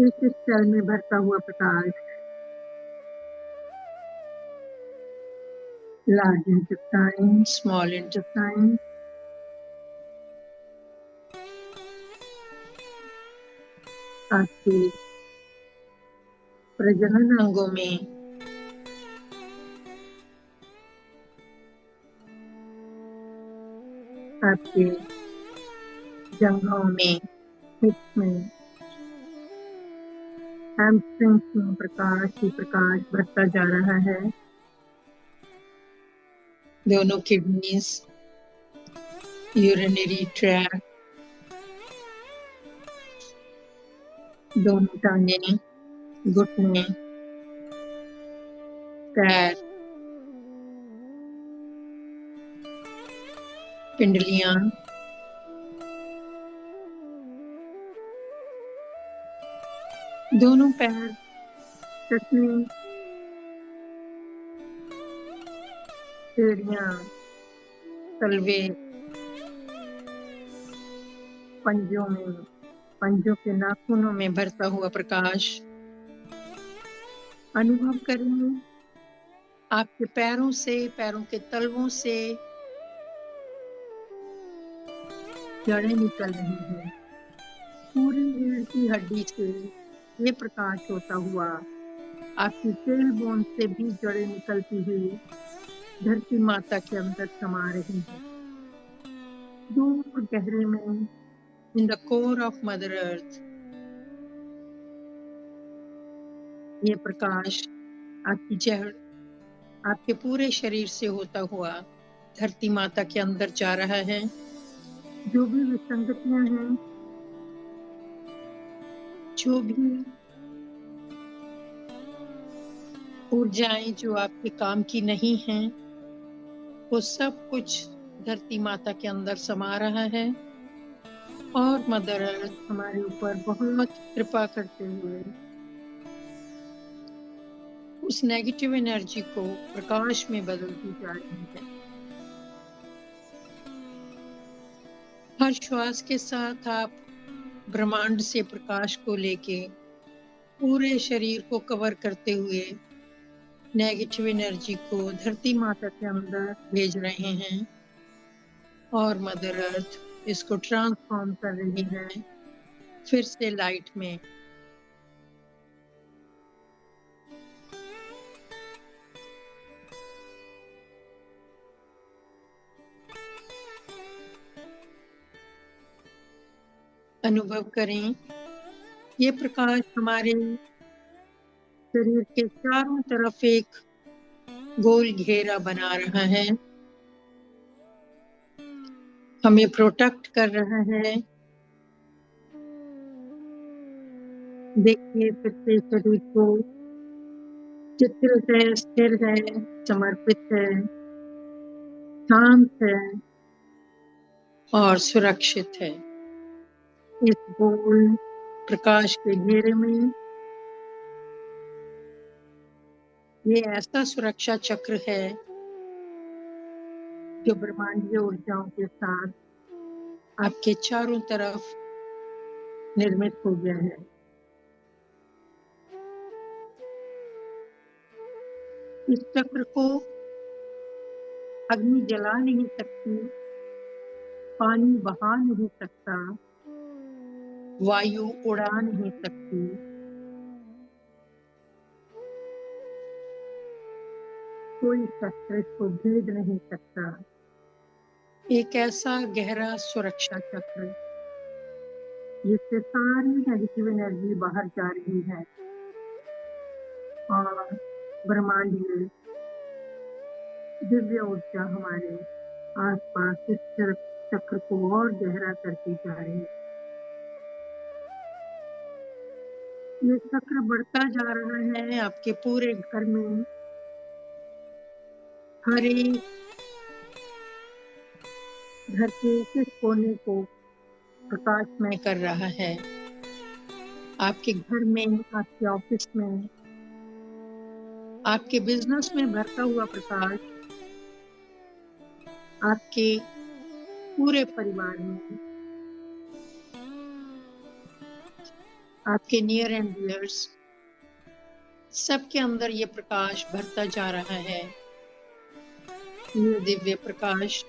एक एक सेल में भरता हुआ प्रकाश। लार्ज इंटेस्टाइन, स्मॉल इंटेस्टाइन, आपके प्रजनन अंगों में, आपके जंघों में, हिप्स में, हैमस्ट्रिंग्स में प्रकाश ही प्रकाश भरता जा रहा है। दोनों किडनीज, यूरिनरी ट्रैक्ट, दोनों टांगें, घुटने, पैर, पिंडलियां, दोनों पैर, टखने, एड़ियां, तलवे, पंजों में, पंजों के नाखूनों में भरता हुआ प्रकाश। अनुभव करेंगे आपके पैरों से, पैरों के तलवों से जड़ें निकल रही हैं। पूरी रीढ़ की हड्डी से ये प्रकाश होता हुआ आपकी टेल बोन से भी जड़ें निकलती हुई धरती माता के अंदर समा रही हैं। दूर गहरे में, in the core of mother earth, ये प्रकाश आपकी जड़, आपके पूरे शरीर से होता हुआ धरती माता के अंदर जा रहा है। जो भी विसंगतियां हैं, जो भी ऊर्जाएं जो आपके काम की नहीं हैं, वो सब कुछ धरती माता के अंदर समा रहा है। और मदर अर्थ हमारे ऊपर बहुत कृपा करते हुए उस नेगेटिव एनर्जी को प्रकाश में बदलती जा रही है। हर श्वास के साथ आप ब्रह्मांड से प्रकाश को लेके पूरे शरीर को कवर करते हुए नेगेटिव एनर्जी को धरती माता के अंदर भेज रहे हैं और मदर अर्थ इसको ट्रांसफॉर्म कर रही है फिर से लाइट में। अनुभव करें ये प्रकाश हमारे शरीर के चारों तरफ एक गोल घेरा बना रहा है, हमें प्रोटेक्ट कर रहा है। देखिए फिर से शरीर को चित्रित है, स्थिर है, समर्पित है, शांत है और सुरक्षित है। इस गोल प्रकाश के घेरे में ये ऐसा सुरक्षा चक्र है जो ब्रह्मांडीय ऊर्जाओं के साथ आपके चारों तरफ निर्मित हो गया है। इस चक्र को अग्नि जला नहीं सकती, पानी बहा नहीं सकता, वायु उड़ा नहीं सकती, कोई शस्त्र इसको भेद नहीं सकता। एक ऐसा गहरा सुरक्षा चक्र जिससे सारी नेगेटिव एनर्जी बाहर जा रही है और ब्रह्मांडीय दिव्य ऊर्जा हमारे आसपास इस चक्र को और गहरा करती जा रही है। ये चक्र बढ़ता जा रहा है आपके पूरे घर में, हर एक घर के एक कोने को प्रकाशमय कर रहा है। आपके घर में, आपके ऑफिस में, आपके बिजनेस में भरता हुआ प्रकाश आपके पूरे परिवार में, आपके नियर एंड डियर्स सबके अंदर ये प्रकाश भरता जा रहा है। ये दिव्य प्रकाश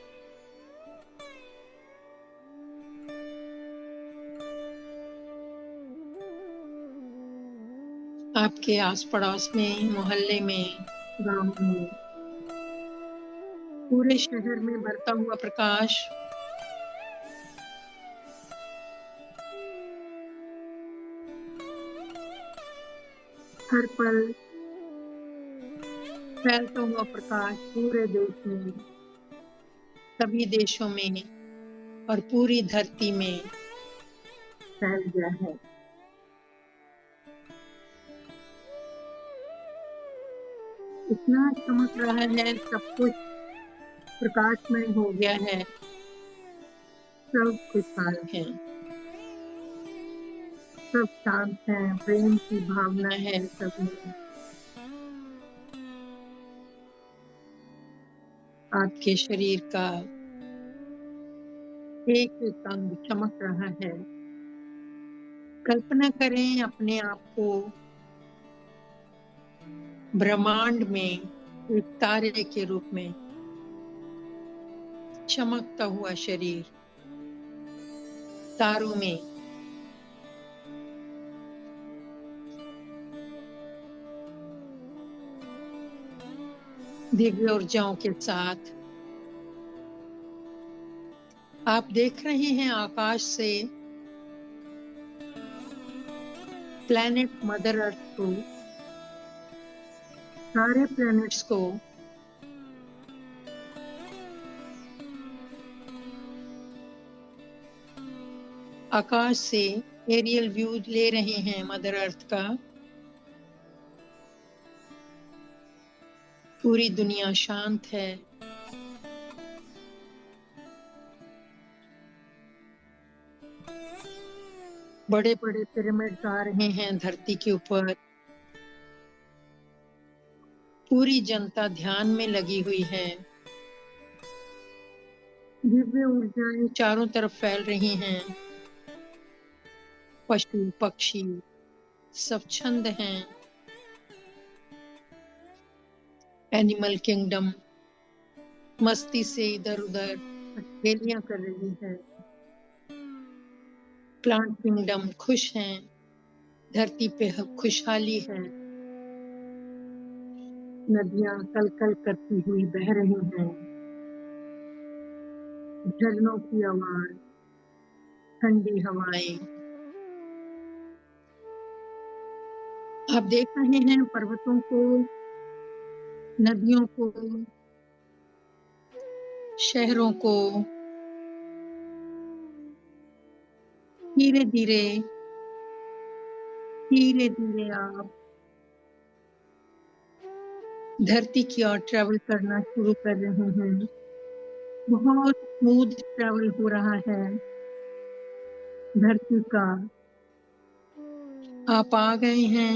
आपके आस पड़ोस में, मोहल्ले में, गांव में, पूरे शहर में भरता हुआ प्रकाश हर पल फैलता हुआ प्रकाश पूरे देश में, सभी देशों में और पूरी धरती में फैल गया है। इतना चमक रहा है, सब कुछ प्रकाशमय हो गया है, सब खुशहाल है, सब शांत है, प्रेम की भावना है सब में। आपके शरीर का एक एक अंग चमक रहा है। कल्पना करें अपने आप को ब्रह्मांड में एक तारे के रूप में, चमकता हुआ शरीर, तारों में दिव्य ऊर्जाओं के साथ आप देख रहे हैं आकाश से प्लैनेट मदर अर्थ को, सारे प्लैनेट्स को आकाश से एरियल व्यू ले रहे हैं मदर अर्थ का। पूरी दुनिया शांत है, बड़े बड़े पिरामिड आ रहे हैं धरती के ऊपर। पूरी जनता ध्यान में लगी हुई है, दिव्य ऊर्जाएं चारों तरफ फैल रही हैं। पशु पक्षी सब छंद हैं। एनिमल किंगडम मस्ती से इधर उधर खेलियां कर रही है। प्लांट किंगडम खुश हैं, धरती पे खुशहाली है। नदियां कल कल करती हुई बह रही हैं। झरनों की आवाज, ठंडी हवाएं। आप देख रहे हैं पर्वतों को, नदियों को, शहरों को धीरे धीरे धीरे धीरे आप धरती की ओर ट्रेवल करना शुरू कर रहे हैं। बहुत स्मूथ ट्रेवल हो रहा है धरती का। आप आ गए हैं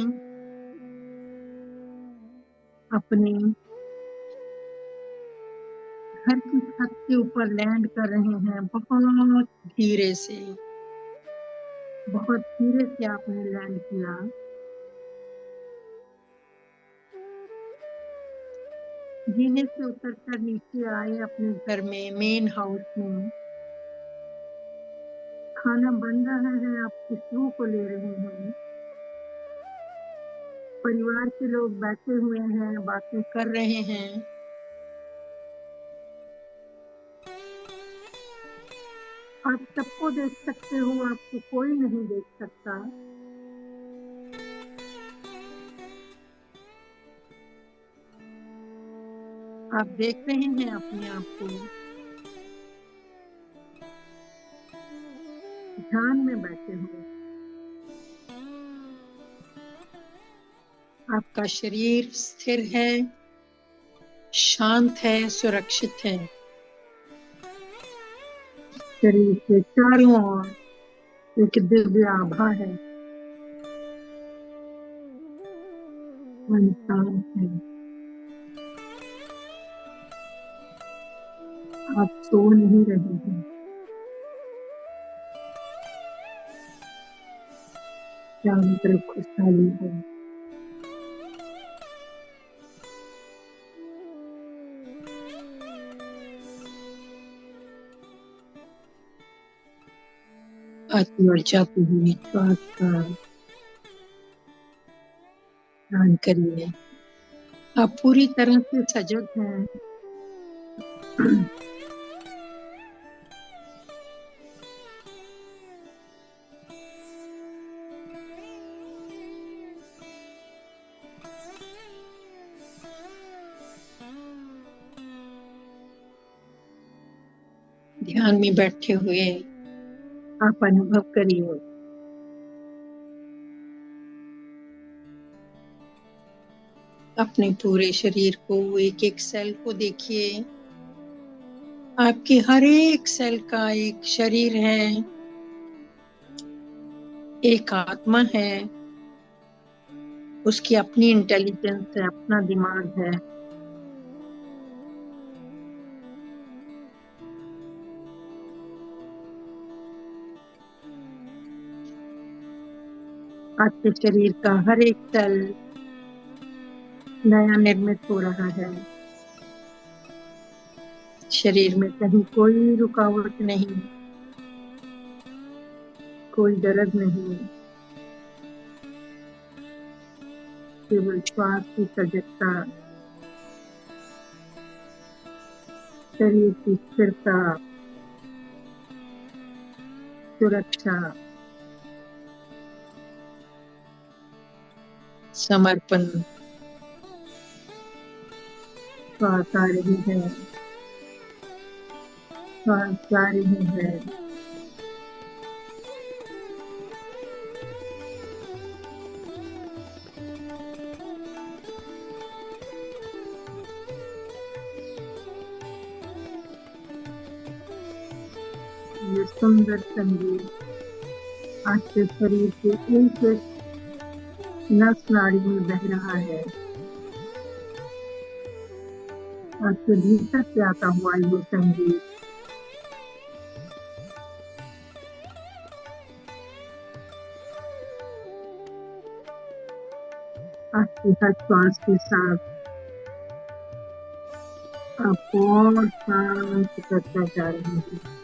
अपने घर की छत के ऊपर लैंड कर रहे हैं। बहुत धीरे से आपने लैंड किया। जीने से उतरकर नीचे आए अपने घर में, मेन हाउस में। खाना बन रहा है, आप खुशबू को ले रहे हैं। परिवार के लोग बैठे हुए हैं, बातें कर रहे हैं। आप सबको देख सकते हो, आपको कोई नहीं देख सकता। आप देख रहे हैं अपने आप को। ध्यान में बैठे हो। आपका शरीर स्थिर है, शांत है, सुरक्षित है। शरीर के चारों ओर एक दिव्य आभा है। मन शांत है। आप सो नहीं रहे हैं। चारों तरफ खुशहाली है। आती और जाती हुई श्वास का ध्यान करिए। आप पूरी तरह से सजग हैं। ध्यान में बैठे हुए आप अनुभव करिए। अपने पूरे शरीर को, एक एक सेल को देखिए। आपके हर एक सेल का एक शरीर है, एक आत्मा है, उसकी अपनी इंटेलिजेंस है, अपना दिमाग है। आपके शरीर का हर एक सेल नया निर्मित हो रहा है। शरीर में कहीं कोई रुकावट नहीं, कोई दर्द नहीं, केवल श्वास की सजगता, शरीर की स्थिरता, सुरक्षा, समर्पण। श्वास आ रही है, श्वास जा रही है। ये सुंदर संगीत आपके शरीर के एक एक नस नाड़ी में बह रहा है। आपके भीतर से आता हुआ ये संगीत आपकी हर श्वास के साथ आपको और शांत करता जा रहा है।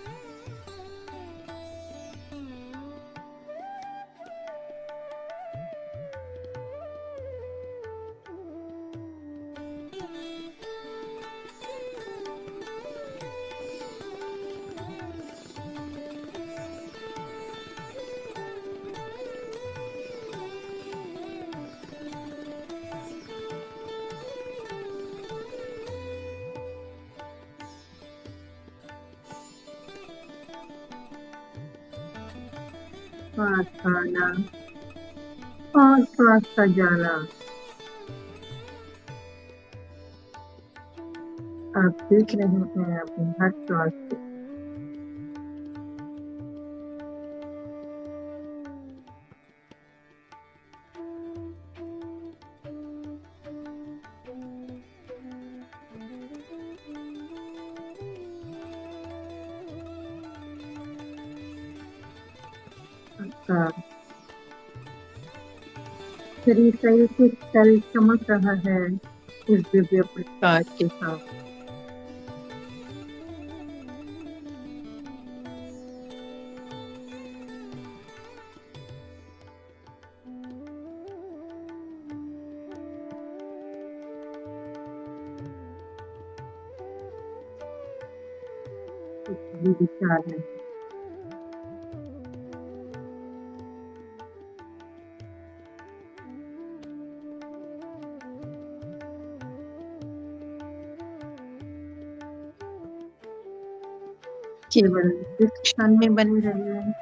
श्वास आना और श्वास का जाना आप देख रहे हैं अपने हर श्वास को। आपका शरीर का एक एक तल चमक रहा है इस दिव्य प्रकाश के साथ। कुछ भी विचार नहीं। केवल इस क्षण में बने रहिए।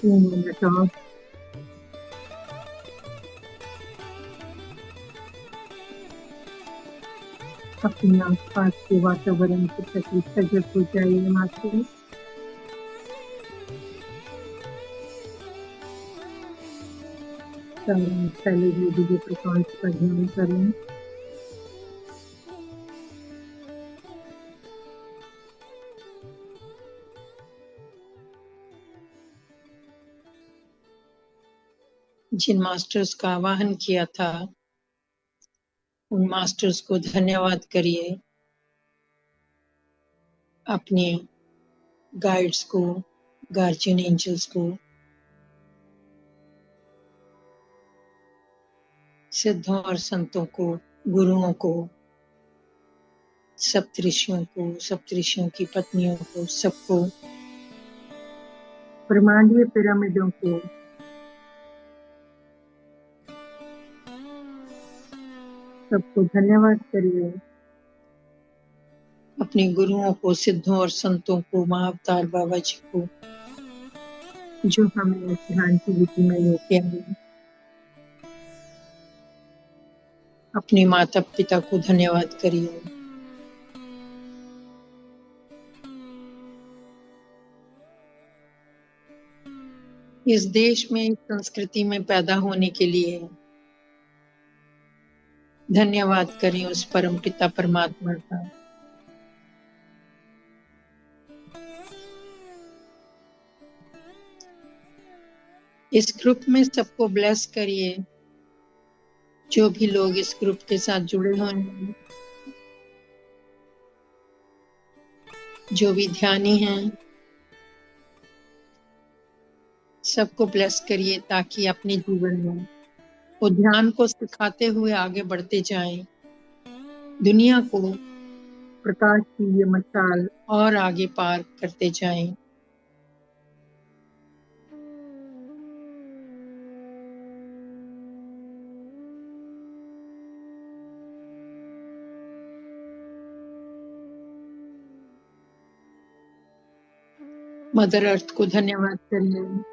बताओ अपने आसपास के वातावरण के प्रति सजग हो जाइए। मात्र पहले भी दिव्य प्रकाश पर ध्यान करें। जिन मास्टर्स का आवाहन किया था उन मास्टर्स को धन्यवाद करिए। अपने गाइड्स को, गार्जियन एंजल्स को, सिद्धों और संतों को, गुरुओं को, सप्तऋषियों को, सप्तऋषियों की पत्नियों को, सबको, ब्रह्मांडीय पिरामिडों को, सबको धन्यवाद करिए। अपने गुरुओं को, सिद्धों और संतों को, महाअवतार बाबा जी को, जो हमें इस ध्यान की विधि में लेके आए। अपने माता पिता को धन्यवाद करिए। इस देश में, इस संस्कृति में पैदा होने के लिए धन्यवाद करें उस परम पिता परमात्मा का। इस ग्रुप में सबको ब्लेस करिए, जो भी लोग इस ग्रुप के साथ जुड़े हुए हैं, जो भी ध्यानी हैं, सबको ब्लेस करिए ताकि अपने जीवन में वो ध्यान को सिखाते हुए आगे बढ़ते जाएं। दुनिया को प्रकाश की ये मशाल और आगे पार करते जाएं। मदर अर्थ को धन्यवाद करिए,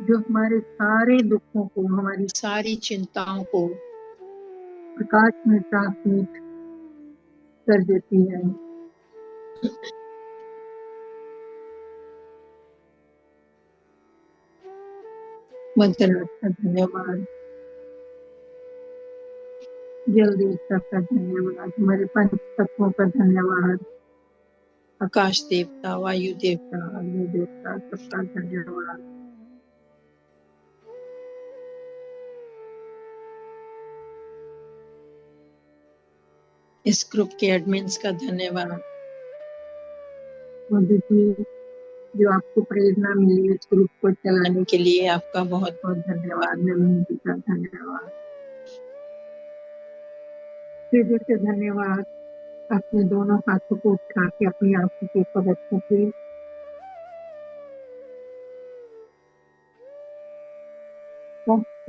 जो हमारे सारे दुखों को, हमारी सारी चिंताओं को प्रकाश में ट्रांसमिट कर देती है। मदर अर्थ का धन्यवाद, जल देवता का धन्यवाद, हमारे पंच तत्वों का धन्यवाद, आकाश देवता, वायु देवता, अग्नि देवता, सबका धन्यवाद। इस ग्रुप के एडमिन्स का धन्यवाद। मधु जी, जो आपको प्रेरणा मिली इस ग्रुप को चलाने के लिए, आपका बहुत बहुत धन्यवाद। नवीन जी का धन्यवाद, हृदय से धन्यवाद। अपने दोनों हाथों को उठा के अपनी आंखों के ऊपर रखें प्लीज।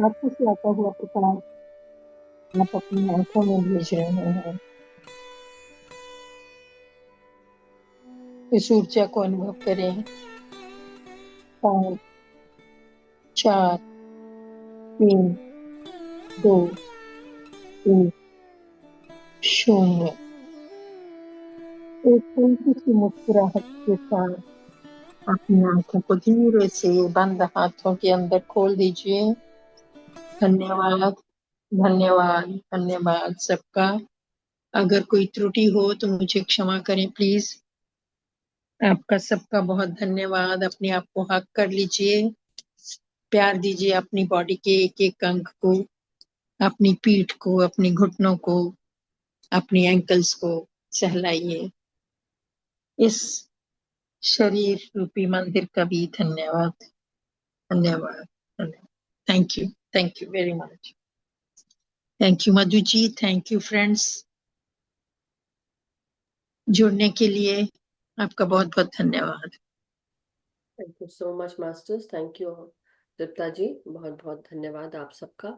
हाथों से आता हुआ प्रकाश आप अपनी आंखों में भेज रहे हैं। इस ऊर्जा को अनुभव करें। 5, 4, 3, 2, 1, 0। एक हल्की सी मुस्कुराहट के साथ अपनी आंखों को धीरे से बंद हाथों के अंदर खोल दीजिए। धन्यवाद, धन्यवाद, धन्यवाद सबका। अगर कोई त्रुटि हो तो मुझे क्षमा करें प्लीज। आपका सबका बहुत धन्यवाद। अपने आप को हक कर लीजिए, प्यार दीजिए अपनी बॉडी के एक एक अंग को, अपनी पीठ को, अपनी घुटनों को, अपनी एंकल्स को सहलाइए। इस शरीर रूपी मंदिर का भी धन्यवाद, धन्यवाद, धन्यवाद। Thank you very much. Thank you Madhu ji, thank you friends. जुड़ने के लिए आपका बहुत बहुत धन्यवाद। Thank you so much masters, thank you Deepta ji, बहुत बहुत धन्यवाद आप सबका।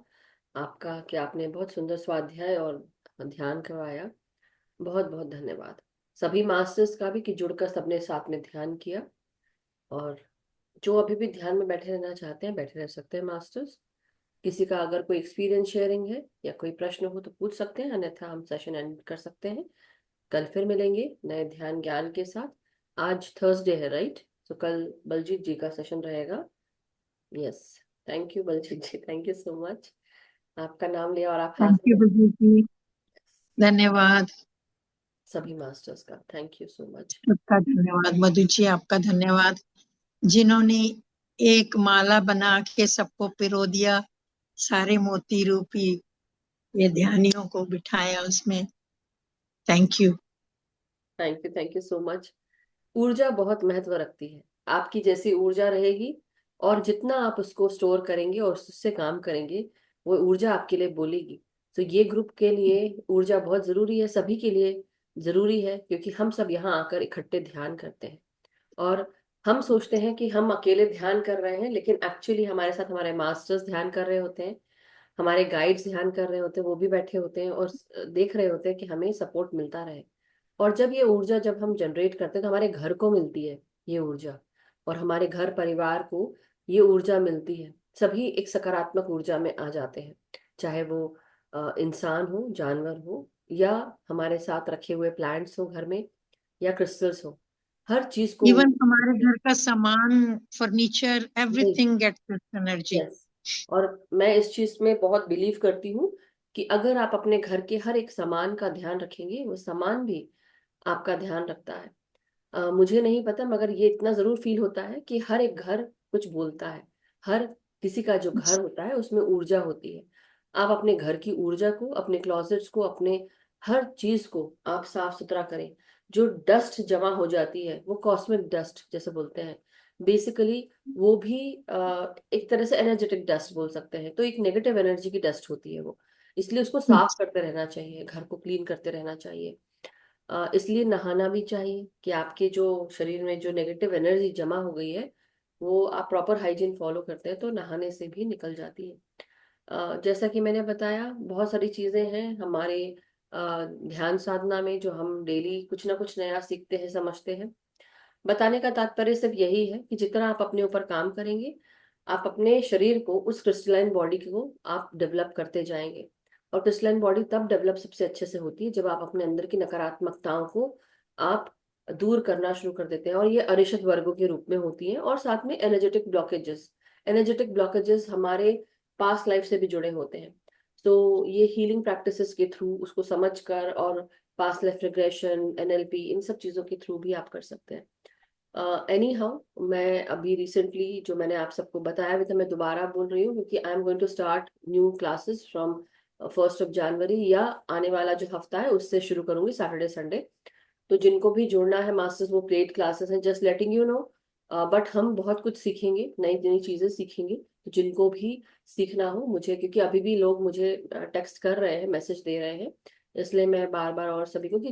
आपका कि आपने बहुत सुंदर स्वाध्याय और ध्यान करवाया, बहुत बहुत धन्यवाद। सभी मास्टर्स का भी कि जुड़कर सबने साथ में ध्यान किया। और जो अभी भी ध्यान में बैठे रहना चाहते हैं बैठे रह सकते हैं मास्टर्स। किसी का अगर कोई एक्सपीरियंस शेयरिंग है या कोई प्रश्न हो तो पूछ सकते हैं, अन्यथा हम सेशन एंड कर सकते हैं। कल फिर मिलेंगे नए ध्यान ज्ञान के साथ। आज थर्सडे है राइट, तो कल बलजीत जी का सेशन रहेगा। Yes, thank you Baljit ji, thank you so much. आपका नाम लिया और आप हाथ थैंक यू मधु जी, धन्यवाद। सभी मास्टर्स का थैंक यू सो मच। सबका धन्यवाद। मधु जी आपका धन्यवाद, जिन्होंने एक माला बना के सबको पिरो दिया, सारे मोती रूपी ये ध्यानियों को बिठाया उसमें। Thank you. Thank you so much. ऊर्जा बहुत महत्व रखती है। आपकी जैसी ऊर्जा रहेगी और जितना आप उसको स्टोर करेंगे और उससे काम करेंगे, वो ऊर्जा आपके लिए बोलेगी। तो ये ग्रुप के लिए ऊर्जा बहुत जरूरी है, सभी के लिए जरूरी है, क्योंकि हम सब यहाँ आकर इकट्ठे ध्यान करते हैं। और हम सोचते हैं कि हम अकेले ध्यान कर रहे हैं, लेकिन एक्चुअली हमारे साथ हमारे मास्टर्स ध्यान कर रहे होते हैं, हमारे गाइड्स ध्यान कर रहे होते हैं, वो भी बैठे होते हैं और देख रहे होते हैं कि हमें सपोर्ट मिलता रहे। और जब ये ऊर्जा जब हम जनरेट करते हैं तो हमारे घर को मिलती है ये ऊर्जा, और हमारे घर परिवार को ये ऊर्जा मिलती है। सभी एक सकारात्मक ऊर्जा में आ जाते हैं, चाहे वो इंसान हो, जानवर हो, या हमारे साथ रखे हुए प्लांट्स हो घर में, या क्रिस्टल्स हो, हर चीज को। इवन हमारे घर का सामान, furniture, everything gets this energy. Yes, और मैं इस चीज में बहुत बिलीव करती हूँ कि अगर आप अपने घर के हर एक सामान का ध्यान रखेंगे, वो सामान भी आपका ध्यान रखता है। मुझे नहीं पता, मगर ये इतना जरूर फील होता है कि हर एक घर कुछ बोलता है। हर किसी का जो घर होता है उसमें ऊर्जा होती है। आप अपने घर की ऊर्जा को, अपने क्लोजेट्स को, अपने हर चीज को आप साफ सुथरा करें। जो डस्ट जमा हो जाती है वो कॉस्मिक डस्ट जैसे बोलते हैं बेसिकली, वो भी एक तरह से एनर्जेटिक डस्ट बोल सकते हैं। तो एक नेगेटिव एनर्जी की डस्ट होती है वो, इसलिए उसको साफ करते रहना चाहिए, घर को क्लीन करते रहना चाहिए। इसलिए नहाना भी चाहिए कि आपके जो शरीर में जो नेगेटिव एनर्जी जमा हो गई है, वो आप प्रॉपर हाइजीन फॉलो करते हैं तो नहाने से भी निकल जाती है। जैसा कि मैंने बताया, बहुत सारी चीजें हैं हमारे ध्यान साधना में जो हम डेली कुछ ना कुछ नया सीखते हैं, समझते हैं। बताने का तात्पर्य सिर्फ यही है कि जितना आप अपने ऊपर काम करेंगे, आप अपने शरीर को, उस क्रिस्टलाइन बॉडी को आप डेवलप करते जाएंगे। और क्रिस्टलाइन बॉडी तब डेवलप सबसे अच्छे से होती है जब आप अपने अंदर की नकारात्मकताओं को आप दूर करना शुरू कर देते हैं, और ये अरिषद वर्गों के रूप में होती है, और साथ में एनर्जेटिक ब्लॉकेजेस, एनर्जेटिक ब्लॉकेजेस हमारे पास्ट लाइफ से भी जुड़े होते हैं। तो ये हीलिंग प्रैक्टिसेस के थ्रू उसको समझकर, और पास्ट लाइफ रिग्रेशन, एनएलपी, इन सब चीजों के थ्रू भी आप कर सकते हैं। एनी हाउ, मैं अभी रिसेंटली जो मैंने आप सबको बताया भी था, मैं दोबारा बोल रही हूँ, क्योंकि I am going to start new classes from 1st of January, या आने वाला जो हफ्ता है उससे शुरू करूंगी, सैटरडे संडे। तो जिनको भी जुड़ना है मास्टर्स, वो पेड क्लासेस हैं, just letting you no. But हम बहुत कुछ सीखेंगे, नई नई चीजें सीखेंगे। तो जिनको भी सीखना हो मुझे, क्योंकि अभी भी लोग मुझे टेक्स्ट कर रहे हैं, मैसेज दे रहे हैं, इसलिए मैं बार बार और सभी को, कि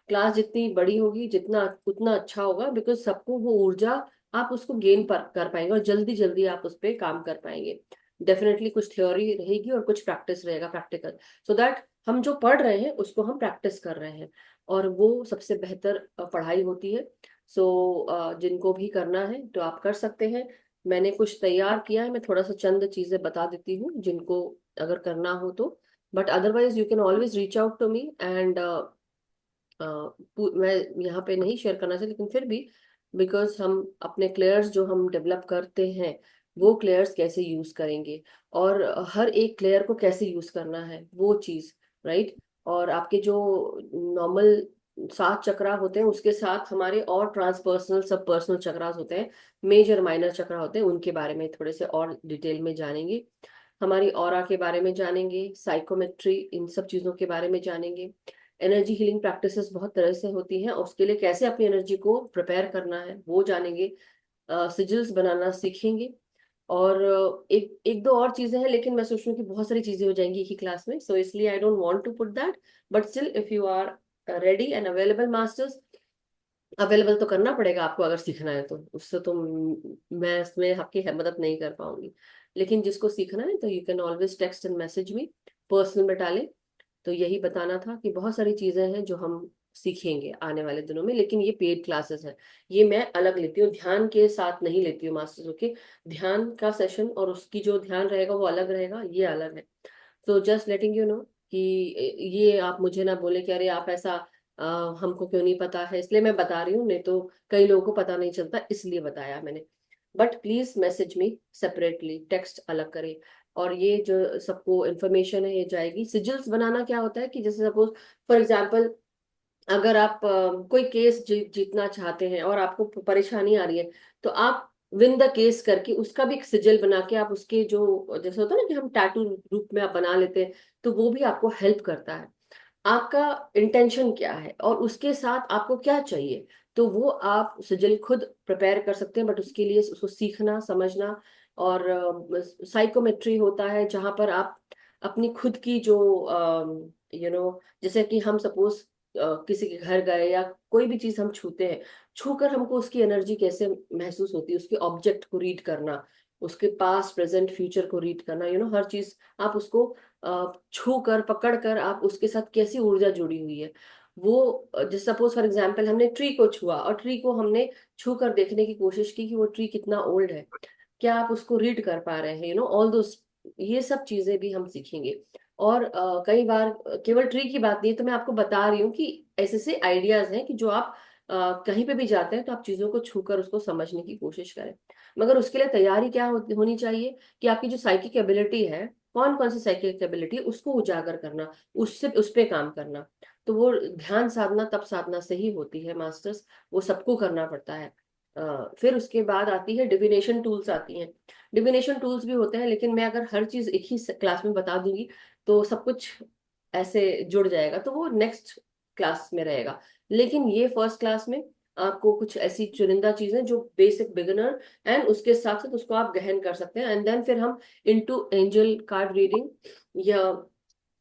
क्लास जितनी बड़ी होगी जितना उतना अच्छा होगा, बिकॉज सबको वो ऊर्जा आप उसको गेन कर पाएंगे, और जल्दी जल्दी आप उस पर काम कर पाएंगे। डेफिनेटली कुछ थ्योरी रहेगी और कुछ प्रैक्टिस रहेगा, प्रैक्टिकल, सो दैट हम जो पढ़ रहे हैं उसको हम प्रैक्टिस कर रहे हैं, और वो सबसे बेहतर पढ़ाई होती है। सो जिनको भी करना है तो आप कर सकते हैं। मैंने कुछ तैयार किया है, मैं थोड़ा सा चंद चीजें बता देती हूँ जिनको अगर करना हो तो। But otherwise you can always reach out to me, and मैं यहाँ पे नहीं शेयर करना चाहिए, लेकिन फिर भी, बिकॉज हम अपने क्लेयर्स जो हम डेवलप करते हैं, वो क्लेयर्स कैसे यूज करेंगे, और हर एक क्लेयर को कैसे यूज करना है, वो चीज, राइट। और आपके जो नॉर्मल 7 चक्रा होते हैं, उसके साथ हमारे और ट्रांसपर्सनल, सब पर्सनल चक्रास होते हैं, मेजर माइनर चक्रा होते हैं, उनके बारे में थोड़े से और डिटेल में जानेंगे। हमारी ऑरा के बारे में जानेंगे, साइकोमेट्री, इन सब चीजों के बारे में जानेंगे। एनर्जी हीलिंग प्रैक्टिसेस बहुत तरह से होती हैं, और उसके लिए कैसे अपनी एनर्जी को प्रिपेयर करना है वो जानेंगे। सिजिल्स बनाना सीखेंगे, और एक एक दो और चीजें हैं, लेकिन मैं सोच रही हूँ कि बहुत सारी चीजें हो जाएंगी एक ही क्लास में, सो इसलिए I don't want to put that. But still, if you are ready and available masters, available तो करना पड़ेगा आपको अगर सीखना है तो, उससे तो मैं इसमें आपकी मदद नहीं कर पाऊंगी। लेकिन जिसको सीखना है तो you can always text and message me, personal में डालें। तो यही बताना था कि बहुत सारी चीजें हैं जो हम सीखेंगे आने वाले दिनों में, लेकिन ये पेड क्लासेस हैं। ये मैं अलग लेती हूँ, ध्यान के साथ नहीं लेती हूँ मास्टर्स। ओके, ध्यान का सेशन और उसकी जो ध्यान रहेगा वो अलग रहेगा, ये अलग है। So just letting you no कि ये आप मुझे ना बोले कि अरे आप ऐसा, हमको क्यों नहीं पता है, इसलिए मैं बता रही हूँ, नहीं तो कई लोगों को पता नहीं चलता, इसलिए बताया मैंने। But please message me separately, text अलग करें। और ये जो सबको इन्फॉर्मेशन है ये जाएगी। सिजिल्स बनाना क्या होता है कि जैसे सपोज फॉर एग्जाम्पल, अगर आप कोई केस जीतना चाहते हैं और आपको परेशानी आ रही है, तो आप विन द केस करके उसका भी एक सिजल बना के आप उसके जो, जैसे होता है ना कि हम टैटू रूप में आप बना लेते हैं, तो वो भी आपको हेल्प करता है। आपका इंटेंशन क्या है और उसके साथ आपको क्या चाहिए, तो वो आप सिजल खुद प्रिपेयर कर सकते हैं। बट उसके लिए उसको सीखना, समझना, और साइकोमेट्री होता है जहां पर आप अपनी खुद की जो जैसे कि हम सपोज किसी के घर गए या कोई भी चीज हम छूते हैं, छूकर हमको उसकी एनर्जी कैसे महसूस होती है, उसके ऑब्जेक्ट को रीड करना, उसके पास्ट प्रेजेंट फ्यूचर को रीड करना, हर चीज आप उसको छू कर, पकड़ कर, आप उसके साथ कैसी ऊर्जा जुड़ी हुई है वो, जैसे सपोज फॉर एग्जांपल हमने ट्री को छुआ और ट्री को हमने छू कर देखने की कोशिश की कि वो ट्री कितना ओल्ड है, क्या आप उसको रीड कर पा रहे हैं, ऑल दो, ये सब चीजें भी हम सीखेंगे। और कई बार केवल ट्री की बात नहीं है, तो मैं आपको बता रही हूँ कि ऐसे ऐसे आइडियाज हैं कि जो आप कहीं पे भी जाते हैं तो आप चीजों को छूकर उसको समझने की कोशिश करें। मगर उसके लिए तैयारी क्या होनी चाहिए कि आपकी जो साइकिक एबिलिटी है, कौन कौन सी साइकिक एबिलिटी, उसको उजागर करना, उससे उस पे काम करना। तो वो ध्यान साधना तब साधना से ही होती है मास्टर्स, वो सबको करना पड़ता है। फिर उसके बाद आती है डिविनेशन टूल्स आती हैं। डिविनेशन टूल्स भी होते हैं, लेकिन मैं अगर हर चीज एक ही क्लास में बता दूंगी तो सब कुछ ऐसे जुड़ जाएगा, तो वो नेक्स्ट क्लास में रहेगा। लेकिन ये फर्स्ट क्लास में आपको कुछ ऐसी चुनिंदा चीजें जो बेसिक बिगिनर, एंड उसके साथ साथ उसको आप गहन कर सकते हैं, एंड देन फिर हम इनटू एंजल कार्ड रीडिंग या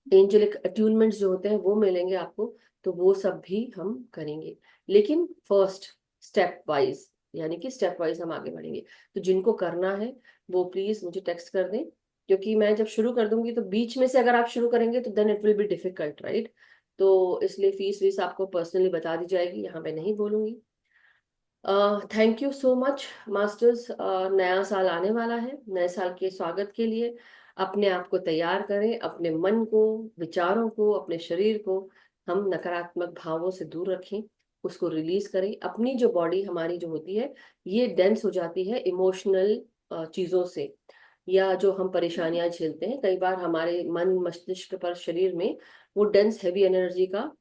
एंजलिक अट्यूनमेंट्स जो होते हैं वो मिलेंगे आपको, तो वो सब भी हम करेंगे। लेकिन फर्स्ट स्टेप वाइज, यानी कि स्टेप वाइज हम आगे बढ़ेंगे। तो जिनको करना है वो प्लीज मुझे टेक्स्ट कर दें, क्योंकि मैं जब शुरू कर दूंगी तो बीच में से अगर आप शुरू करेंगे तो then it will be difficult, right. तो इसलिए फीस वीस आपको पर्सनली बता दी जाएगी, यहाँ पे नहीं बोलूंगी। Thank you so much masters. नया साल आने वाला है, नए साल के स्वागत के लिए अपने आप को तैयार करें, अपने मन को, विचारों को, अपने शरीर को हम नकारात्मक भावों से दूर रखें, उसको रिलीज करें। अपनी जो बॉडी हमारी जो होती है ये डेंस हो जाती है इमोशनल चीजों से, या जो हम परेशानियां झेलते हैं, कई बार हमारे मन मस्तिष्क पर, शरीर में वो डेंस हैवी एनर्जी का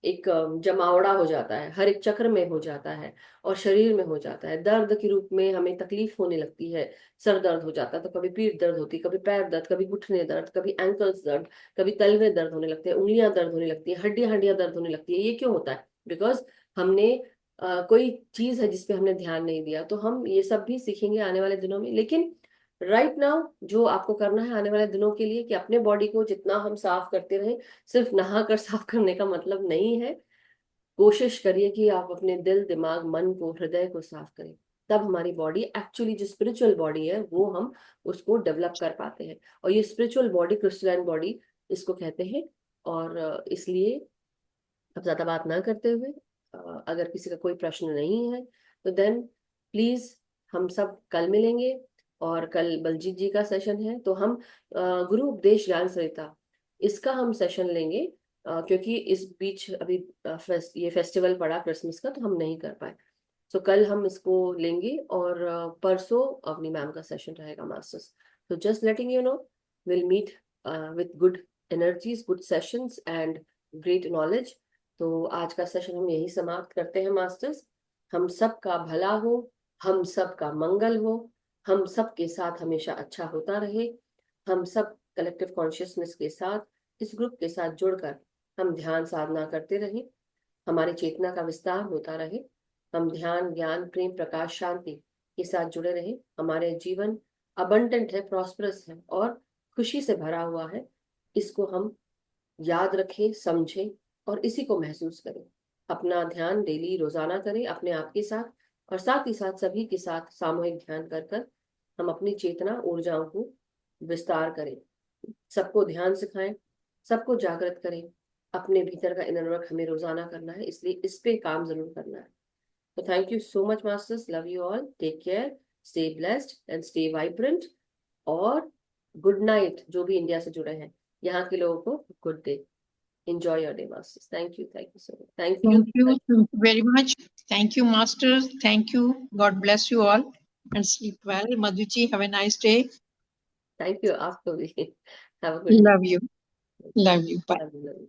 एक जमावड़ा हो जाता है, हर एक चक्र में हो जाता है और शरीर में हो जाता है। दर्द के रूप में हमें तकलीफ होने लगती है, सर दर्द हो जाता है तो कभी पीठ दर्द होती है, कभी पैर दर्द, कभी घुटने दर्द, कभी एंकल्स दर्द, कभी तलवे दर्द होने लगते हैं, उंगलियां दर्द होने लगती है, हड्डियां हड्डियां दर्द होने लगती है। ये क्यों होता है? बिकॉज हमने कोई चीज है जिसपे हमने ध्यान नहीं दिया। तो हम ये सब भी सीखेंगे आने वाले दिनों में, लेकिन राइट नाउ जो आपको करना है आने वाले दिनों के लिए, कि अपने बॉडी को जितना हम साफ करते रहें, सिर्फ नहा कर साफ करने का मतलब नहीं है। कोशिश करिए कि आप अपने दिल, दिमाग, मन को, हृदय को साफ करें, तब हमारी बॉडी एक्चुअली जो स्पिरिचुअल बॉडी है वो हम उसको डेवलप कर पाते हैं। और ये स्पिरिचुअल बॉडी, क्रिस्टलाइन बॉडी इसको कहते हैं। और इसलिए अब ज्यादा बात ना करते हुए, अगर किसी का कोई प्रश्न नहीं है तो देन प्लीज हम सब कल मिलेंगे। और कल बलजीत जी का सेशन है, तो हम गुरु उपदेश ज्ञान सरिता इसका हम सेशन लेंगे, क्योंकि इस बीच अभी ये फेस्टिवल पड़ा क्रिसमस का, तो हम नहीं कर पाए। सो कल हम इसको लेंगे और परसों अवनी मैम का सेशन रहेगा मास्टर्स। तो just letting you know, will meet with good energies, good sessions and great knowledge. तो आज का सेशन हम यही समाप्त करते हैं मास्टर्स। हम सब का भला हो, हम सब का मंगल हो, हम सब के साथ हमेशा अच्छा होता रहे। हम सब कलेक्टिव कॉन्शियसनेस के साथ, इस ग्रुप के साथ जुड़कर हम ध्यान साधना करते रहें, हमारी चेतना का विस्तार होता रहे। हम ध्यान, ज्ञान, प्रेम, प्रकाश, शांति के साथ जुड़े रहें। हमारे जीवन अबंडेंट है, प्रॉस्परस है और खुशी से भरा हुआ है। इसको हम याद रखें, समझें और इसी को महसूस करें। अपना ध्यान डेली, रोजाना करें अपने आप के साथ, और साथ ही साथ सभी के साथ सामूहिक ध्यान कर कर हम अपनी चेतना, ऊर्जाओं को विस्तार करें। सबको ध्यान सिखाएं, सबको जागृत करें। अपने भीतर का इनर वर्क हमें रोजाना करना है, इसलिए इस पे काम जरूर करना है। तो thank you so much masters, love you all, take care, stay blessed and stay vibrant. और गुड नाइट जो भी इंडिया से जुड़े हैं, यहाँ के लोगों को good day. Enjoy your day, masters. Thank you so much. Thank you. Thank you very much. Thank you, masters. Thank you. God bless you all and sleep well. Madhuji, have a nice day. Thank you. After we have a good Love you. Love you. Bye. Love you.